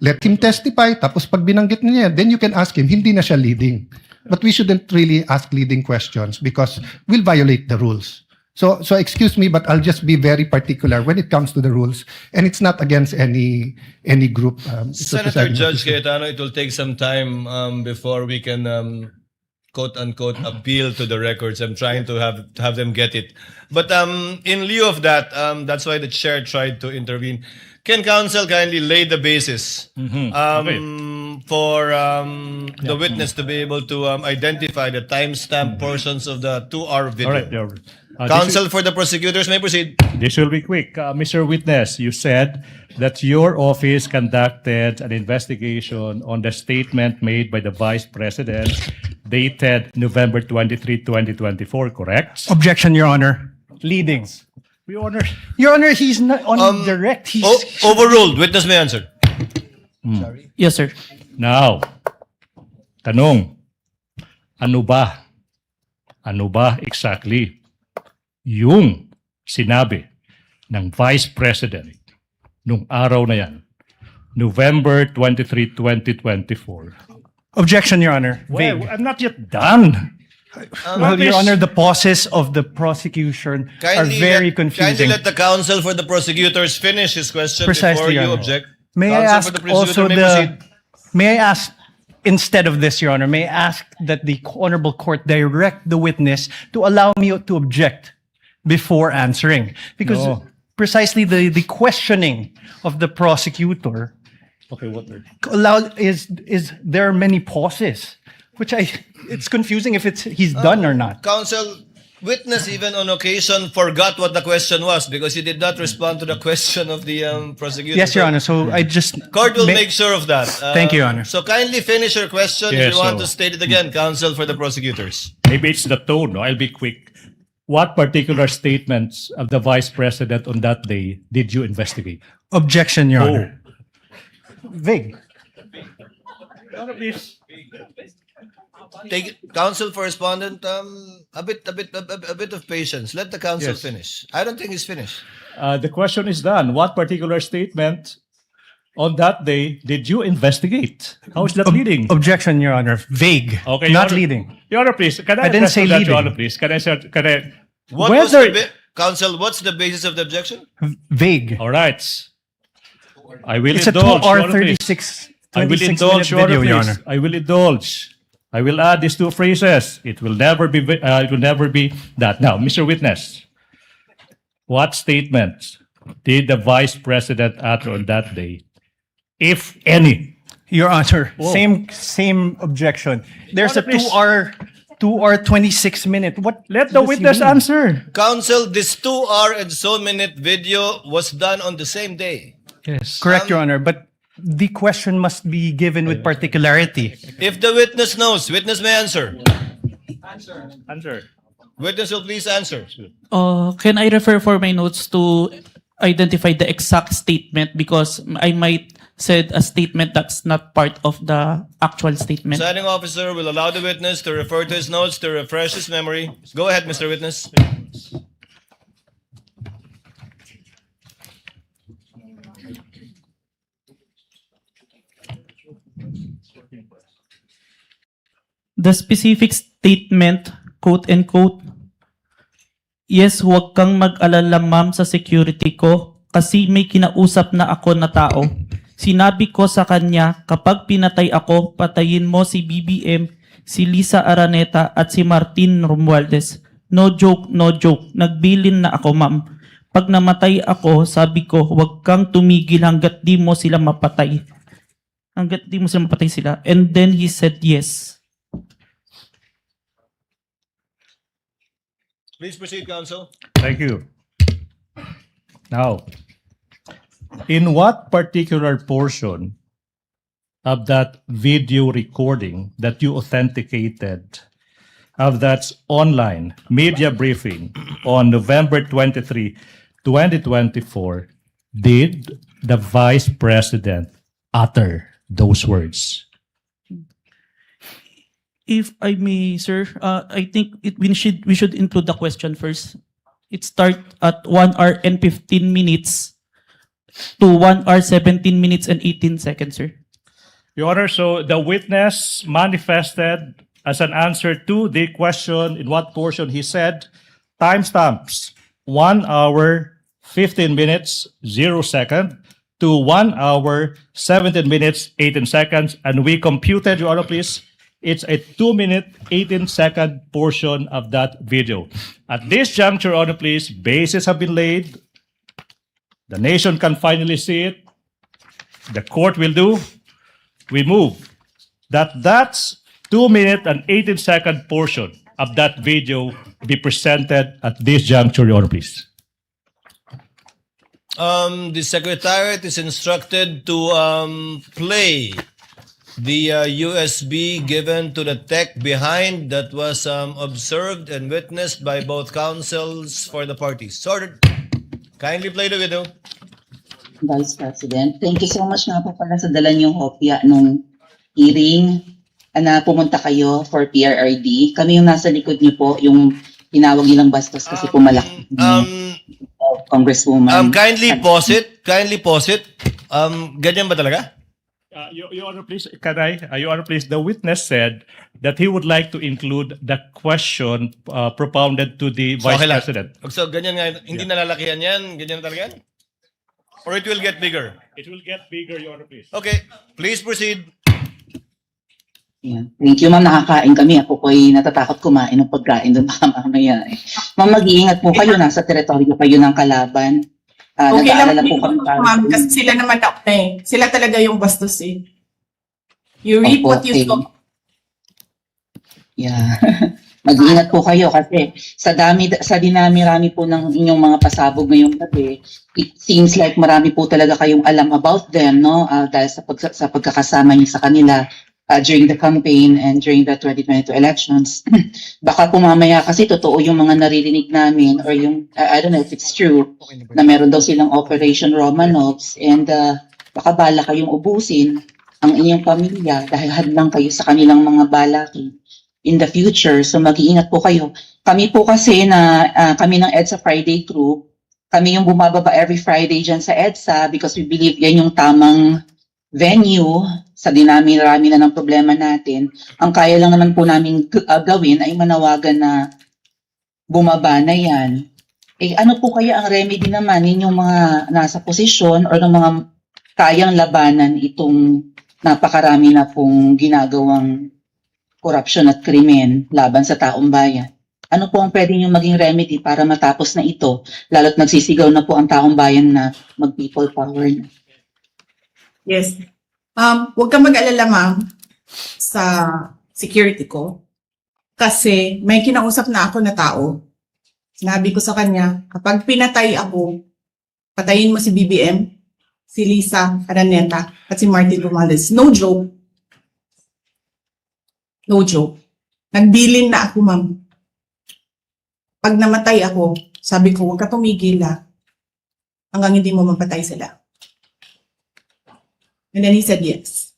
let him testify, tapos pag binanggit niya, then you can ask him, hindi na siya leading. But we shouldn't really ask leading questions because we'll violate the rules. So excuse me, but I'll just be very particular when it comes to the rules, and it's not against any group. Mr. Senator Presiding Judge Officer. Cayetano, it will take some time before we can quote unquote appeal to the records. I'm trying to have them get it. But in lieu of that, that's why the chair tried to intervene. Can counsel kindly lay the basis for the witness to be able to identify the timestamp portions of the 2-hour video? All right, Your Counsel for the prosecutors may proceed. This will be quick. Mr. Witness, you said that your office conducted an investigation on the statement made by the Vice President dated November 23, 2024, correct? Objection, Your Honor. Leading. Your Honor. Your Honor, he's not on direct. He's Overruled. Witness may answer. Yes, sir. Now, tanong, ano ba exactly yung sinabi ng Vice President nung araw na yan, November 23, 2024? Objection, Your Honor. Well, Vague. I'm not yet done. Well, Your Honor, the pauses of the prosecution are very confusing. Kindly let the counsel for the prosecutors finish his question Precisely, before Your you Honor. object. May I Counsel ask for the prosecutor also may proceed. may I ask, instead of this, Your Honor, may I ask that the Honorable Court direct the witness to allow me to object before answering? Because No. precisely the questioning of the prosecutor Okay, what? is there are many pauses, which it's confusing if he's done or not. Counsel, witness even on occasion forgot what the question was because he did not respond to the question of the prosecutor. Yes, Your Honor. So I just Court will make sure of that. Thank you, Your Honor. So kindly finish your question if Yes, you want so- to state it again, counsel for the prosecutors. Maybe it's the tone. No? I'll be quick. What particular statements of the Vice President on that day did you investigate? Objection, Your Oh. Honor. Vague. Please. Take it, counsel for respondent. A bit of patience. Let the counsel Yes. finish. I don't think he's finished. The question is done. What particular statement on that day did you investigate? How is that leading? Objection, Your Honor. Vague. Okay, Not Your Honor- leading. Your Honor, please. Can I I didn't address say to that, leading. Your Honor, please? Can I? What was Whether- the counsel? What's the basis of the objection? Vague. All right. I will It's a indulge. 2 hour Your Honor, please. 36 I will 26 indulge, minute Your Honor, video, Your please. Honor. I will indulge. I will add these two phrases. It will never be. It will never be that. Now, Mr. Witness, what statement did the Vice President utter on that day, if any? Your Honor, Whoa. same objection. There's a Your Honor, please. 2 hour 26 minute. What? Let the does he witness mean? answer. Counsel, this 2 hour and so minute video was done on the same day. Yes. Correct, Your Honor, but the question must be given with particularity. If the witness knows, witness may answer. Answer. Witness will please answer. Can I refer for my notes to identify the exact statement because I might said a statement that's not part of the actual statement. Presiding officer will allow the witness to refer to his notes to refresh his memory. Go ahead, Mr. Witness. The specific statement, quote and quote, "Yes, huwag kang mag-alala ma'am sa security ko kasi may kinausap na ako na tao. Sinabi ko sa kanya, kapag pinatay ako, patayin mo si BBM, si Lisa Araneta at si Martin Romualdez. No joke, no joke. Nagbilin na ako ma'am. Pag namatay ako, sabi ko, huwag kang tumigil hanggat di mo sila mapatay. Hanggat di mo sila mapatay sila. And then he said yes." Please proceed, counsel. Thank you. Now, in what particular portion of that video recording that you authenticated of that online media briefing on November 23, 2024, did the Vice President utter those words? If I may, sir, I think we should include the question first. It start at 1 hour and 15 minutes to 1 hour 17 minutes and 18 seconds, sir. Your Honor, so the witness manifested as an answer to the question in what portion he said, timestamps 1 hour 15 minutes 0 second to 1 hour 17 minutes 18 seconds, and we computed, Your Honor, please, It's a 2-minute, 18-second portion of that video. At this juncture, Honor, please, bases have been laid. The nation can finally see it. The court will do. We move that's 2-minute and 18-second portion of that video be presented at this juncture, Your Honor, please. The Secretariat is instructed to play the USB given to the tech behind that was observed and witnessed by both counsels for the parties. Sorted. Kindly play the video. Vice President, thank you so much nga po pala sa dala niyong hopya nung hearing na pumunta kayo for PRRD. Kami yung nasa likod niyo po, yung tinawag nilang bastos kasi po malaki. Congresswoman. Kindly pause it. Kindly pause it. Ganyan ba talaga? Your Honor, please, Your Honor, please, the witness said that he would like to include the question propounded to the Vice President. So, ganyan nga, hindi nalalakihan yan? Ganyan talaga yan? Or it will get bigger? It will get bigger, Your Honor, please. Okay, please proceed. Yeah. Thank you, ma'am. Nakakain kami. Ako po ay natatakot kumain ng pagkain doon baka mamaya. Ma'am, mag-iingat po kayo. Nasa teritoryo kayo ng kalaban. Okay lang po kami ma'am, kasi sila naman sila talaga yung bastos eh. You reap what you sow. Yeah. Mag-iingat po kayo kasi sa dinami-rami po ng inyong mga pasabog ngayong gabi, it seems like marami po talaga kayong alam about them, no? Dahil sa pagkakasama niyo sa kanila during the campaign and during the 2022 elections. Baka po mamaya kasi totoo yung mga naririnig namin or yung, I don't know if it's true, na meron daw silang Operation Romanovs and baka bala kayong ubusin ang inyong pamilya dahil hadlang kayo sa kanilang mga balaki in the future. So mag-iingat po kayo. Kami po kasi kami ng EDSA Friday crew, kami yung bumababa every Friday dyan sa EDSA because we believe yan yung tamang venue sa dinami-rami na ng problema natin. Ang kaya lang naman po namin gawin ay manawagan na bumaba na yan. Eh ano po kaya ang remedy naman ninyong mga nasa posisyon o ng mga kayang labanan itong napakarami na pong ginagawang korupsyon at krimen laban sa taong bayan? Ano po ang pwede nyo maging remedy para matapos na ito? Lalo't nagsisigaw na po ang taong bayan na mag-people power na. Yes. Huwag kang mag-alala, ma'am, sa security ko. Kasi may kinausap na ako na tao. Sinabi ko sa kanya, kapag pinatay ako, patayin mo si BBM, si Lisa Araneta, at si Martin Romales. No joke. No joke. Nagbilin na ako, ma'am. Pag namatay ako, sabi ko, huwag ka tumigil hanggang hindi mo mapatay sila. And then he said yes.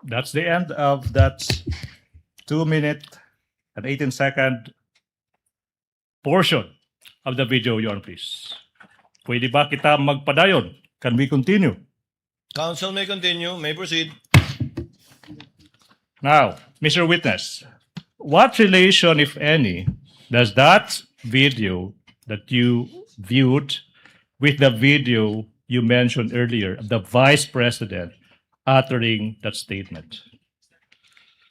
That's the end of that 2-minute and 18-second portion of the video, Your Honor, please. Pwede ba kita magpadayon? Can we continue? Counsel may continue, may proceed. Now, Mr. Witness, what relation, if any, does that video that you viewed with the video you mentioned earlier of the Vice President uttering that statement?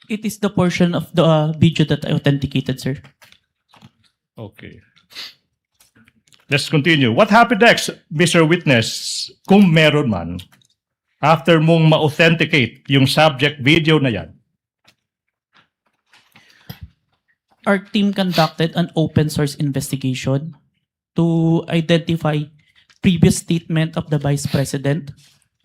It is the portion of the video that I authenticated, sir. Okay. Let's continue. What happened next, Mr. Witness, kung meron man, after mong ma-authenticate yung subject video na yan? Our team conducted an open source investigation to identify previous statement of the Vice President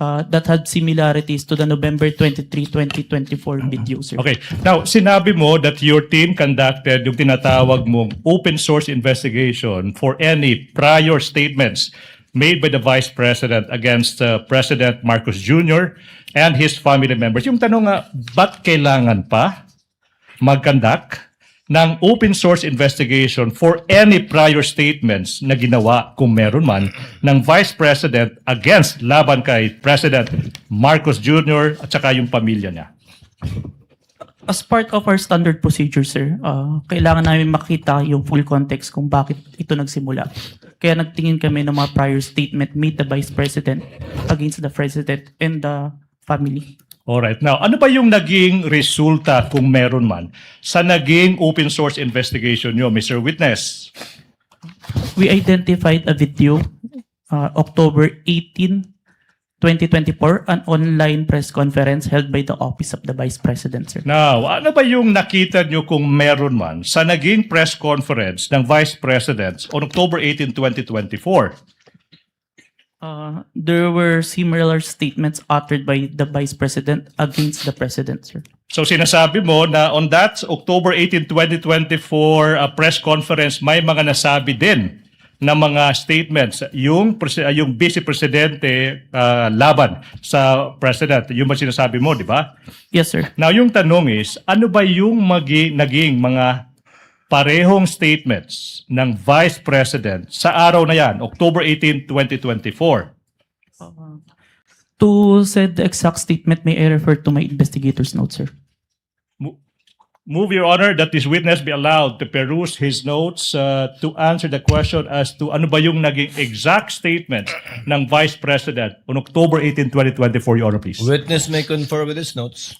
that had similarities to the November 23, 2024 video, sir. Okay. Now, sinabi mo that your team conducted yung tinatawag mong open source investigation for any prior statements made by the Vice President against President Marcos Jr. and his family members. Yung tanong nga, ba't kailangan pa mag-conduct ng open source investigation for any prior statements na ginawa, kung meron man, ng Vice President against laban kay President Marcos Jr. at saka yung pamilya niya? As part of our standard procedure, sir, kailangan namin makita yung full context kung bakit ito nagsimula. Kaya nagtingin kami ng mga prior statement made the Vice President against the President and the family. Alright. Now, ano ba yung naging resulta kung meron man sa naging open source investigation nyo, Mr. Witness? We identified a video, October 18, 2024, an online press conference held by the Office of the Vice President, sir. Now, ano ba yung nakita nyo kung meron man sa naging press conference ng Vice President on October 18, 2024? There were similar statements uttered by the Vice President against the President, sir. So sinasabi mo na on that October 18, 2024 press conference, may mga nasabi din na mga statements yung Vice Presidente laban sa President. Yung ba sinasabi mo, di ba? Yes, sir. Now, yung tanong is, ano ba yung naging mga parehong statements ng Vice President sa araw na yan, October 18, 2024? To said the exact statement, may I refer to my investigator's notes, sir? Move, Your Honor, that this witness be allowed to peruse his notes to answer the question as to ano ba yung naging exact statement ng Vice President on October 18, 2024, Your Honor, please. Witness may confer with his notes.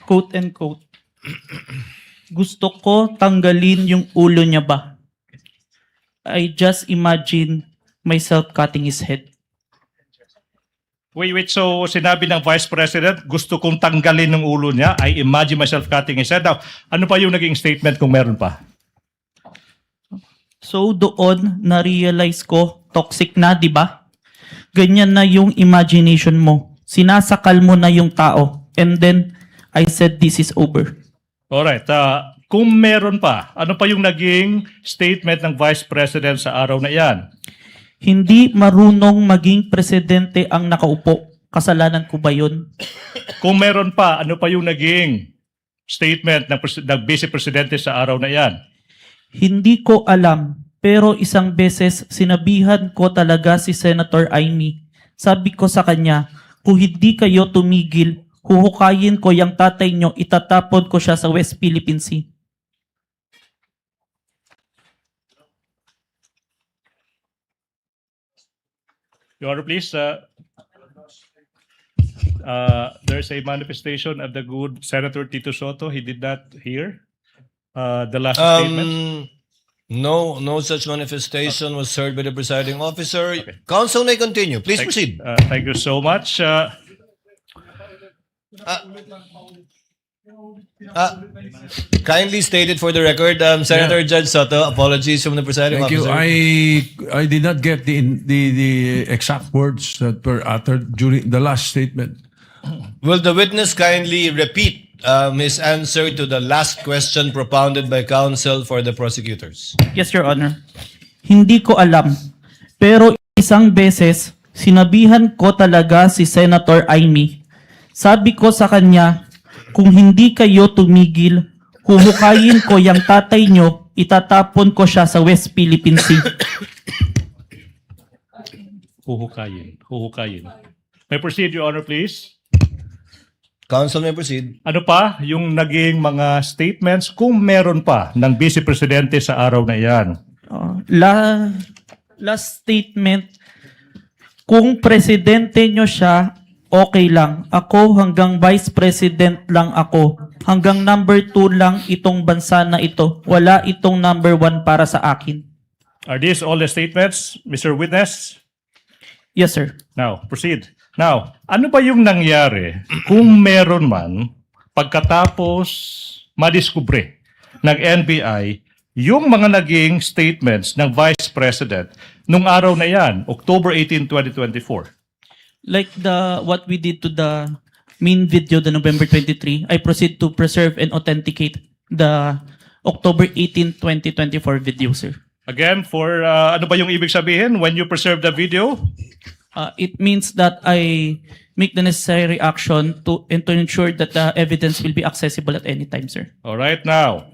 Quote and quote, gusto ko tanggalin yung ulo niya ba? I just imagine myself cutting his head. Wait. So sinabi ng Vice President, gusto kong tanggalin ng ulo niya. I imagine myself cutting his head. Now, ano pa yung naging statement kung meron pa? So doon, na-realize ko, toxic na, di ba? Ganyan na yung imagination mo. Sinasakal mo na yung tao. And then, I said this is over. Alright. Kung meron pa, ano pa yung naging statement ng Vice President sa araw na iyan? Hindi marunong maging presidente ang nakaupo. Kasalanan ko ba yun? Kung meron pa, ano pa yung naging statement ng Vice Presidente sa araw na iyan? Hindi ko alam, pero isang beses sinabihan ko talaga si Senator Amy. Sabi ko sa kanya, kung hindi kayo tumigil, huhukayin ko yung tatay nyo, itatapon ko siya sa West Philippine Sea. Your Honor, please. There's a manifestation of the good Senator Tito Soto. He did not hear the last statement. No such manifestation was heard by the presiding officer. Okay. Counsel may continue. Please proceed. Thank you so much. Kindly stated for the record, Senator Judge Soto, apologies from the presiding Thank officer. you. I did not get the exact words that were uttered during the last statement. Will the witness kindly repeat his answer to the last question propounded by counsel for the prosecutors? Yes, Your Honor. Hindi ko alam, pero isang beses sinabihan ko talaga si Senator Amy. Sabi ko sa kanya, kung hindi kayo tumigil, huhukayin ko yung tatay nyo, itatapon ko siya sa West Philippine Sea. Huhukayin. May proceed, Your Honor, please. Counsel may proceed. Ano pa yung naging mga statements kung meron pa ng Vice Presidente sa araw na iyan? Last statement, kung presidente nyo siya, okay lang. Ako hanggang vice president lang ako. Hanggang number 2 lang itong bansa na ito. Wala itong number 1 para sa akin. Are these all the statements, Mr. Witness? Yes, sir. Now, proceed. Now, ano ba yung nangyari kung meron man pagkatapos madiskubre ng NBI yung mga naging statements ng Vice President nung araw na yan, October 18, 2024? Like what we did to the main video, the November 23, I proceed to preserve and authenticate the October 18, 2024 video, sir. Again, for ano ba yung ibig sabihin when you preserve the video? It means that I make the necessary action to ensure that the evidence will be accessible at any time, sir. All right, now,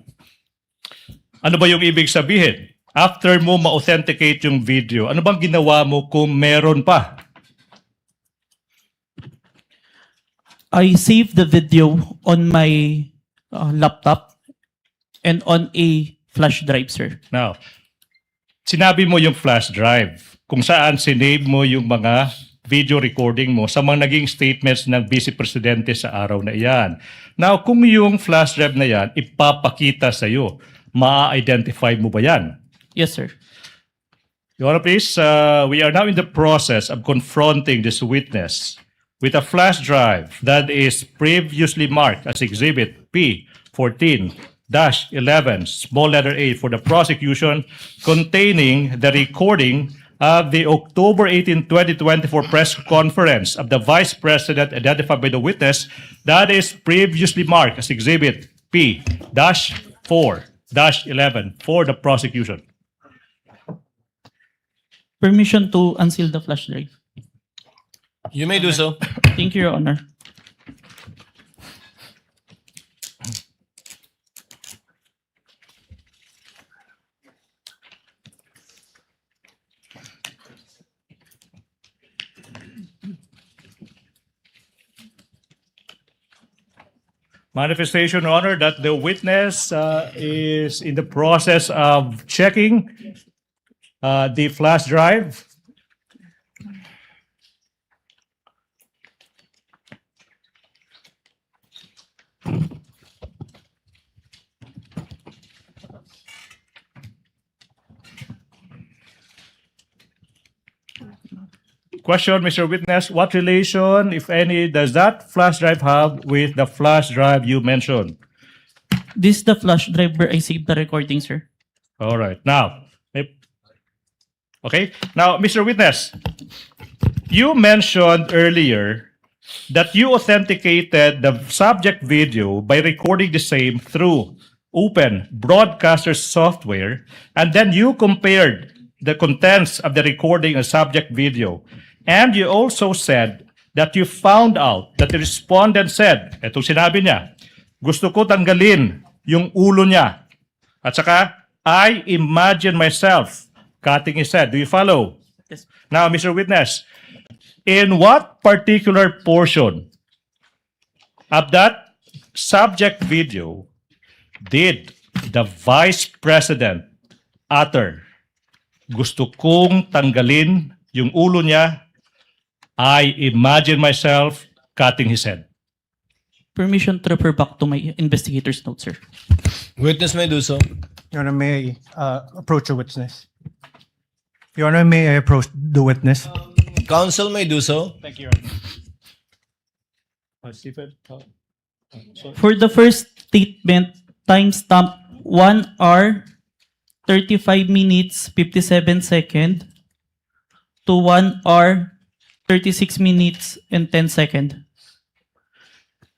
ano ba yung ibig sabihin? After mo ma-authenticate yung video, ano bang ginawa mo kung meron pa? I saved the video on my laptop and on a flash drive, sir. Now, sinabi mo yung flash drive kung saan sinave mo yung mga video recording mo sa mga naging statements ng Vice Presidente sa araw na iyan. Now, kung yung flash drive na yan ipapakita sa iyo, ma-identify mo ba yan? Yes, sir. Your Honor, please, we are now in the process of confronting this witness with a flash drive that is previously marked as Exhibit P14-11, small letter A, for the prosecution, containing the recording of the October 18, 2024 press conference of the Vice President identified by the witness that is previously marked as Exhibit P-4-11 for the prosecution. Permission to unseal the flash drive. You may do so. Thank you, Your Honor. Manifestation, Your Honor, that the witness is in the process of checking the flash drive. Question, Mr. Witness, what relation, if any, does that flash drive have with the flash drive you mentioned? This is the flash drive where I saved the recording, sir. All right. Now, okay. Now, Mr. Witness, you mentioned earlier that you authenticated the subject video by recording the same through open broadcaster software, and then you compared the contents of the recording and subject video. And you also said that you found out that the respondent said, etong sinabi niya, gusto ko tanggalin yung ulo niya. At saka, I imagine myself cutting his head. Do you follow? Yes. Now, Mr. Witness, in what particular portion of that subject video did the Vice President utter, gusto kong tanggalin yung ulo niya, I imagine myself cutting his head? Permission to refer back to my investigator's notes, sir. Witness may do so. Your Honor, may I approach the witness? Your Honor, may I approach the witness? Counsel may do so. Thank you, Your Honor. Stephen? For the first statement, timestamp 1 hour, 35 minutes, 57 seconds to 1 hour, 36 minutes, and 10 seconds.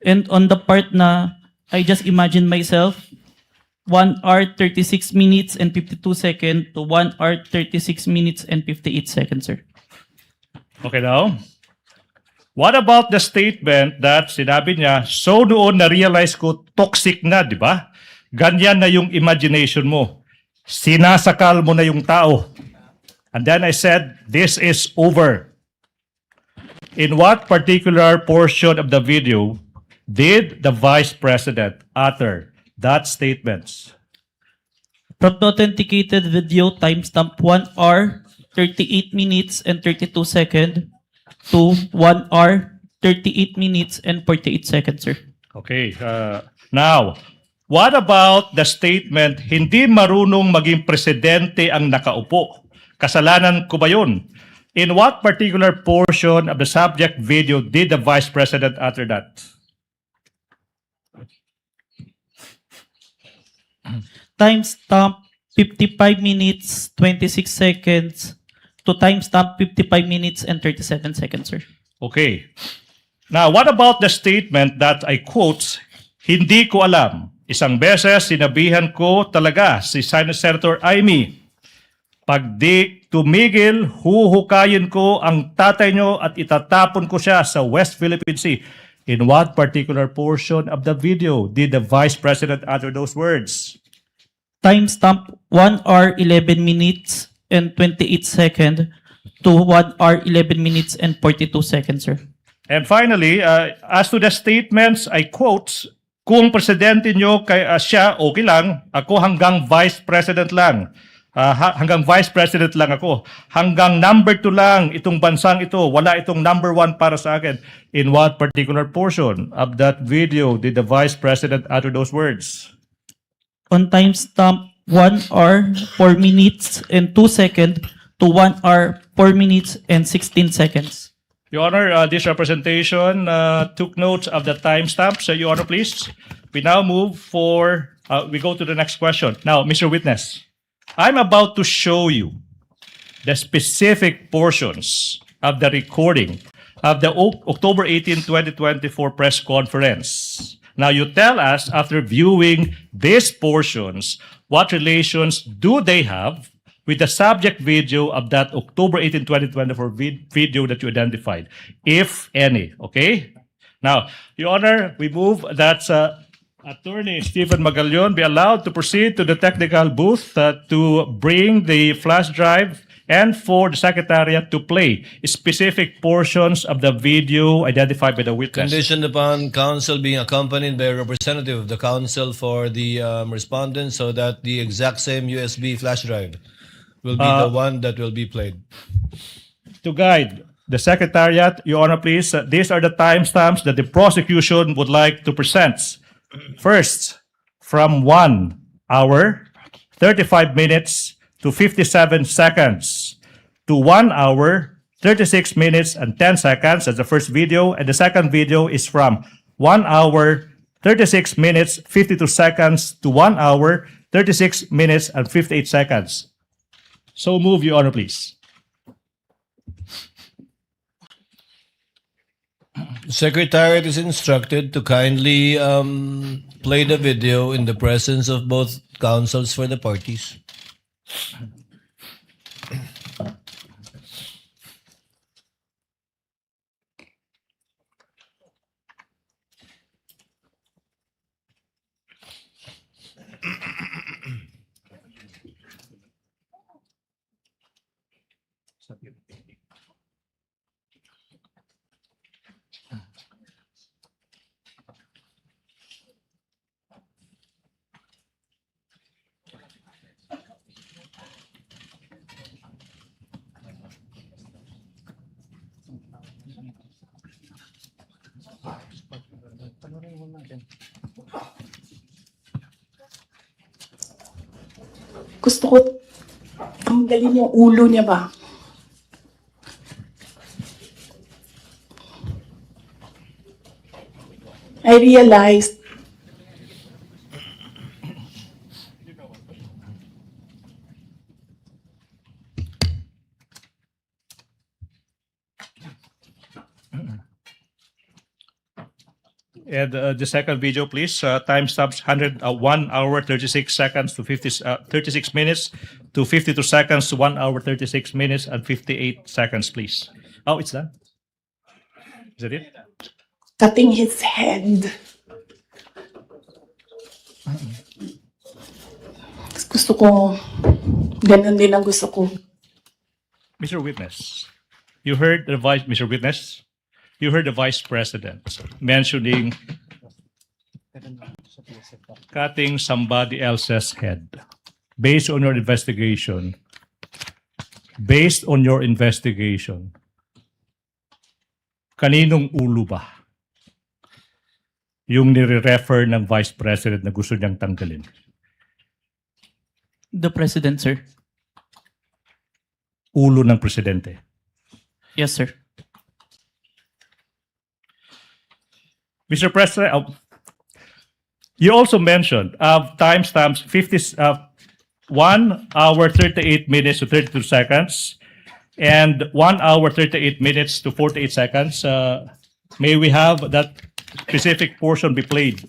And on the part na I just imagine myself, 1 hour, 36 minutes, and 52 seconds to 1 hour, 36 minutes, and 58 seconds, sir. Okay now. What about the statement that sinabi niya, so doon na-realize ko toxic na, di ba? Ganyan na yung imagination mo. Sinasakal mo na yung tao. And then I said, this is over. In what particular portion of the video did the Vice President utter that statement? From the authenticated video, timestamp 1 hour, 38 minutes, and 32 seconds to 1 hour, 38 minutes, and 48 seconds, sir. Okay. Now, what about the statement, hindi marunong maging presidente ang nakaupo? Kasalanan ko ba yun? In what particular portion of the subject video did the Vice President utter that? Timestamp 55 minutes, 26 seconds to timestamp 55 minutes and 37 seconds, sir. Okay. Now, what about the statement that I quote, hindi ko alam. Isang beses, sinabihan ko talaga si Senator Amy, Pag di tumigil, huhukayin ko ang tatay nyo at itatapon ko siya sa West Philippine Sea. In what particular portion of the video did the Vice President utter those words? Timestamp 1 hour 11 minutes and 28 seconds to 1 hour 11 minutes and 42 seconds, sir. And finally, as to the statements, I quote, kung presidente nyo siya, okay lang. Ako hanggang Vice President lang. Hanggang Vice President lang ako. Hanggang number 2 lang itong bansang ito. Wala itong number 1 para sa akin. In what particular portion of that video did the Vice President utter those words? On timestamp 1 hour 4 minutes and 2 seconds to 1 hour 4 minutes and 16 seconds. Your Honor, this representation took notes of the timestamps. Your Honor, please. We now move we go to the next question. Now, Mr. Witness, I'm about to show you the specific portions of the recording of the October 18, 2024 press conference. Now, you tell us, after viewing these portions, what relations do they have with the subject video of that October 18, 2024 video that you identified, if any, okay? Now, Your Honor, we move that Attorney Stephen Magallon be allowed to proceed to the technical booth to bring the flash drive and for the Secretariat to play specific portions of the video identified by the witness. Conditioned upon counsel being accompanied by a representative of the counsel for the respondent so that the exact same USB flash drive will be the one that will be played. To guide the Secretariat, Your Honor, please, these are the timestamps that the prosecution would like to present. First, from 1 hour, 35 minutes to 57 seconds to 1 hour, 36 minutes and 10 seconds. That's the first video. And the second video is from 1 hour, 36 minutes, 52 seconds to 1 hour, 36 minutes and 58 seconds. So move, Your Honor, please. Secretariat is instructed to kindly play the video in the presence of both counsels for the parties. Gusto ko tanggalin yung ulo niya ba? I realized And the second video, please. Timestamps 1 hour 36 seconds to 36 minutes to 52 seconds to 1 hour 36 minutes and 58 seconds, please. Oh, it's done. Is that it? cutting his head. Gusto ko, ganun din ang gusto ko. Mr. Witness, you heard the Mr. Witness, you heard the Vice President mentioning cutting somebody else's head. Based on your investigation, kaninong ulo ba yung nire-refer ng Vice President na gusto niyang tanggalin? The President, sir. Ulo ng Presidente. Yes, sir. Mr. President, you also mentioned timestamps 1 hour 38 minutes to 32 seconds and 1 hour 38 minutes to 48 seconds. May we have that specific portion be played?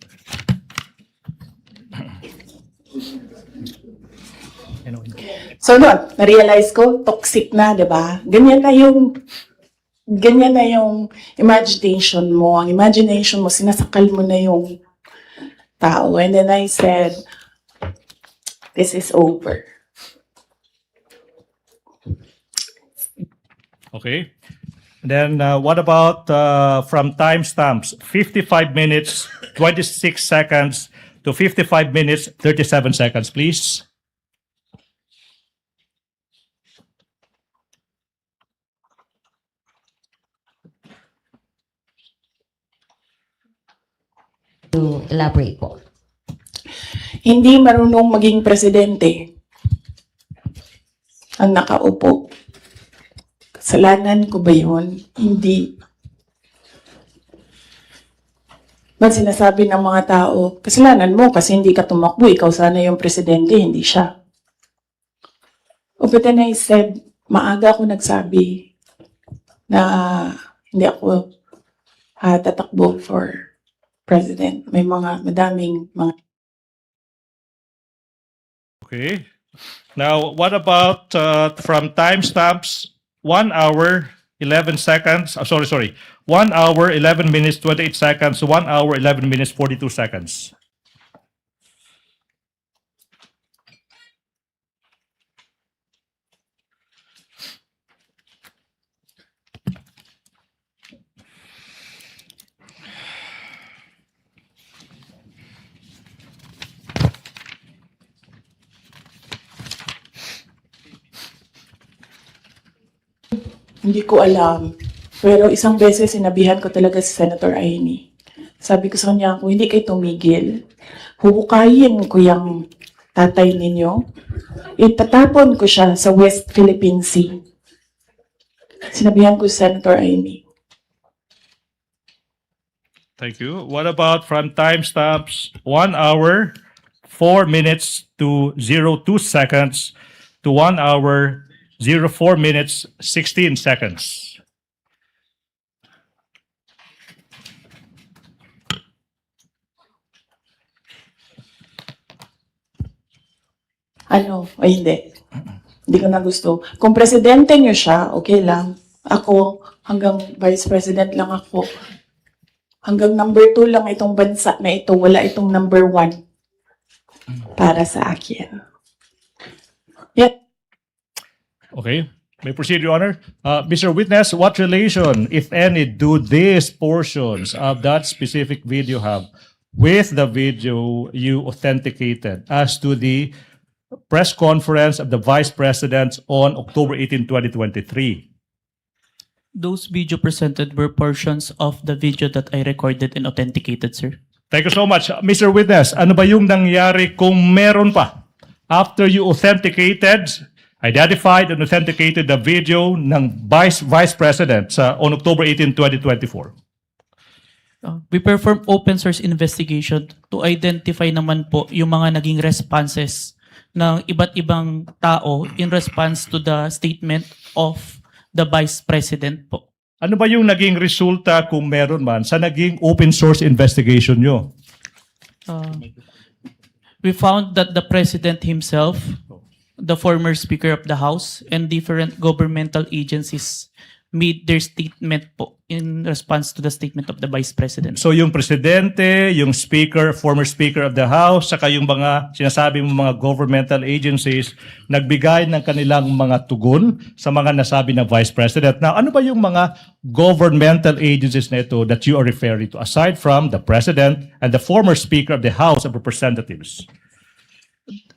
So noon, na-realize ko, toxic na, di ba? Ganyan na yung imagination mo. Ang imagination mo, sinasakal mo na yung tao. And then I said, this is over. Okay. Then what about from timestamps 55 minutes 26 seconds to 55 minutes 37 seconds, please? To elaborate po. Hindi marunong maging presidente ang nakaupo. Kasalanan ko ba yun? Hindi. Ba't sinasabi ng mga tao, kasalanan mo kasi hindi ka tumakbo, ikaw sana yung presidente, hindi siya. But then I said, maaga ako nagsabi na hindi ako tatakbo for president. May madaming mga... Okay. Now, what about from timestamps 1 hour 11 seconds? 1 hour 11 minutes 28 seconds to 1 hour 11 minutes 42 seconds. Hindi ko alam. Pero isang beses sinabihan ko talaga si Senator Aimee. Sabi ko sa kanya, kung hindi kayo tumigil, huhukayin ko yung tatay ninyo. Itatapon ko siya sa West Philippine Sea. Sinabihan ko si Senator Aimee. Thank you. What about from timestamps 1 hour 4 minutes to 02 seconds to 1 hour 04 minutes 16 seconds? Ano? Ay, hindi. Hindi ko na gusto. Kung presidente nyo siya, okay lang. Ako, hanggang vice president lang ako. Hanggang number 2 lang itong bansa na ito. Wala itong number 1 para sa akin. Yeah. Okay. May proceed, Your Honor. Mr. Witness, what relation, if any, do these portions of that specific video have with the video you authenticated as to the press conference of the Vice President on October 18, 2023? Those video presented were portions of the video that I recorded and authenticated, sir. Thank you so much. Mr. Witness, ano ba yung nangyari kung meron pa? After you identified and authenticated the video ng Vice President on October 18, 2024? We perform open source investigation to identify naman po yung mga naging responses ng iba't ibang tao in response to the statement of the Vice President po. Ano ba yung naging resulta kung meron man sa naging open source investigation nyo? We found that the President himself, the former Speaker of the House, and different governmental agencies made their statement po in response to the statement of the Vice President. So yung Presidente, yung Speaker, former Speaker of the House, saka yung mga sinasabi mo mga governmental agencies, nagbigay ng kanilang mga tugon sa mga nasabi ng Vice President. Now, ano ba yung mga governmental agencies na ito that you are referring to, aside from the President and the former Speaker of the House of Representatives?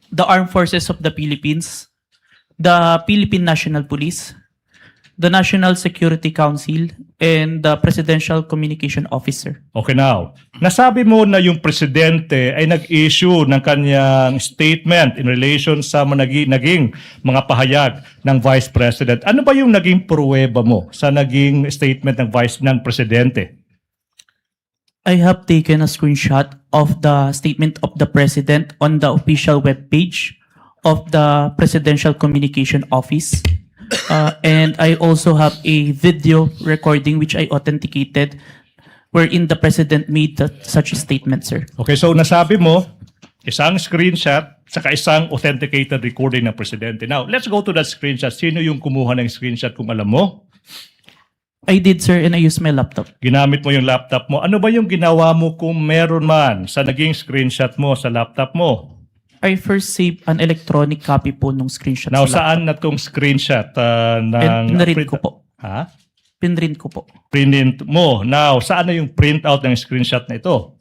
The Armed Forces of the Philippines, the Philippine National Police, the National Security Council, and the Presidential Communication Officer. Okay, now, nasabi mo na yung Presidente ay nag-issue ng kanyang statement in relation sa naging mga pahayag ng Vice President. Ano ba yung naging pruweba mo sa naging statement ng Presidente? I have taken a screenshot of the statement of the President on the official webpage of the Presidential Communication Office. And I also have a video recording which I authenticated wherein the President made such a statement, sir. Okay, so nasabi mo isang screenshot, saka isang authenticated recording ng presidente. Now, let's go to that screenshot. Sino yung kumuha ng screenshot kung alam mo? I did, sir, and I used my laptop. Ginamit mo yung laptop mo. Ano ba yung ginawa mo kung meron man sa naging screenshot mo sa laptop mo? I first saved an electronic copy po nung screenshot Now, sa laptop. saan na tong screenshot ng... Pinrint ko po. Ha? Pinrint ko po. Print mo. Now, saan na yung printout ng screenshot na ito?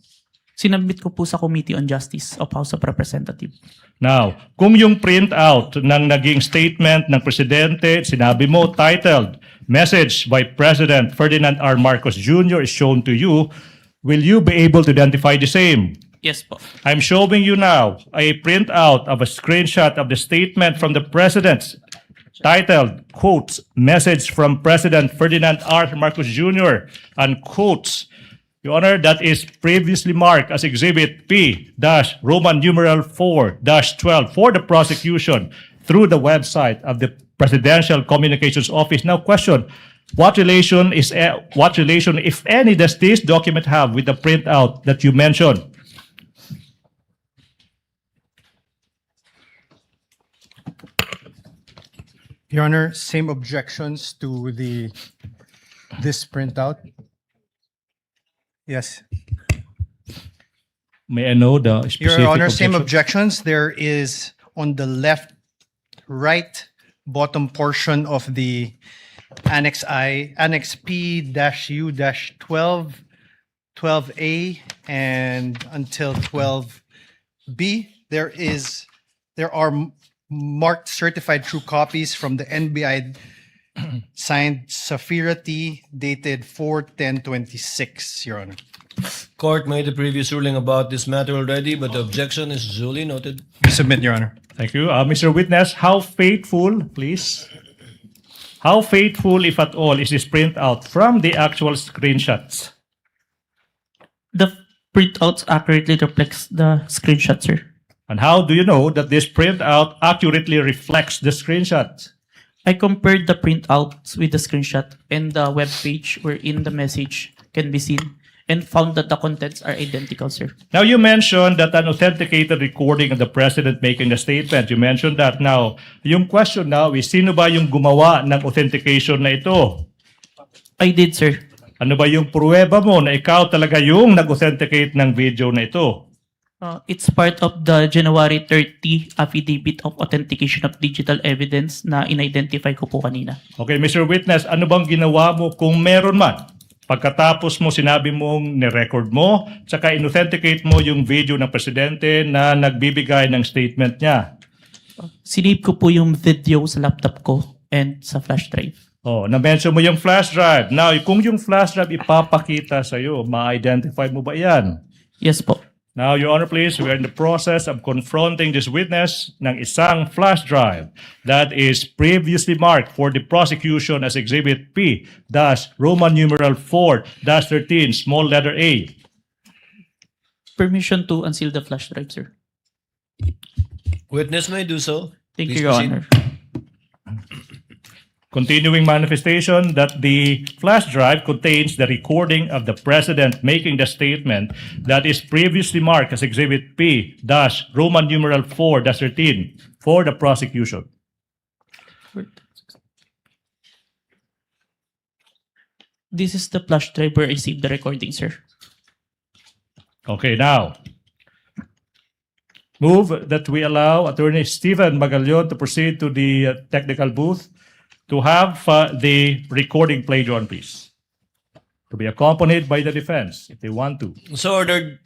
Sinabit ko po sa Committee on Justice of House of Representatives. Now, kung yung printout ng naging statement ng presidente, sinabi mo, titled, Message by President Ferdinand R. Marcos Jr. is shown to you, will you be able to identify the same? Yes po. I'm showing you now a printout of a screenshot of the statement from the president titled, quotes, Message from President Ferdinand R. Marcos Jr., and quotes, Your Honor, that is previously marked as Exhibit P-Roman numeral 4-12 for the prosecution through the website of the Presidential Communications Office. Now, question, what relation, if any, does this document have with the printout that you mentioned? Your Honor, same objections to this printout? Yes. May I know the specific Your Honor, same objection? objections. There is on the right bottom portion of the Annex P-U-12, 12A, and until 12B. There are marked certified true copies from the NBI signed Safira T, dated 4/10/26, Your Honor. Court made a previous ruling about this matter already, but the objection is duly noted. Submit, Your Honor. Thank you. Mr. Witness, how faithful, please? How faithful, if at all, is this printout from the actual screenshots? The printouts accurately reflects the screenshot, sir. And how do you know that this printout accurately reflects the screenshot? I compared the printouts with the screenshot and the web page wherein the message can be seen and found that the contents are identical, sir. Now, you mentioned that an authenticated recording of the president making the statement. You mentioned that. Now, yung question now is, sino ba yung gumawa ng authentication na ito? I did, sir. Ano ba yung pruweba mo na ikaw talaga yung nag-authenticate ng video na ito? It's part of the January 30 Affidavit of Authentication of Digital Evidence na in-identify ko po kanina. Okay, Mr. Witness, ano bang ginawa mo kung meron man? Pagkatapos mo sinabi mong ni-record mo, tsaka in-authenticate mo yung video ng presidente na nagbibigay ng statement niya. Sinave ko po yung video sa laptop ko and sa flash drive. Oh, na-mention mo yung flash drive. Now, kung yung flash drive ipapakita sa'yo, ma-identify mo ba yan? Yes po. Now, Your Honor, please, we are in the process of confronting this witness ng isang flash drive that is previously marked for the prosecution as Exhibit P-Roman numeral 4-13, small letter A. Permission to unseal the flash drive, sir. Witness may do so. Thank Please you, Your proceed. Honor. Continuing manifestation that the flash drive contains the recording of the president making the statement that is previously marked as Exhibit P-Roman numeral 4-13 for the prosecution. This is the flash drive where I saved the recording, sir. Okay, now, move that we allow Attorney Stephen Magallon to proceed to the technical booth to have the recording played on, please. To be accompanied by the defense, if they want to. So ordered.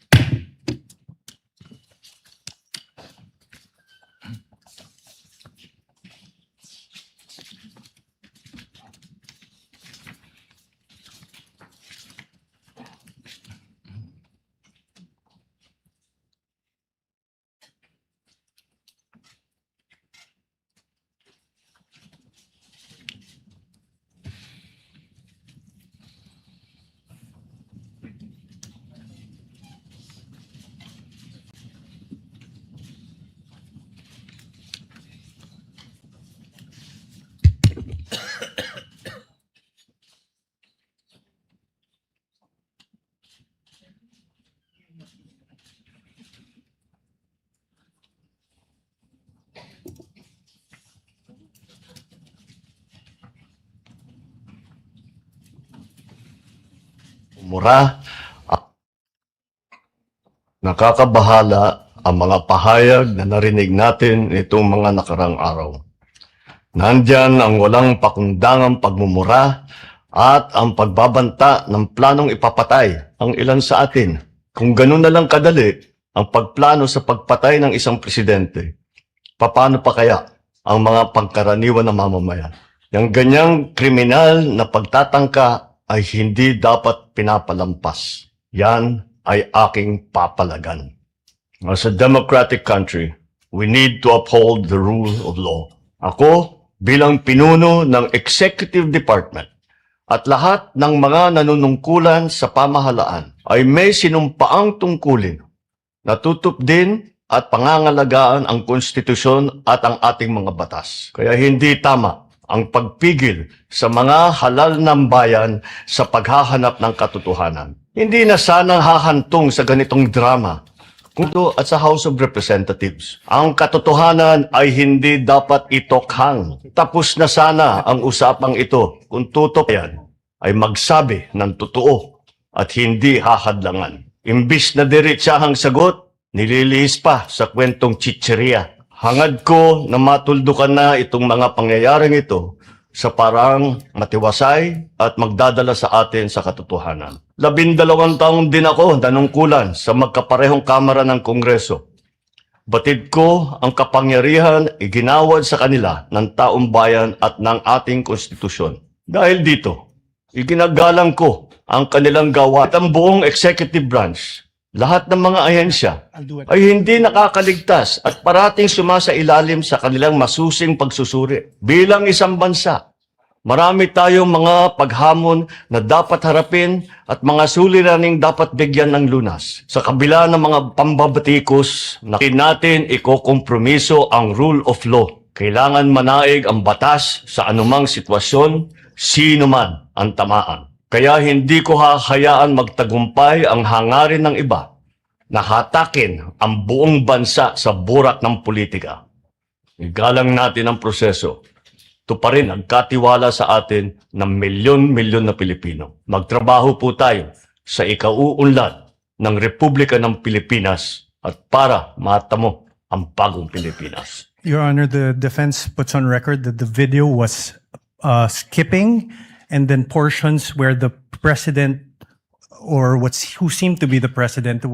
mura. Nakakabahala ang mga pahayag na narinig natin itong mga nakarang araw. Nandyan ang walang pakundangang pagmumura at ang pagbabanta ng planong ipapatay ang ilan sa atin. Kung ganun na lang kadali ang pagplano sa pagpatay ng isang presidente, paano pa kaya ang mga pangkaraniwan na mamamayan? Yung ganyang kriminal na pagtatangka ay hindi dapat pinapalampas. Yan ay aking papalagan. As a democratic country, we need to uphold the rule of law. Ako, bilang pinuno ng Executive Department at lahat ng mga nanunungkulan sa pamahalaan ay may sinumpaang tungkulin na tutup din at pangangalagaan ang konstitusyon at ang ating mga batas. Kaya hindi tama ang pagpigil sa mga halal ng bayan sa paghahanap ng katotohanan. Hindi na sanang hahantong sa ganitong drama at sa House of Representatives. Ang katotohanan ay hindi dapat itokhang. Tapos na sana ang usapang ito kung tutok yan ay magsabi ng totoo at hindi hahadlangan. Imbis na diretsahang sagot, nililihis pa sa kwentong chicheria. Hangad ko na matuldukan na itong mga pangyayaring ito sa parang matiwasay at magdadala sa atin sa katotohanan. 12 taon din ako nanungkulan sa magkaparehong kamara ng Kongreso. Batid ko ang kapangyarihan iginawad sa kanila ng taong bayan at ng ating konstitusyon. Dahil dito, iginagalang ko ang kanilang gawa at ang buong executive branch. Lahat ng mga ahensya ay hindi nakakaligtas at parating sumasailalim sa kanilang masusing pagsusuri. Bilang isang bansa, marami tayong mga paghamon na dapat harapin at mga suliraning dapat bigyan ng lunas. Sa kabila ng mga pambabatikos, natin ikokompromiso ang rule of law. Kailangan manaig ang batas sa anumang sitwasyon, sino man ang tamaan. Kaya hindi ko hahayaan magtagumpay ang hangarin ng iba na hatakin ang buong bansa sa burak ng politika. Igalang natin ang proseso. Ito pa rin ang katiwala sa atin ng milyon-milyon na Pilipino. Magtrabaho po tayo sa ikauunlad ng Republika ng Pilipinas at para matamo ang bagong Pilipinas. Your Honor, the defense puts on record that the video was skipping and then portions where the president or who seemed to be the president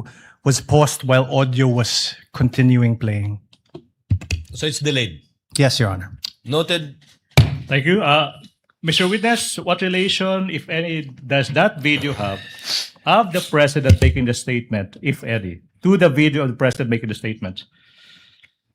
was paused while audio was continuing playing. So it's delayed. Yes, Your Honor. Noted. Thank you. Mr. Witness, what relation, if any, does that video have of the president making the statement, if any, to the video of the president making the statement?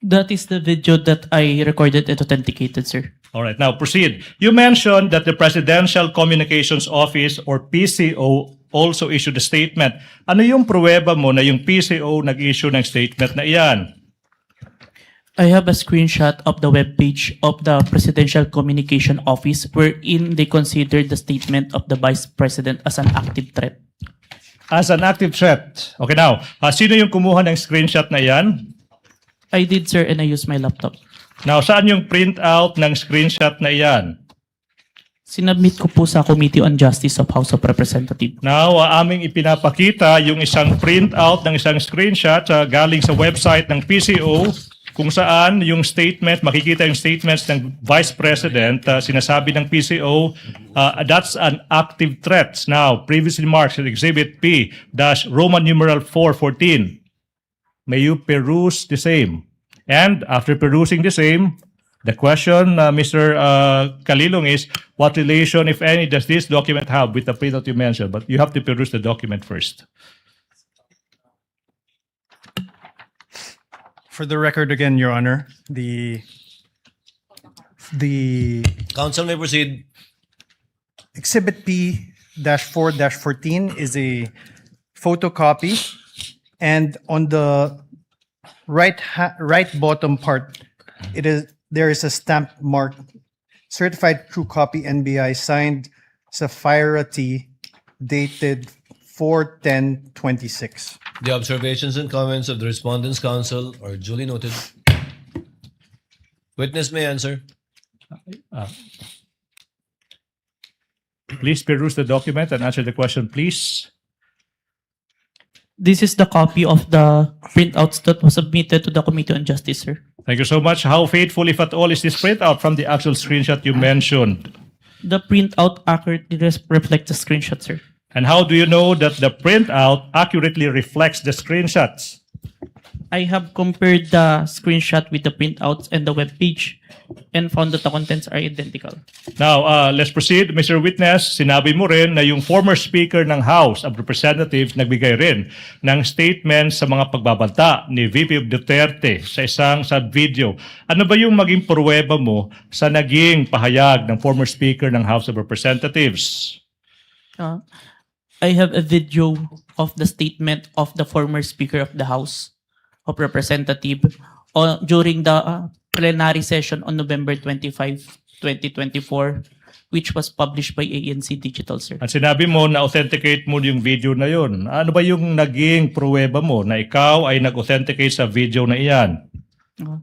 That is the video that I recorded and authenticated, sir. All right, now proceed. You mentioned that the Presidential Communications Office or PCO also issued a statement. Ano yung pruweba mo na yung PCO nag-issue ng statement na iyan? I have a screenshot of the webpage of the Presidential Communication Office wherein they considered the statement of the Vice President as an active threat. As an active threat. Okay, now, sino yung kumuha ng screenshot na iyan? I did, sir, and I used my laptop. Now, saan yung printout ng screenshot na iyan? Sinubmit ko po sa Committee on Justice of House of Representatives. Now, aming ipinapakita yung isang printout ng isang screenshot galing sa website ng PCO kung saan yung statement, makikita yung statements ng Vice President, sinasabi ng PCO, that's an active threat. Now, previously marked in Exhibit P, Roman numeral 414. May you peruse the same. And after perusing the same, the question, Mr. Kalilong, is what relation, if any, does this document have with the printout you mentioned? But you have to peruse the document first. For the record again, Your Honor, the Counsel may proceed. Exhibit P-4-14 is a photocopy, and on the right bottom part, there is a stamp marked certified true copy NBI signed Sapphira T, dated 4/10/26. The observations and comments of the Respondents' Counsel are duly noted. Witness may answer. Please peruse the document and answer the question, please. This is the copy of the printouts that was submitted to the Committee on Justice, sir. Thank you so much. How faithful, if at all, is this printout from the actual screenshot you mentioned? The printout accurately reflects the screenshot, sir. And how do you know that the printout accurately reflects the screenshots? I have compared the screenshot with the printouts and the web page and found that the contents are identical. Now, let's proceed. Mr. Witness, sinabi mo rin na yung former Speaker ng House of Representatives nagbigay rin ng statement sa mga pagbabanta ni VP Duterte sa video. Ano ba yung maging pruweba mo sa naging pahayag ng former Speaker ng House of Representatives? I have a video of the statement of the former Speaker of the House of Representatives during the plenary session on November 25, 2024, which was published by ANC Digital, sir. At sinabi mo na authenticate mo yung video na yun. Ano ba yung naging pruweba mo na ikaw ay nag-authenticate sa video na iyan?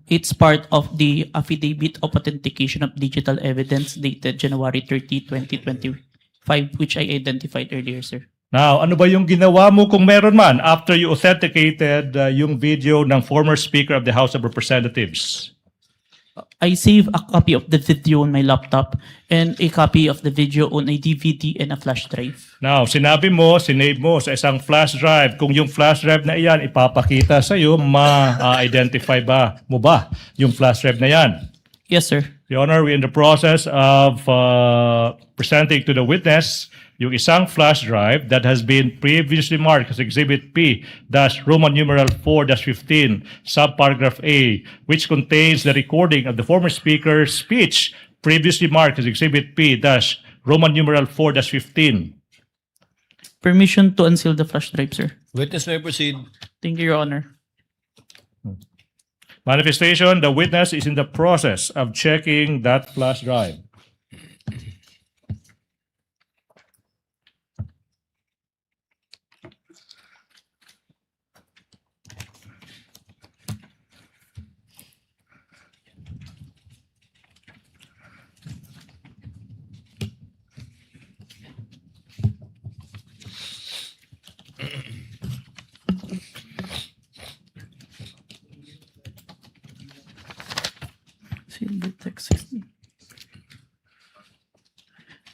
It's part of the Affidavit of Authentication of Digital Evidence dated January 30, 2025, which I identified earlier, sir. Now, ano ba yung ginawa mo kung meron man after you authenticated yung video ng former Speaker of the House of Representatives? I saved a copy of the video on my laptop and a copy of the video on a DVD and a flash drive. Now, sinabi mo, sinave mo sa isang flash drive. Kung yung flash drive na iyan ipapakita sa iyo, ma-identify mo ba yung flash drive na yan? Yes, sir. Your Honor, we're in the process of presenting to the witness yung isang flash drive that has been previously marked as Exhibit P-Roman numeral 4-15, subparagraph A, which contains the recording of the former Speaker's speech previously marked as Exhibit P-Roman numeral 4-15. Permission to unseal the flash drive, sir. Witness may proceed. Thank you, Your Honor. Manifestation, the witness is in the process of checking that flash drive.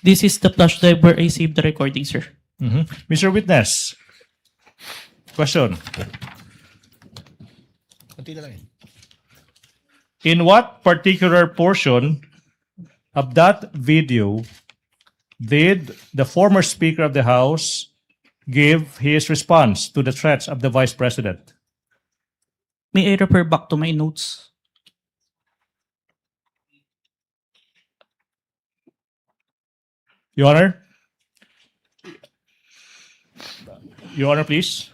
This is the flash drive where I saved the recording, sir. Mr. Witness, question. In what particular portion of that video did the former Speaker of the House give his response to the threats of the Vice President? May I refer back to my notes? Your Honor? Your Honor, please.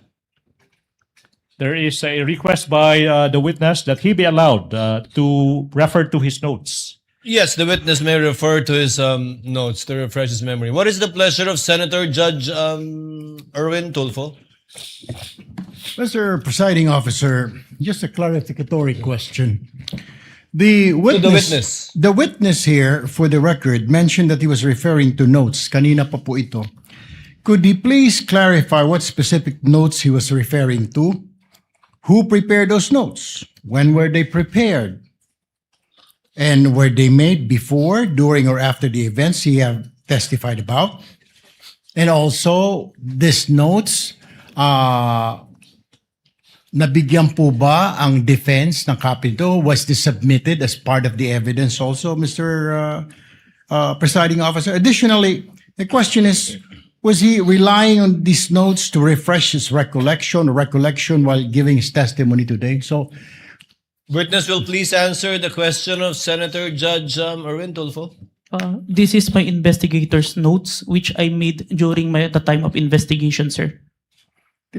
There is a request by the witness that he be allowed to refer to his notes. Yes, the witness may refer to his notes to refresh his memory. What is the pleasure of Senator Judge Erwin Tulfo? Mr. Presiding Officer, just a clarificatory question. The witness, the witness here, for the record, mentioned that he was referring to notes. Kanina pa po ito. Could he please clarify what specific notes he was referring to? Who prepared those notes? When were they prepared? And were they made before, during, or after the events he have testified about? And also, these notes, nabigyan po ba ang defense ng Capitol? Was this submitted as part of the evidence also, Mr. Presiding Officer? Additionally, the question is, was he relying on these notes to refresh his recollection while giving his testimony today? So, Witness will please answer the question of Senator Judge Erwin Tulfo. This is my investigator's notes, which I made during the time of investigation, sir.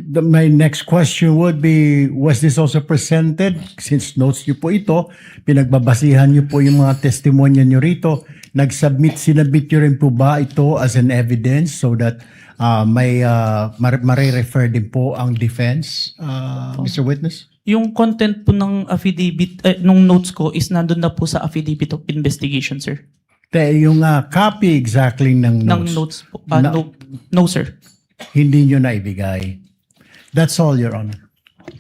my next question would be, was this also presented? Since notes niyo po ito, pinagbabasihan niyo po yung mga testimonya niyo rito, sinabit niyo rin po ba ito as an evidence so that mare-refer din po ang defense, Mr. Witness? Yung content po ng affidavit, nung notes ko is nandun na po sa affidavit of investigation, sir. Yung copy exactly ng Ng notes. notes po. Na- No, sir. Hindi nyo na ibigay. That's all, Your Honor.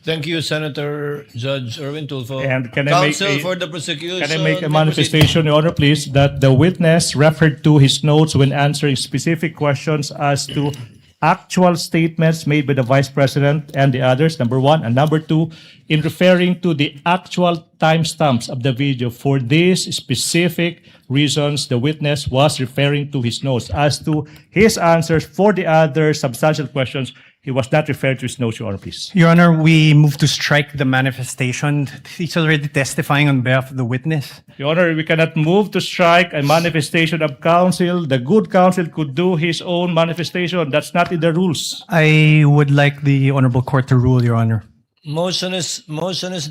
Thank you, Senator Judge Erwin Tulfo. And can I make Counsel a- for the prosecution. Can I make a may proceed. manifestation, Your Honor, please, that the witness referred to his notes when answering specific questions as to actual statements made by the Vice President and the others, number one, and number two, in referring to the actual timestamps of the video. For these specific reasons, the witness was referring to his notes. As to his answers for the other substantial questions, he was not referring to his notes, Your Honor, please. Your Honor, we move to strike the manifestation. He's already testifying on behalf of the witness. Your Honor, we cannot move to strike a manifestation of counsel. The good counsel could do his own manifestation. That's not in the rules. I would like the Honorable Court to rule, Your Honor. Motion is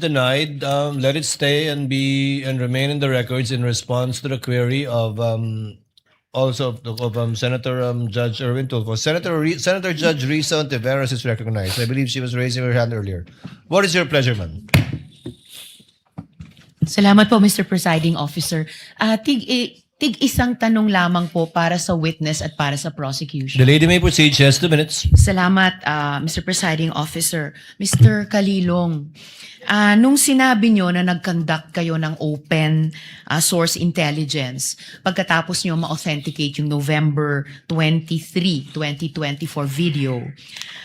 denied. Let it stay and remain in the records in response to the query of Senator Judge Erwin Tulfo. Senator Judge Risa Ontiveros is recognized. I believe she was raising her hand earlier. What is your pleasure, ma'am? Salamat po, Mr. Presiding Officer. Tig isang tanong lamang po para sa witness at para sa prosecution. The lady may proceed. She has 2 minutes. Salamat, Mr. Presiding Officer. Mr. Kalilong, nung sinabi nyo na nag-conduct kayo ng open source intelligence, pagkatapos nyo ma-authenticate yung November 23, 2024 video,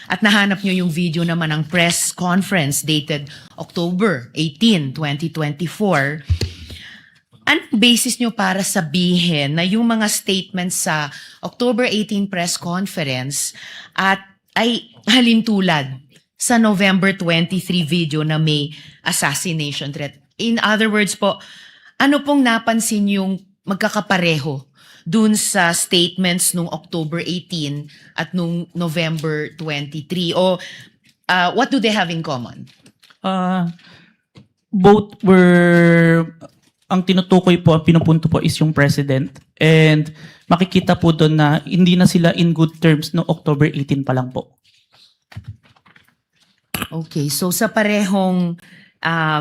at nahanap nyo yung video naman ng press conference dated October 18, 2024, anong basis nyo para sabihin na yung mga statements sa October 18 press conference ay halintulad sa November 23 video na may assassination threat? In other words po, ano pong napansin yung magkakapareho dun sa statements nung October 18 at nung November 23? O what do they have in common? Both were, ang tinutukoy po, ang pinupunto po is yung president. And makikita po doon na hindi na sila in good terms no October 18 pa lang po. Okay, so sa parehong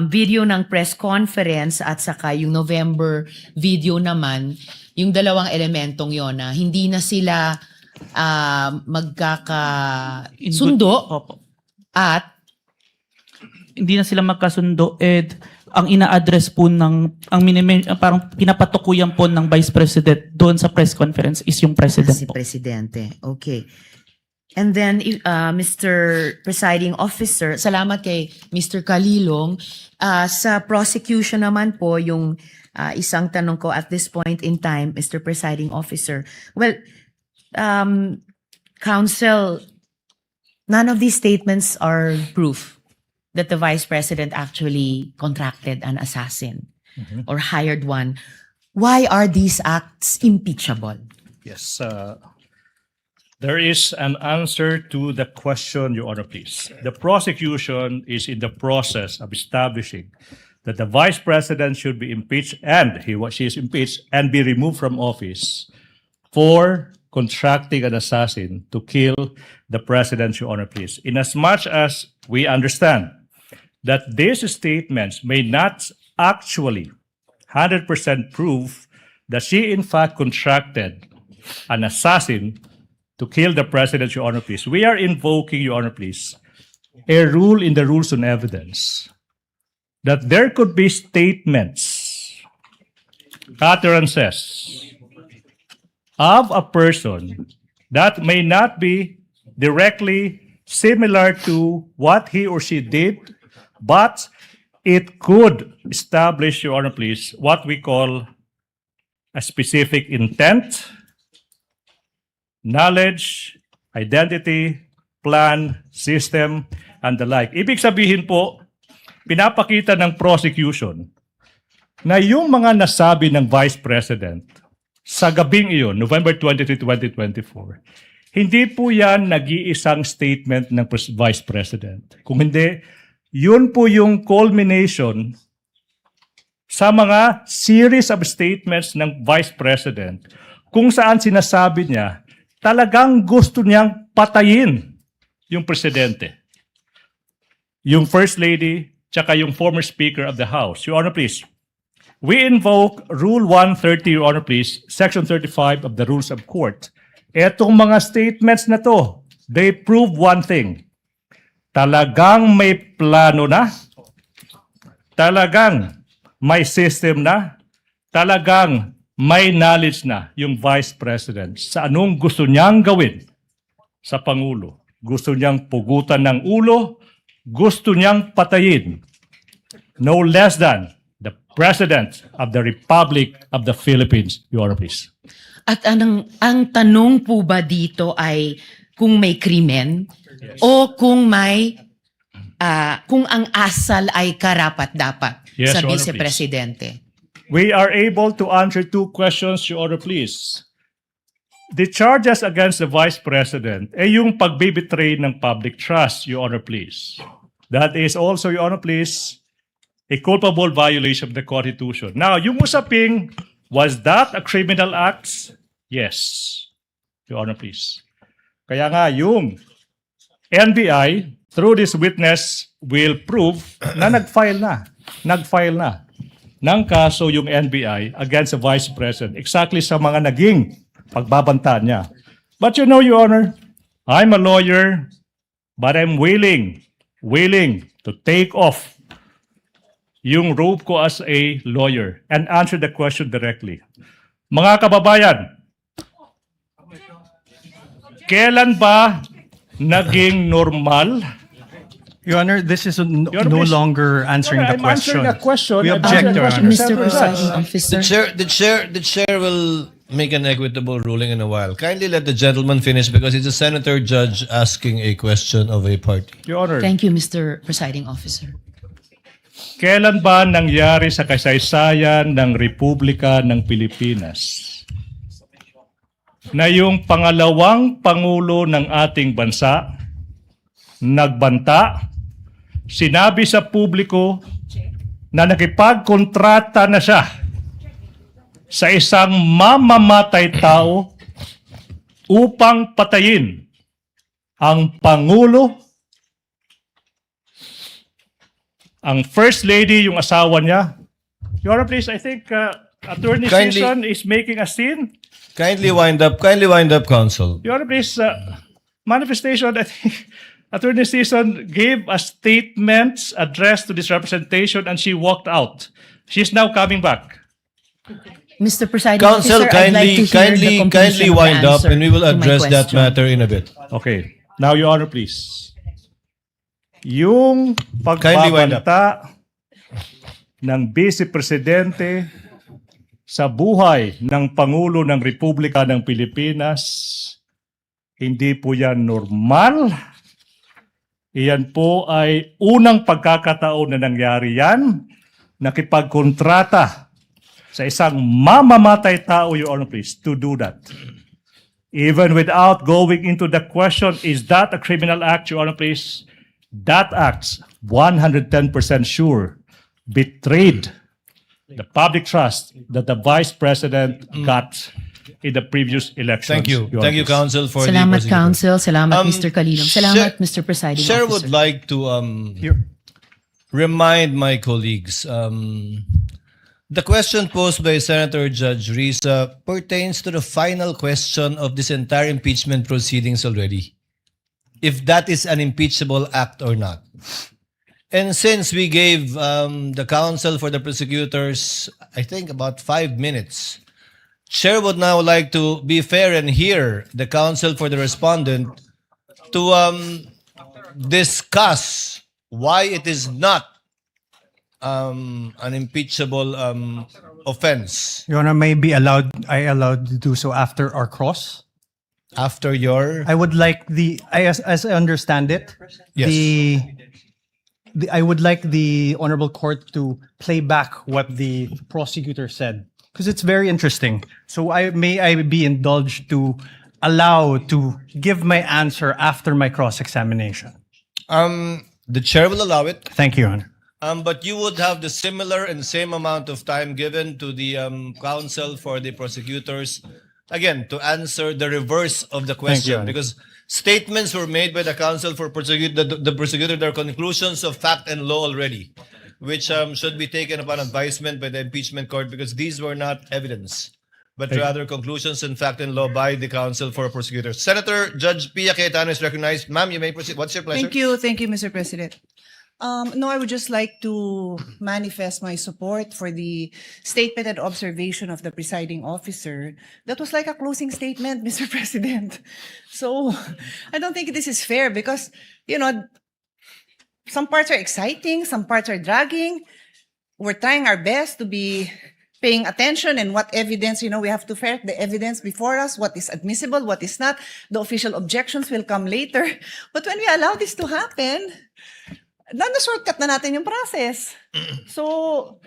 video ng press conference at saka yung November video naman, yung dalawang elementong yon na hindi na sila magkakasundo at Hindi na sila magkasundo and ang ina-address po parang pinapatukuyan po ng Vice President doon sa press conference is yung President si po. Presidente. Okay. And then, Mr. Presiding Officer, salamat kay Mr. Kalilong. Sa prosecution naman po, yung isang tanong ko at this point in time, Mr. Presiding Officer. Well, Counsel, none of these statements are proof that the Vice President actually contracted an assassin or hired one. Why are these acts impeachable? Yes. There is an answer to the question, Your Honor, please. The prosecution is in the process of establishing that the Vice President should be impeached and she is impeached and be removed from office for contracting an assassin to kill the President, Your Honor, please. Inasmuch as we understand that these statements may not actually 100% prove that she in fact contracted an assassin to kill the President, Your Honor, please. We are invoking, Your Honor, please, a rule in the Rules on Evidence that there could be statements, utterances of a person that may not be directly similar to what he or she did, but it could establish, Your Honor, please, what we call a specific intent, knowledge, identity, plan, system, and the like. Ibig sabihin po, pinapakita ng prosecution na yung mga nasabi ng Vice President sa gabing iyon, November 23, 2024, hindi po yan nag-iisang statement ng Vice President. Kung hindi, yun po yung culmination sa mga series of statements ng Vice President kung saan sinasabi niya talagang gusto niyang patayin yung presidente, yung First Lady, tsaka yung former Speaker of the House. Your Honor, please. We invoke Rule 130, Your Honor, please, Section 35 of the Rules of Court. Etong mga statements na to, they prove one thing. Talagang may plano na, talagang may system na, talagang may knowledge na yung Vice President sa anong gusto niyang gawin sa Pangulo. Gusto niyang pugutan ng ulo, gusto niyang patayin. No less than the President of the Republic of the Philippines, Your Honor, please. At ang tanong po ba dito ay kung may krimen o kung may kung ang asal ay karapat-dapat Yes, sa Your Honor, Vice Presidente? We are able to answer two questions, Your Honor, please. The charges against the Vice President ay yung pagbibitray ng public trust, Your Honor, please. That is also, Your Honor, please, a culpable violation of the Constitution. Now, yung usaping, was that a criminal act? Yes. Your Honor, please. Kaya nga, yung NBI, through this witness, will prove na nag-file na ng kaso yung NBI against the Vice President exactly sa mga naging pagbabanta niya. But you know, Your Honor, I'm a lawyer, but I'm willing to take off yung robe ko as a lawyer and answer the question directly. Mga kababayan, kailan ba naging normal? Your Honor, this is no please. longer answering the I'm question. answering a question. We I'm object, answering Your the Honor. question, Mr. Presiding Judge. Officer. The chair will make an equitable ruling in a while. Kindly let the gentleman finish because it's a senator judge asking a question of a party. Your Honor, Thank you, Mr. Presiding Officer. kailan ba nangyari sa kasaysayan ng Republika ng Pilipinas na yung pangalawang pangulo ng ating bansa nagbanta, sinabi sa publiko na nakipagkontrata na siya sa isang mamamatay tao upang patayin ang Pangulo, ang First Lady, yung asawa niya. Your Honor, please, I think Attorney Kindly- Season is making a scene. Kindly wind up, counsel. Your Honor, please, manifestation, I think Attorney Season gave a statement addressed to this representation and she walked out. She's now coming back. Mr. Presiding Counsel, Officer, I'd like to hear the completion kindly of the wind up answer and we will to my address that question. matter in a bit. Okay. Now, Your Honor, please. Yung Kindly wind up. pagbabanta ng Vice Presidente sa buhay ng Pangulo ng Republika ng Pilipinas, hindi po yan normal. Iyan po ay unang pagkakataon na nangyari yan, nakipagkontrata sa isang mamamatay tao, Your Honor, please, to do that. Even without going into the question, is that a criminal act, Your Honor, please? That act, 110% sure, betrayed the public trust that the Vice President got in the previous elections. Thank you. Your Thank you, Honor, counsel, for Salamat, the Counsel. Salamat, Mr. Kalilong. Salamat, Chair- Mr. Presiding Chair Officer. would like to remind my colleagues, the question posed by Senator Judge Risa pertains to the final question of this entire impeachment proceedings already. If that is an impeachable act or not. And since we gave the counsel for the prosecutors, I think about 5 minutes, Chair would now like to be fair and hear the counsel for the respondent to discuss why it is not an impeachable offense. Your Honor, may be I allowed to do so after our cross? After your... I would like as I understand it, Yes. I would like the Honorable Court to play back what the prosecutor said, because it's very interesting. So I be indulged to allow to give my answer after my cross-examination. The chair will allow it. Thank you, Your Honor. But you would have the similar and same amount of time given to the counsel for the prosecutors, again, to answer the reverse of the Thank you, question. Your Honor. Because statements were made by the counsel for the prosecutor, their conclusions of fact and law already. which should be taken upon advisement by the impeachment court because these were not evidence, but rather conclusions in fact and law by the counsel for prosecutors. Senator Judge Pia Cayetano is recognized. Ma'am, you may proceed. What's your pleasure? Thank you, Mr. President. No, I would just like to manifest my support for the statement and observation of the presiding officer. That was like a closing statement, Mr. President. So I don't think this is fair because, some parts are exciting, some parts are dragging. We're trying our best to be paying attention and what evidence, we have to ferret the evidence before us, what is admissible, what is not. The official objections will come later. But when we allow this to happen, na-shortcut na natin yung process. So,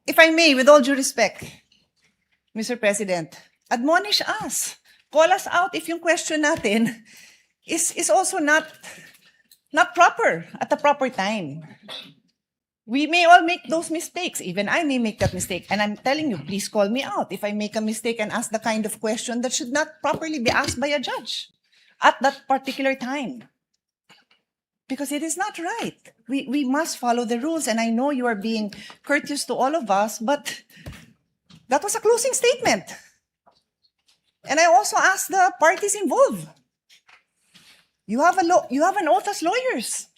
if I may, with all due respect, Mr. President, admonish us. Call us out if yung question natin is also not proper at the proper time. We may all make those mistakes. Even I may make that mistake. And I'm telling you, please call me out if I make a mistake and ask the kind of question that should not properly be asked by a judge at that particular time. Because it is not right. We must follow the rules. And I know you are being courteous to all of us, but that was a closing statement. And I also asked the parties involved. You have an oath as lawyers.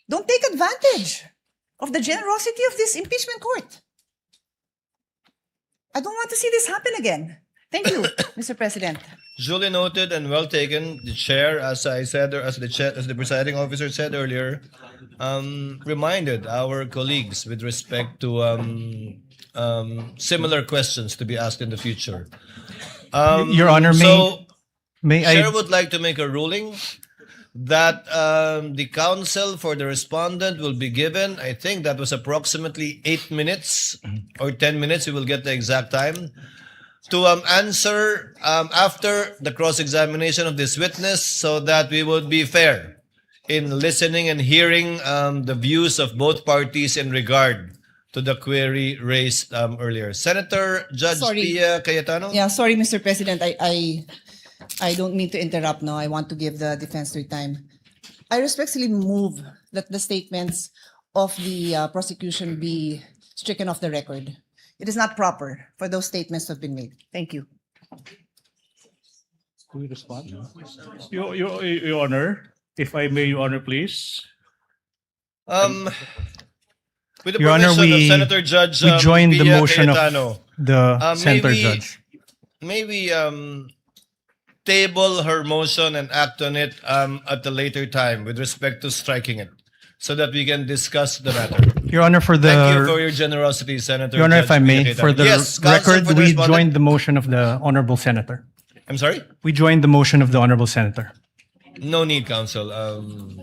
Don't take advantage of the generosity of this impeachment court. I don't want to see this happen again. Thank you, Mr. President. Duly noted and well taken. The chair, as I said, or as the presiding officer said earlier, reminded our colleagues with respect to similar questions to be asked in the future. Your Honor, may Chair I? would like to make a ruling that the counsel for the respondent will be given, I think that was approximately 8 minutes or 10 minutes, we will get the exact time, to answer after the cross-examination of this witness so that we would be fair in listening and hearing the views of both parties in regard to the query raised earlier. Senator Judge Pia Cayetano? Yeah, sorry, Mr. President. I don't mean to interrupt now. I want to give the defense their time. I respectfully move that the statements of the prosecution be stricken off the record. It is not proper for those statements to have been made. Thank you. Can we respond? Your Honor, if I may, Your Honor, please. With the Your Honor, permission of we Senator Judge we joined the Pia motion Cayetano, of the Senator Judge. Maybe table her motion and act on it at a later time with respect to striking it, so that we can discuss the matter. Your Honor, for the Thank you for your generosity, Senator. Your Honor, Judge if I may, Pia for the Cayetano. Yes, counsel record, for the we respondent. joined the motion of the Honorable Senator. I'm sorry? We joined the motion of the Honorable Senator. No need, counsel.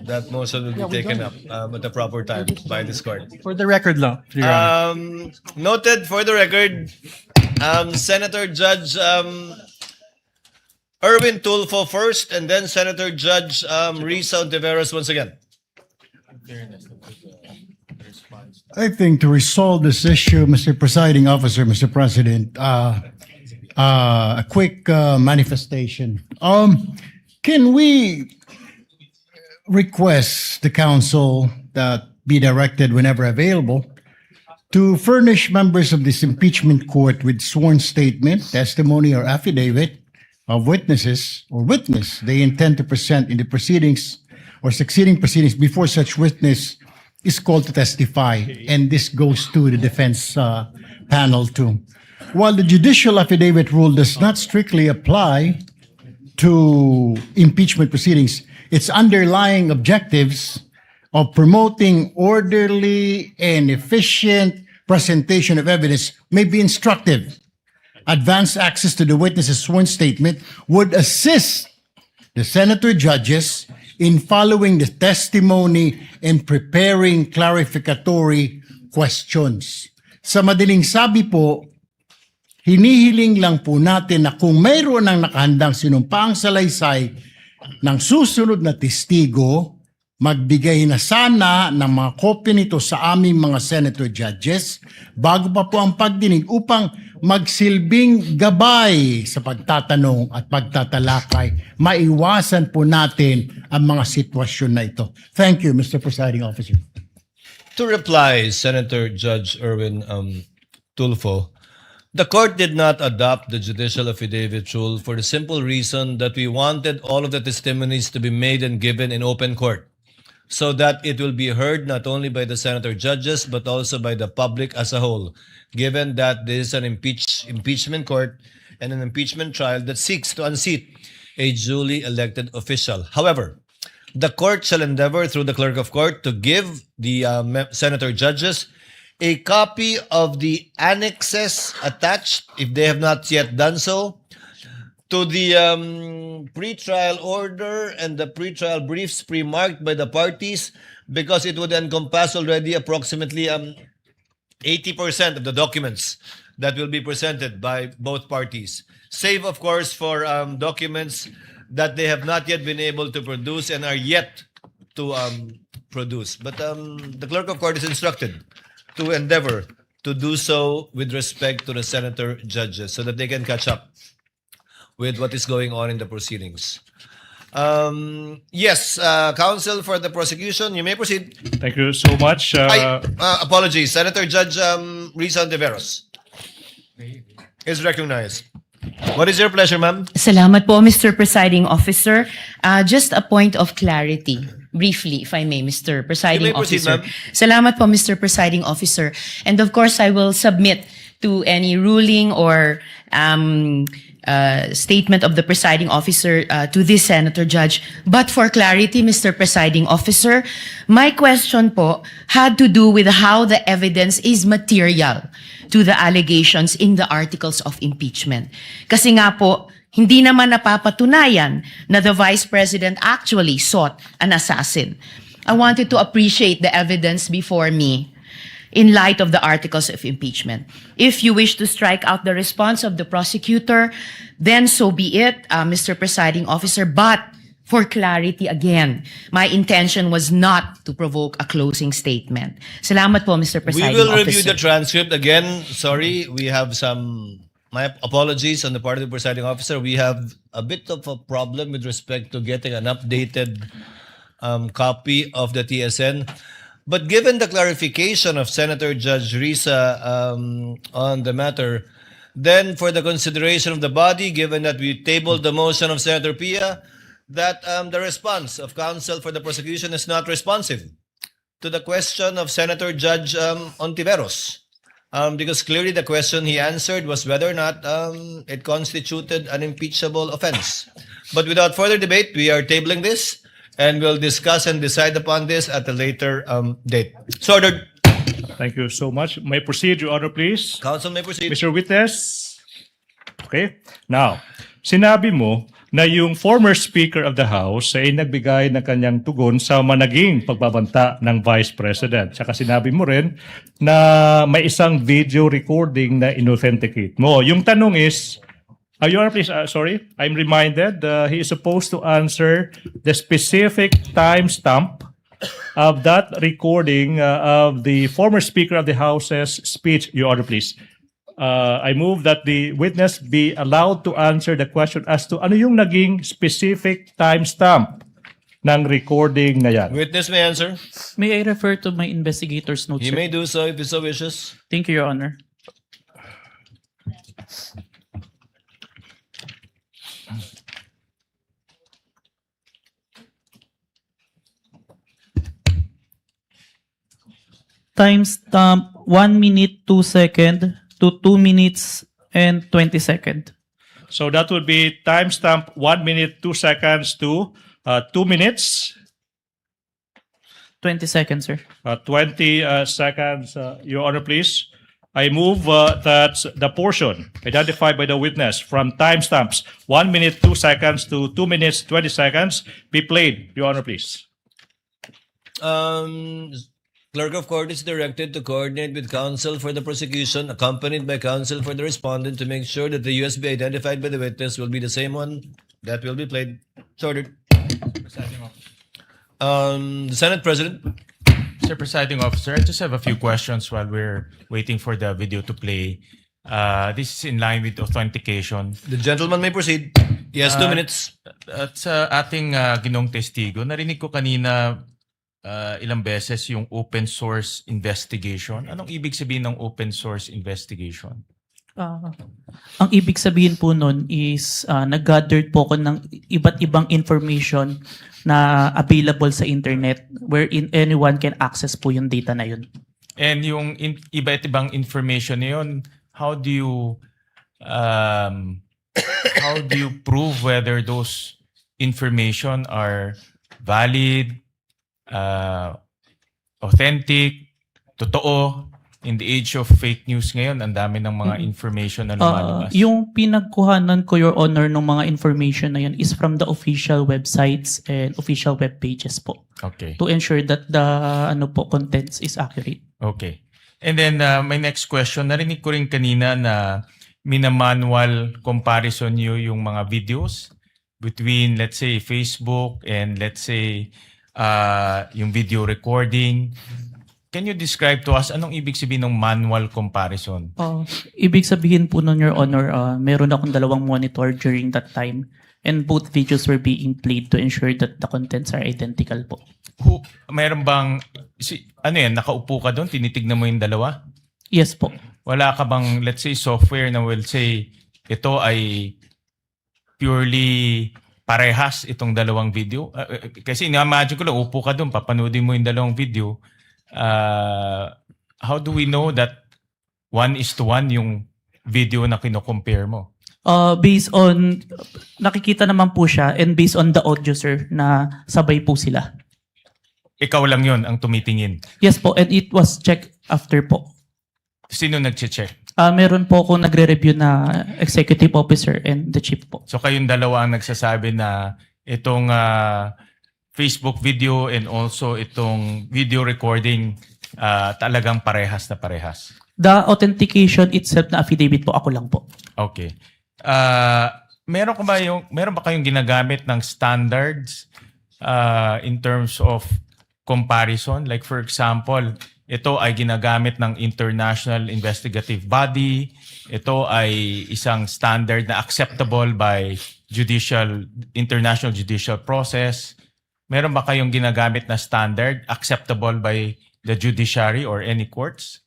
That motion will be taken up at the proper time by this court. For the record lang, Your Honor. Noted for the record, Senator Judge Erwin Tulfo first, and then Senator Judge Risa Ontiveros once again. I think to resolve this issue, Mr. Presiding Officer, Mr. President, a quick manifestation. Can we request the council that be directed whenever available to furnish members of this impeachment court with sworn statement, testimony, or affidavit of witnesses or witness they intend to present in the proceedings or succeeding proceedings before such witness is called to testify, and this goes to the defense panel too. While the judicial affidavit rule does not strictly apply to impeachment proceedings, its underlying objectives of promoting orderly and efficient presentation of evidence may be instructive. Advanced access to the witness's sworn statement would assist the senator judges in following the testimony and preparing clarificatory questions. Sa madaling sabi po, hinihiling lang po natin na kung mayroon ng nakahandang sinumpaang salaysay ng susunod na testigo, magbigay na sana ng mga kopya nito sa aming mga senator judges bago pa po ang pagdinig upang magsilbing gabay sa pagtatanong at pagtatalakay. Maiwasan po natin ang mga sitwasyon na ito. Thank you, Mr. Presiding Officer. To reply, Senator Judge Erwin Tulfo, the court did not adopt the judicial affidavit rule for the simple reason that we wanted all of the testimonies to be made and given in open court, so that it will be heard not only by the senator judges but also by the public as a whole, given that this is an impeachment court and an impeachment trial that seeks to unseat a duly elected official. However, the court shall endeavor through the clerk of court to give the senator judges a copy of the annexes attached, if they have not yet done so, to the pre-trial order and the pre-trial briefs pre-marked by the parties, because it would encompass already approximately 80% of the documents that will be presented by both parties, save, of course, for documents that they have not yet been able to produce and are yet to produce. But the clerk of court is instructed to endeavor to do so with respect to the senator judges so that they can catch up with what is going on in the proceedings. Yes, counsel for the prosecution, you may proceed. Thank you so much. Apologies, Senator Judge Risa Ontiveros is recognized. What is your pleasure, ma'am? Salamat po, Mr. Presiding Officer. Just a point of clarity, briefly, if I may, Mr. Presiding You may proceed, Officer. ma'am. Salamat po, Mr. Presiding Officer. And of course, I will submit to any ruling or statement of the presiding officer to this Senator Judge. But for clarity, Mr. Presiding Officer, my question po had to do with how the evidence is material to the allegations in the articles of impeachment. Kasi nga po, hindi naman napapatunayan na the Vice President actually sought an assassin. I wanted to appreciate the evidence before me in light of the articles of impeachment. If you wish to strike out the response of the prosecutor, then so be it, Mr. Presiding Officer. But for clarity again, my intention was not to provoke a closing statement. Salamat po, Mr. We Presiding will Officer. review the transcript again. Sorry, we have my apologies on the part of the presiding officer. We have a bit of a problem with respect to getting an updated copy of the TSN. But given the clarification of Senator Judge Risa on the matter, then for the consideration of the body, given that we tabled the motion of Senator Pia, that the response of counsel for the prosecution is not responsive to the question of Senator Judge Ontiveros. Because clearly the question he answered was whether or not it constituted an impeachable offense. But without further debate, we are tabling this and we'll discuss and decide upon this at a later date. So ordered. Thank you so much. May proceed, Your Honor, please. Counsel may proceed. Mr. Witness. Okay. Now, sinabi mo na yung former Speaker of the House ay nagbigay ng kanyang tugon sa managing pagbabanta ng Vice President. Tsaka sinabi mo rin na may isang video recording na inauthenticate mo. Yung tanong is, Your Honor, please, sorry, I'm reminded he is supposed to answer the specific timestamp of that recording of the former Speaker of the House's speech. Your Honor, please. I move that the witness be allowed to answer the question as to ano yung naging specific timestamp ng recording na yan. Witness may answer. May I refer to my investigator's notes, He sir? may do so if he so wishes. Thank you, Your Honor. Timestamp 1 minute 2 second to 2 minutes and 20 second. So that would be timestamp 1 minute 2 seconds to 2 minutes. 20 seconds, sir. 20 seconds, Your Honor, please. I move that the portion identified by the witness from timestamps 1 minute 2 seconds to 2 minutes 20 seconds be played. Your Honor, please. Clerk of Court is directed to coordinate with counsel for the prosecution, accompanied by counsel for the respondent, to make sure that the USB identified by the witness will be the same one that will be played. So ordered. The Senate President. Mr. Presiding Officer, I just have a few questions while we're waiting for the video to play. This is in line with authentication. The gentleman may proceed. Yes, 2 minutes. At sa ating ginong testigo, narinig ko kanina ilang beses yung open source investigation. Anong ibig sabihin ng open source investigation? Ang ibig sabihin po nun is nag-gather po ko ng iba't ibang information na available sa internet wherein anyone can access po yung data na yun. And yung iba't ibang information na yun, how do you prove whether those information are valid, authentic, totoo? In the age of fake news ngayon, ang dami ng mga information na lumalabas. Yung pinagkuhanan ko, Your Honor, ng mga information na yun is from the official websites and official web pages po. Okay. To ensure that the contents is accurate. Okay. And then my next question, narinig ko rin kanina na minamanual comparison nyo yung mga videos between, let's say, Facebook and let's say, yung video recording. Can you describe to us anong ibig sabihin ng manual comparison? Ibig sabihin po nun, Your Honor, meron akong dalawang monitor during that time and both videos were being played to ensure that the contents are identical po. Meron bang, nakaupo ka doon, tinitignan mo yung dalawa? Yes po. Wala ka bang, let's say, software na will say, ito ay purely parehas itong dalawang video? Kasi na-imagine ko lang, upo ka doon, papanoodin mo yung dalawang video. How do we know that 1:1 yung video na kino-compare mo? Based on, nakikita naman po siya and based on the audio, sir, na sabay po sila. Ikaw lang yon ang tumitingin? Yes po, and it was checked after po. Sino nag-check? Meron po ako nagre-review na executive officer and the chief po. So kayong dalawa ang nagsasabi na itong Facebook video and also itong video recording talagang parehas na parehas? The authentication itself na affidavit po, ako lang po. Okay. Meron ba kayong ginagamit ng standards in terms of comparison? Like for example, ito ay ginagamit ng international investigative body. Ito ay isang standard na acceptable by international judicial process. Meron ba kayong ginagamit na standard acceptable by the judiciary or any courts?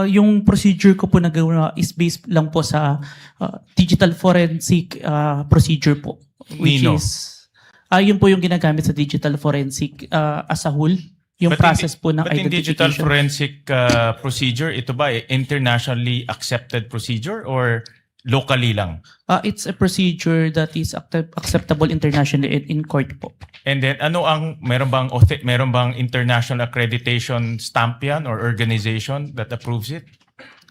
Yung procedure ko po na gawin is based lang po sa digital forensic procedure po. Which Nino? is, yun po yung ginagamit sa digital forensic as a whole. Yung process po ng but in digital identification. forensic procedure, ito ba internationally accepted procedure or locally lang? It's a procedure that is acceptable internationally in court po. And then meron bang international accreditation stamp yan or organization that approves it?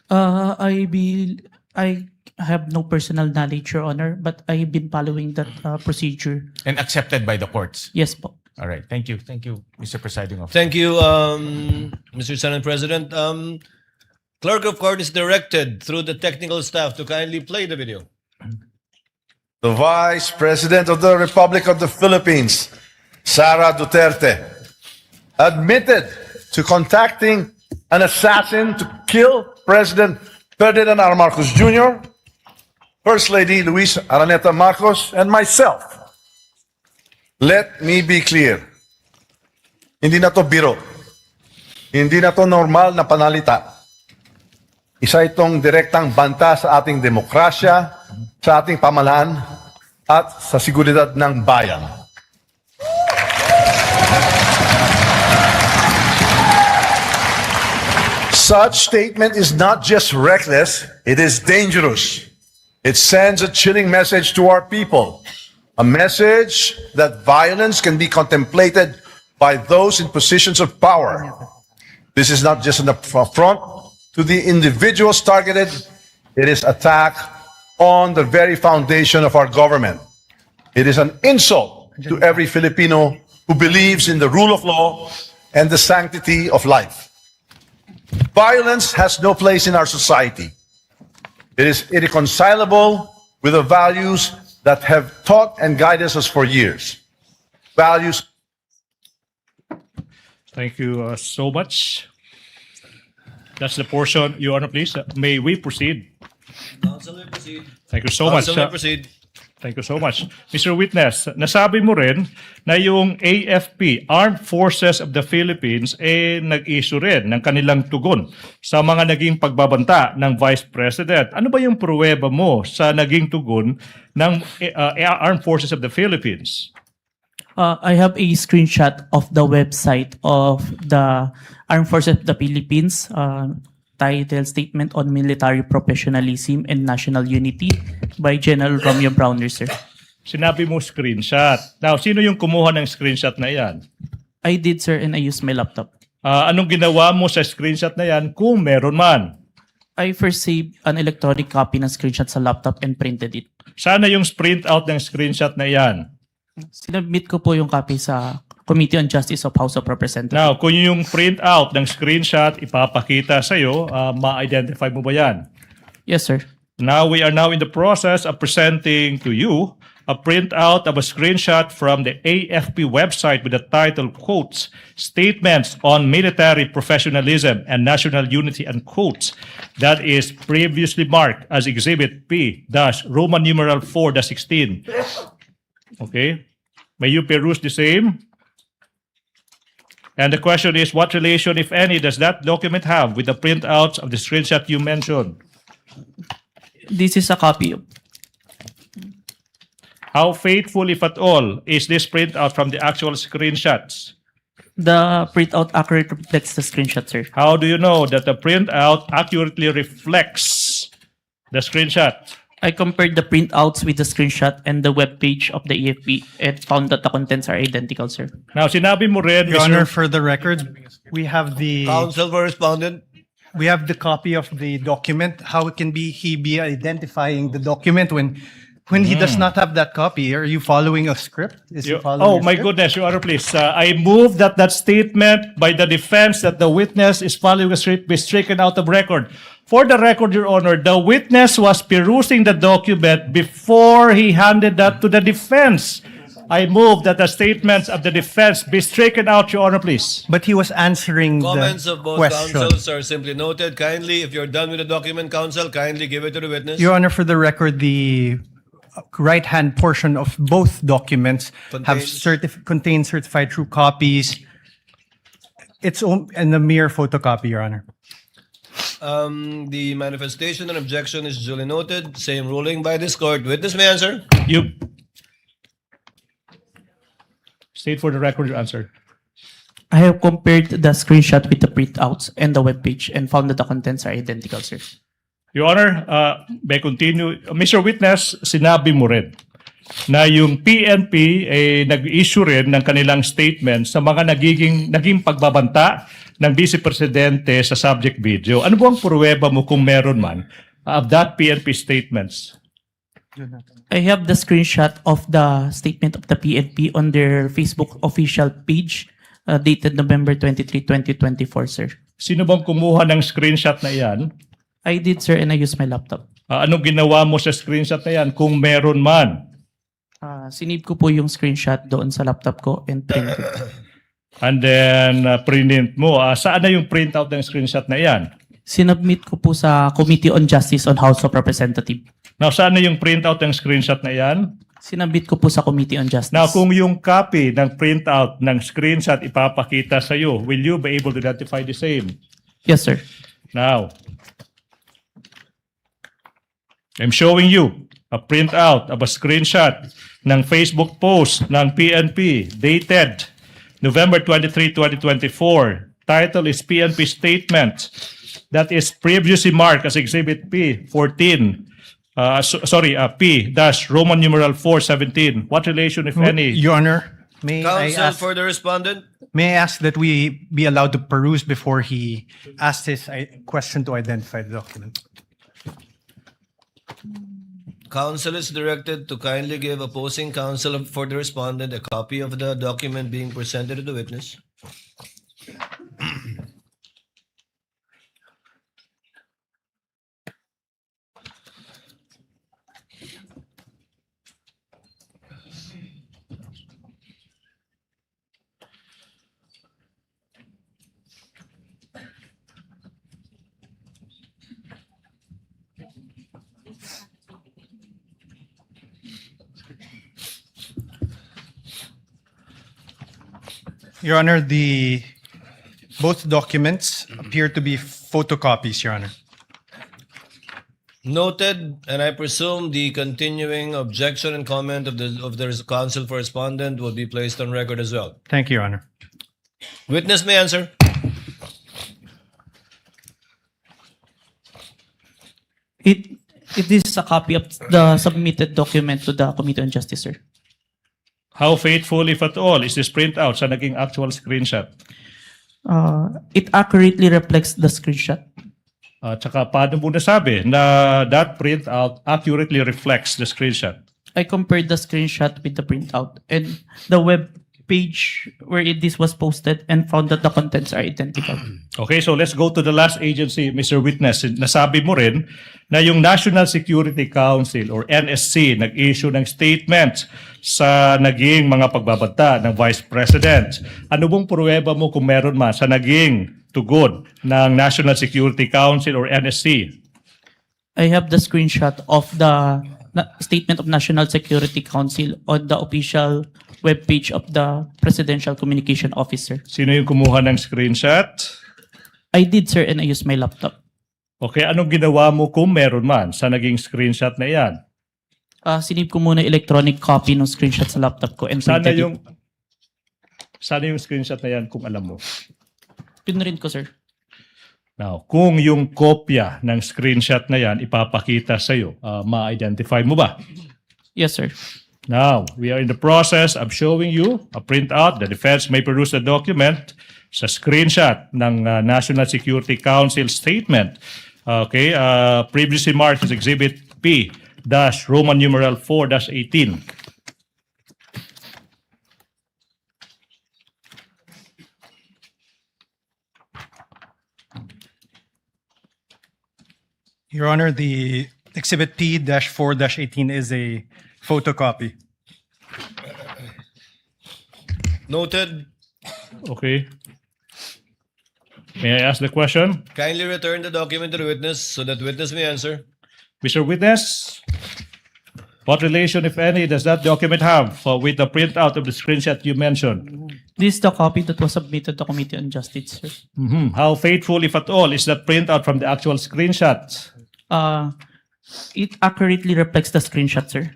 I have no personal knowledge, Your Honor, but I've been following that procedure. And accepted by the courts? Yes po. All right. Thank you. Thank you, Mr. Presiding Officer. Thank you, Mr. Senate President. Clerk of Court is directed through the technical staff to kindly play the video. The Vice President of the Republic of the Philippines, Sara Duterte, admitted to contacting an assassin to kill President Ferdinand R. Marcos Jr., First Lady Luis Araneta Marcos, and myself. Let me be clear. Hindi na to biro. Hindi na to normal na panalita. Isa itong direktang banta sa ating demokrasya, sa ating pamahalaan, at sa seguridad ng bayan. Such statement is not just reckless, it is dangerous. It sends a chilling message to our people. A message that violence can be contemplated by those in positions of power. This is not just an affront to the individuals targeted, it is attack on the very foundation of our government. It is an insult to every Filipino who believes in the rule of law and the sanctity of life. Violence has no place in our society. It is irreconcilable with the values that have taught and guided us for years. Values. Thank you so much. That's the portion, Your Honor, please. May we proceed? Councilor, proceed. Thank you so much. Councilor, proceed. Thank you so much. Mr. Witness, nasabi mo rin na yung AFP, Armed Forces of the Philippines, nag-issue rin ng kanilang tugon sa mga naging pagbabanta ng Vice President. Ano ba yung pruweba mo sa naging tugon ng Armed Forces of the Philippines? I have a screenshot of the website of the Armed Forces of the Philippines, titled Statement on Military Professionalism and National Unity by General Romeo Browner, sir. Sinabi mo screenshot. Now, sino yung kumuha ng screenshot na yan? I did, sir, and I used my laptop. Anong ginawa mo sa screenshot na yan kung meron man? I first saved an electronic copy ng screenshot sa laptop and printed it. Sana yung print out ng screenshot na yan. Sinabmit ko po yung copy sa Committee on Justice of House of Representatives. Now, kung yung print out ng screenshot ipapakita sa'yo, ma-identify mo ba yan? Yes, sir. Now, we are now in the process of presenting to you a printout of a screenshot from the AFP website with the title, quotes, Statements on Military Professionalism and National Unity, and quotes, that is previously marked as Exhibit P-Roman numeral 4-16. Okay? May you peruse the same? And the question is, what relation, if any, does that document have with the printouts of the screenshot you mentioned? This is a copy. How faithful, if at all, is this printout from the actual screenshots? The printout accurately reflects the screenshot, sir. How do you know that the printout accurately reflects the screenshot? I compared the printouts with the screenshot and the web page of the EFP and found that the contents are identical, sir. Now, sinabi mo rin, Your Honor, for the record, we have the Counsel for respondent. we have the copy of the document. How can he be identifying the document when he does not have that copy? Are you following a script? Is he following Oh a my script? goodness, Your Honor, please. I move that statement by the defense that the witness is following a script be stricken out of record. For the record, Your Honor, the witness was perusing the document before he handed that to the defense. I move that the statements of the defense be stricken out, Your Honor, please. But he was answering Comments the of both question. counsels are simply noted. Kindly, if you're done with the document, counsel, kindly give it to the witness. Your Honor, for the record, the right-hand portion of both documents contain certified true copies. It's in a mere photocopy, Your Honor. The manifestation and objection is duly noted. Same ruling by this court. Witness may answer. You state for the record your answer. I have compared the screenshot with the printouts and the web page and found that the contents are identical, sir. Your Honor, may continue. Mr. Witness, sinabi mo rin na yung PNP nag-issue rin ng kanilang statement sa mga naging pagbabanta ng Vice Presidente sa subject video. Ano bang pruweba mo kung meron man of that PNP statements? I have the screenshot of the statement of the PNP on their Facebook official page dated November 23, 2024, sir. Sino bang kumuha ng screenshot na yan? I did, sir, and I used my laptop. Anong ginawa mo sa screenshot na yan kung meron man? Sinave ko po yung screenshot doon sa laptop ko and printed. And then, print mo. Saan na yung printout ng screenshot na yan? Sinubmit ko po sa Committee on Justice on House of Representatives. Now, saan na yung printout ng screenshot na yan? Sinabit ko po sa Committee on Justice. Now, kung yung copy ng printout ng screenshot ipapakita sa iyo, will you be able to identify the same? Yes, sir. Now, I'm showing you a printout of a screenshot ng Facebook post ng PNP dated November 23, 2024. Title is PNP Statement that is previously marked as Exhibit P14. P-Roman numeral 417. What relation, if any? Your Honor, may I Counsel ask, for the respondent. may I ask that we be allowed to peruse before he asks his question to identify the document? Counsel is directed to kindly give opposing counsel for the respondent a copy of the document being presented to the witness. Your Honor, both documents appear to be photocopies, Your Honor. Noted, and I presume the continuing objection and comment of the counsel for respondent will be placed on record as well. Thank you, Your Honor. Witness may answer. It is a copy of the submitted document to the Committee on Justice, sir. How faithful, if at all, is this printout sa naging actual screenshot? It accurately reflects the screenshot. At saka paano mo nasabi na that printout accurately reflects the screenshot? I compared the screenshot with the printout and the web page where this was posted and found that the contents are identical. Okay, so let's go to the last agency, Mr. Witness. Nasabi mo rin na yung National Security Council or NSC nag-issue ng statement sa naging mga pagbabanta ng Vice President. Ano bang pruweba mo kung meron man sa naging tugon ng National Security Council or NSC? I have the screenshot of the statement of National Security Council on the official webpage of the Presidential Communication Officer. Sino yung kumuha ng screenshot? I did, sir, and I used my laptop. Okay, anong ginawa mo kung meron man sa naging screenshot na yan? Sinip ko muna electronic copy ng screenshot sa laptop ko and printed it. Sana yung screenshot na yan kung alam mo? Pinrint ko, sir. Now, kung yung kopya ng screenshot na yan ipapakita sa'yo, ma-identify mo ba? Yes, sir. Now, we are in the process of showing you a printout. The defense may produce the document sa screenshot ng National Security Council statement. Okay, previously marked as Exhibit P Roman numeral 4-18. Your Honor, the Exhibit P-4-18 is a photocopy. Noted. Okay. May I ask the question? Kindly return the document to the witness so that witness may answer. Mr. Witness, what relation, if any, does that document have with the printout of the screenshot you mentioned? This is the copy that was submitted to Committee on Justice, sir. How faithful, if at all, is that printout from the actual screenshot? It accurately reflects the screenshot, sir.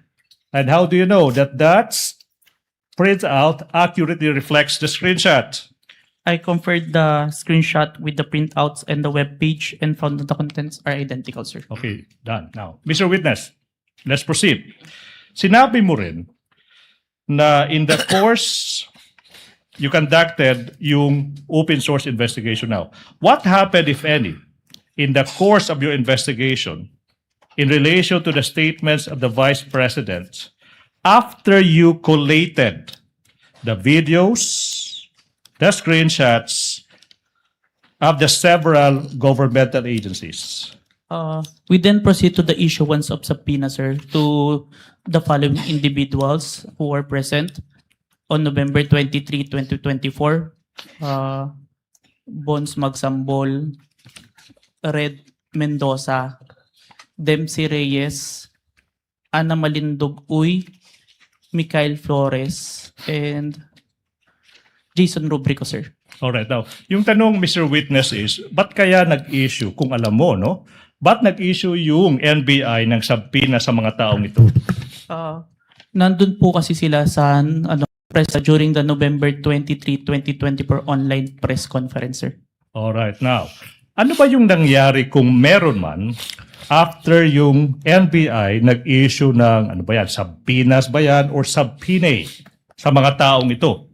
And how do you know that that printout accurately reflects the screenshot? I compared the screenshot with the printouts and the web page and found that the contents are identical, sir. Okay, done. Now, Mr. Witness, let's proceed. Sinabi mo rin na in the course you conducted yung open source investigation now. What happened, if any, in the course of your investigation in relation to the statements of the Vice President after you collated the videos, the screenshots of the several governmental agencies? We then proceed to the issuance of subpoena, sir, to the following individuals who were present on November 23, 2024. Bons Magsambol, Red Mendoza, Dempsey Reyes, Ana Malindog Uy, Mikhail Flores, and Jason Rubrico, sir. Alright, now, yung tanong, Mr. Witness, is, ba't kaya nag-issue, kung alam mo, no? Ba't nag-issue yung NBI ng subpoena sa mga taong ito? Nandun po kasi sila sa press during the November 23, 2024 online press conference, sir. Alright, now, ano ba yung nangyari kung meron man after yung NBI nag-issue ng, ano ba yan, subpoenas ba yan or subpoena sa mga taong ito?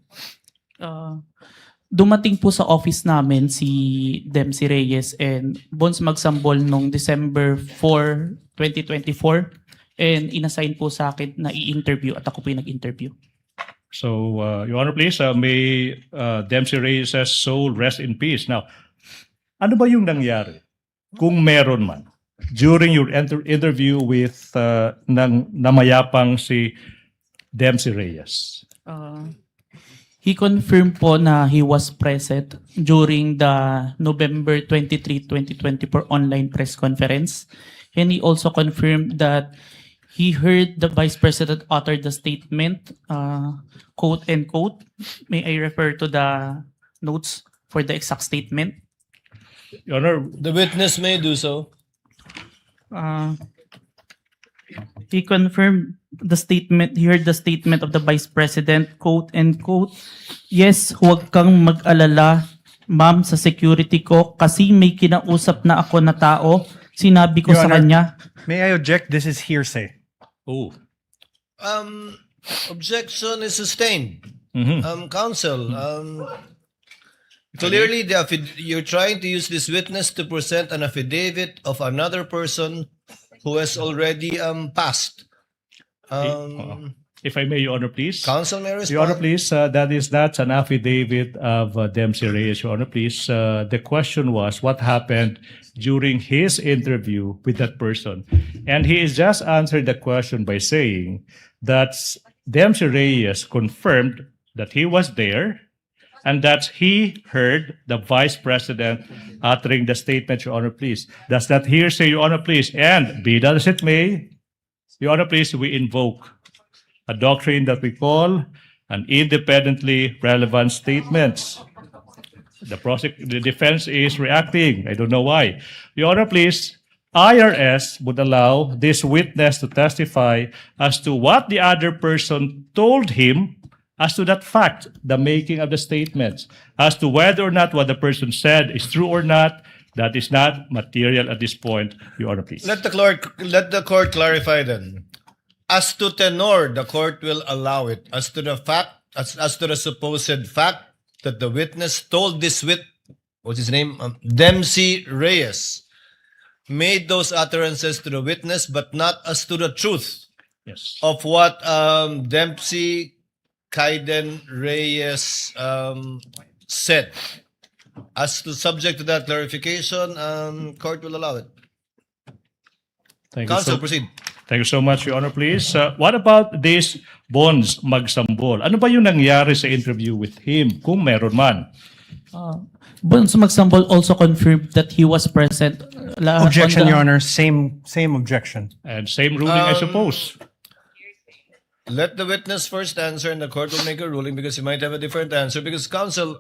Dumating po sa office namin si Dempsey Reyes and Bons Magsambol noong December 4, 2024 and inassign po sa akin na i-interview at ako po yung nag-interview. So, Your Honor, please, may Dempsey Reyes' soul rest in peace. Now, ano ba yung nangyari kung meron man during your interview with namayapang si Dempsey Reyes? He confirmed po na he was present during the November 23, 2024 online press conference. And he also confirmed that he heard the Vice President utter the statement, quote and quote. May I refer to the notes for the exact statement? Your Honor, The witness may do so. He confirmed the statement, he heard the statement of the Vice President, quote and quote, "Yes, huwag kang mag-alala, ma'am, sa security ko kasi may kinausap na ako na tao. Sinabi ko Your sa Honor, kanya." May I object? This is hearsay. oh, Objection is sustained. mhm. Counsel, clearly you're trying to use this witness to present an affidavit of another person who has already passed. If I may, Your Honor, please. Counsel may respond. Your Honor, please, that is not an affidavit of Dempsey Reyes, Your Honor, please. The question was what happened during his interview with that person. And he is just answered the question by saying that Dempsey Reyes confirmed that he was there and that he heard the Vice President uttering the statement, Your Honor, please. Does that hearsay, Your Honor, please? And be that as it may, Your Honor, please, we invoke a doctrine that we call an independently relevant statements. The defense is reacting. I don't know why. Your Honor, please, IRS would allow this witness to testify as to what the other person told him as to that fact, the making of the statements, as to whether or not what the person said is true or not. That is not material at this point, Your Honor, please. Let the court clarify then. As to tenor, the court will allow it. As to the fact, as to the supposed fact that the witness told this what's his name? Dempsey Reyes made those utterances to the witness, but not as to the truth Yes. of what Dempsey Kaiden Reyes said. As to subject to that clarification, court will allow it. Thank you Counsel, so- proceed. Thank you so much, Your Honor, please. What about this Bonds Magsambol? Ano ba yung nangyari sa interview with him, kung meron man? Bonds Magsambol also confirmed that he was present. Objection, Your Honor. Same objection. And same ruling, I suppose. Let the witness first answer and the court will make a ruling because he might have a different answer because counsel,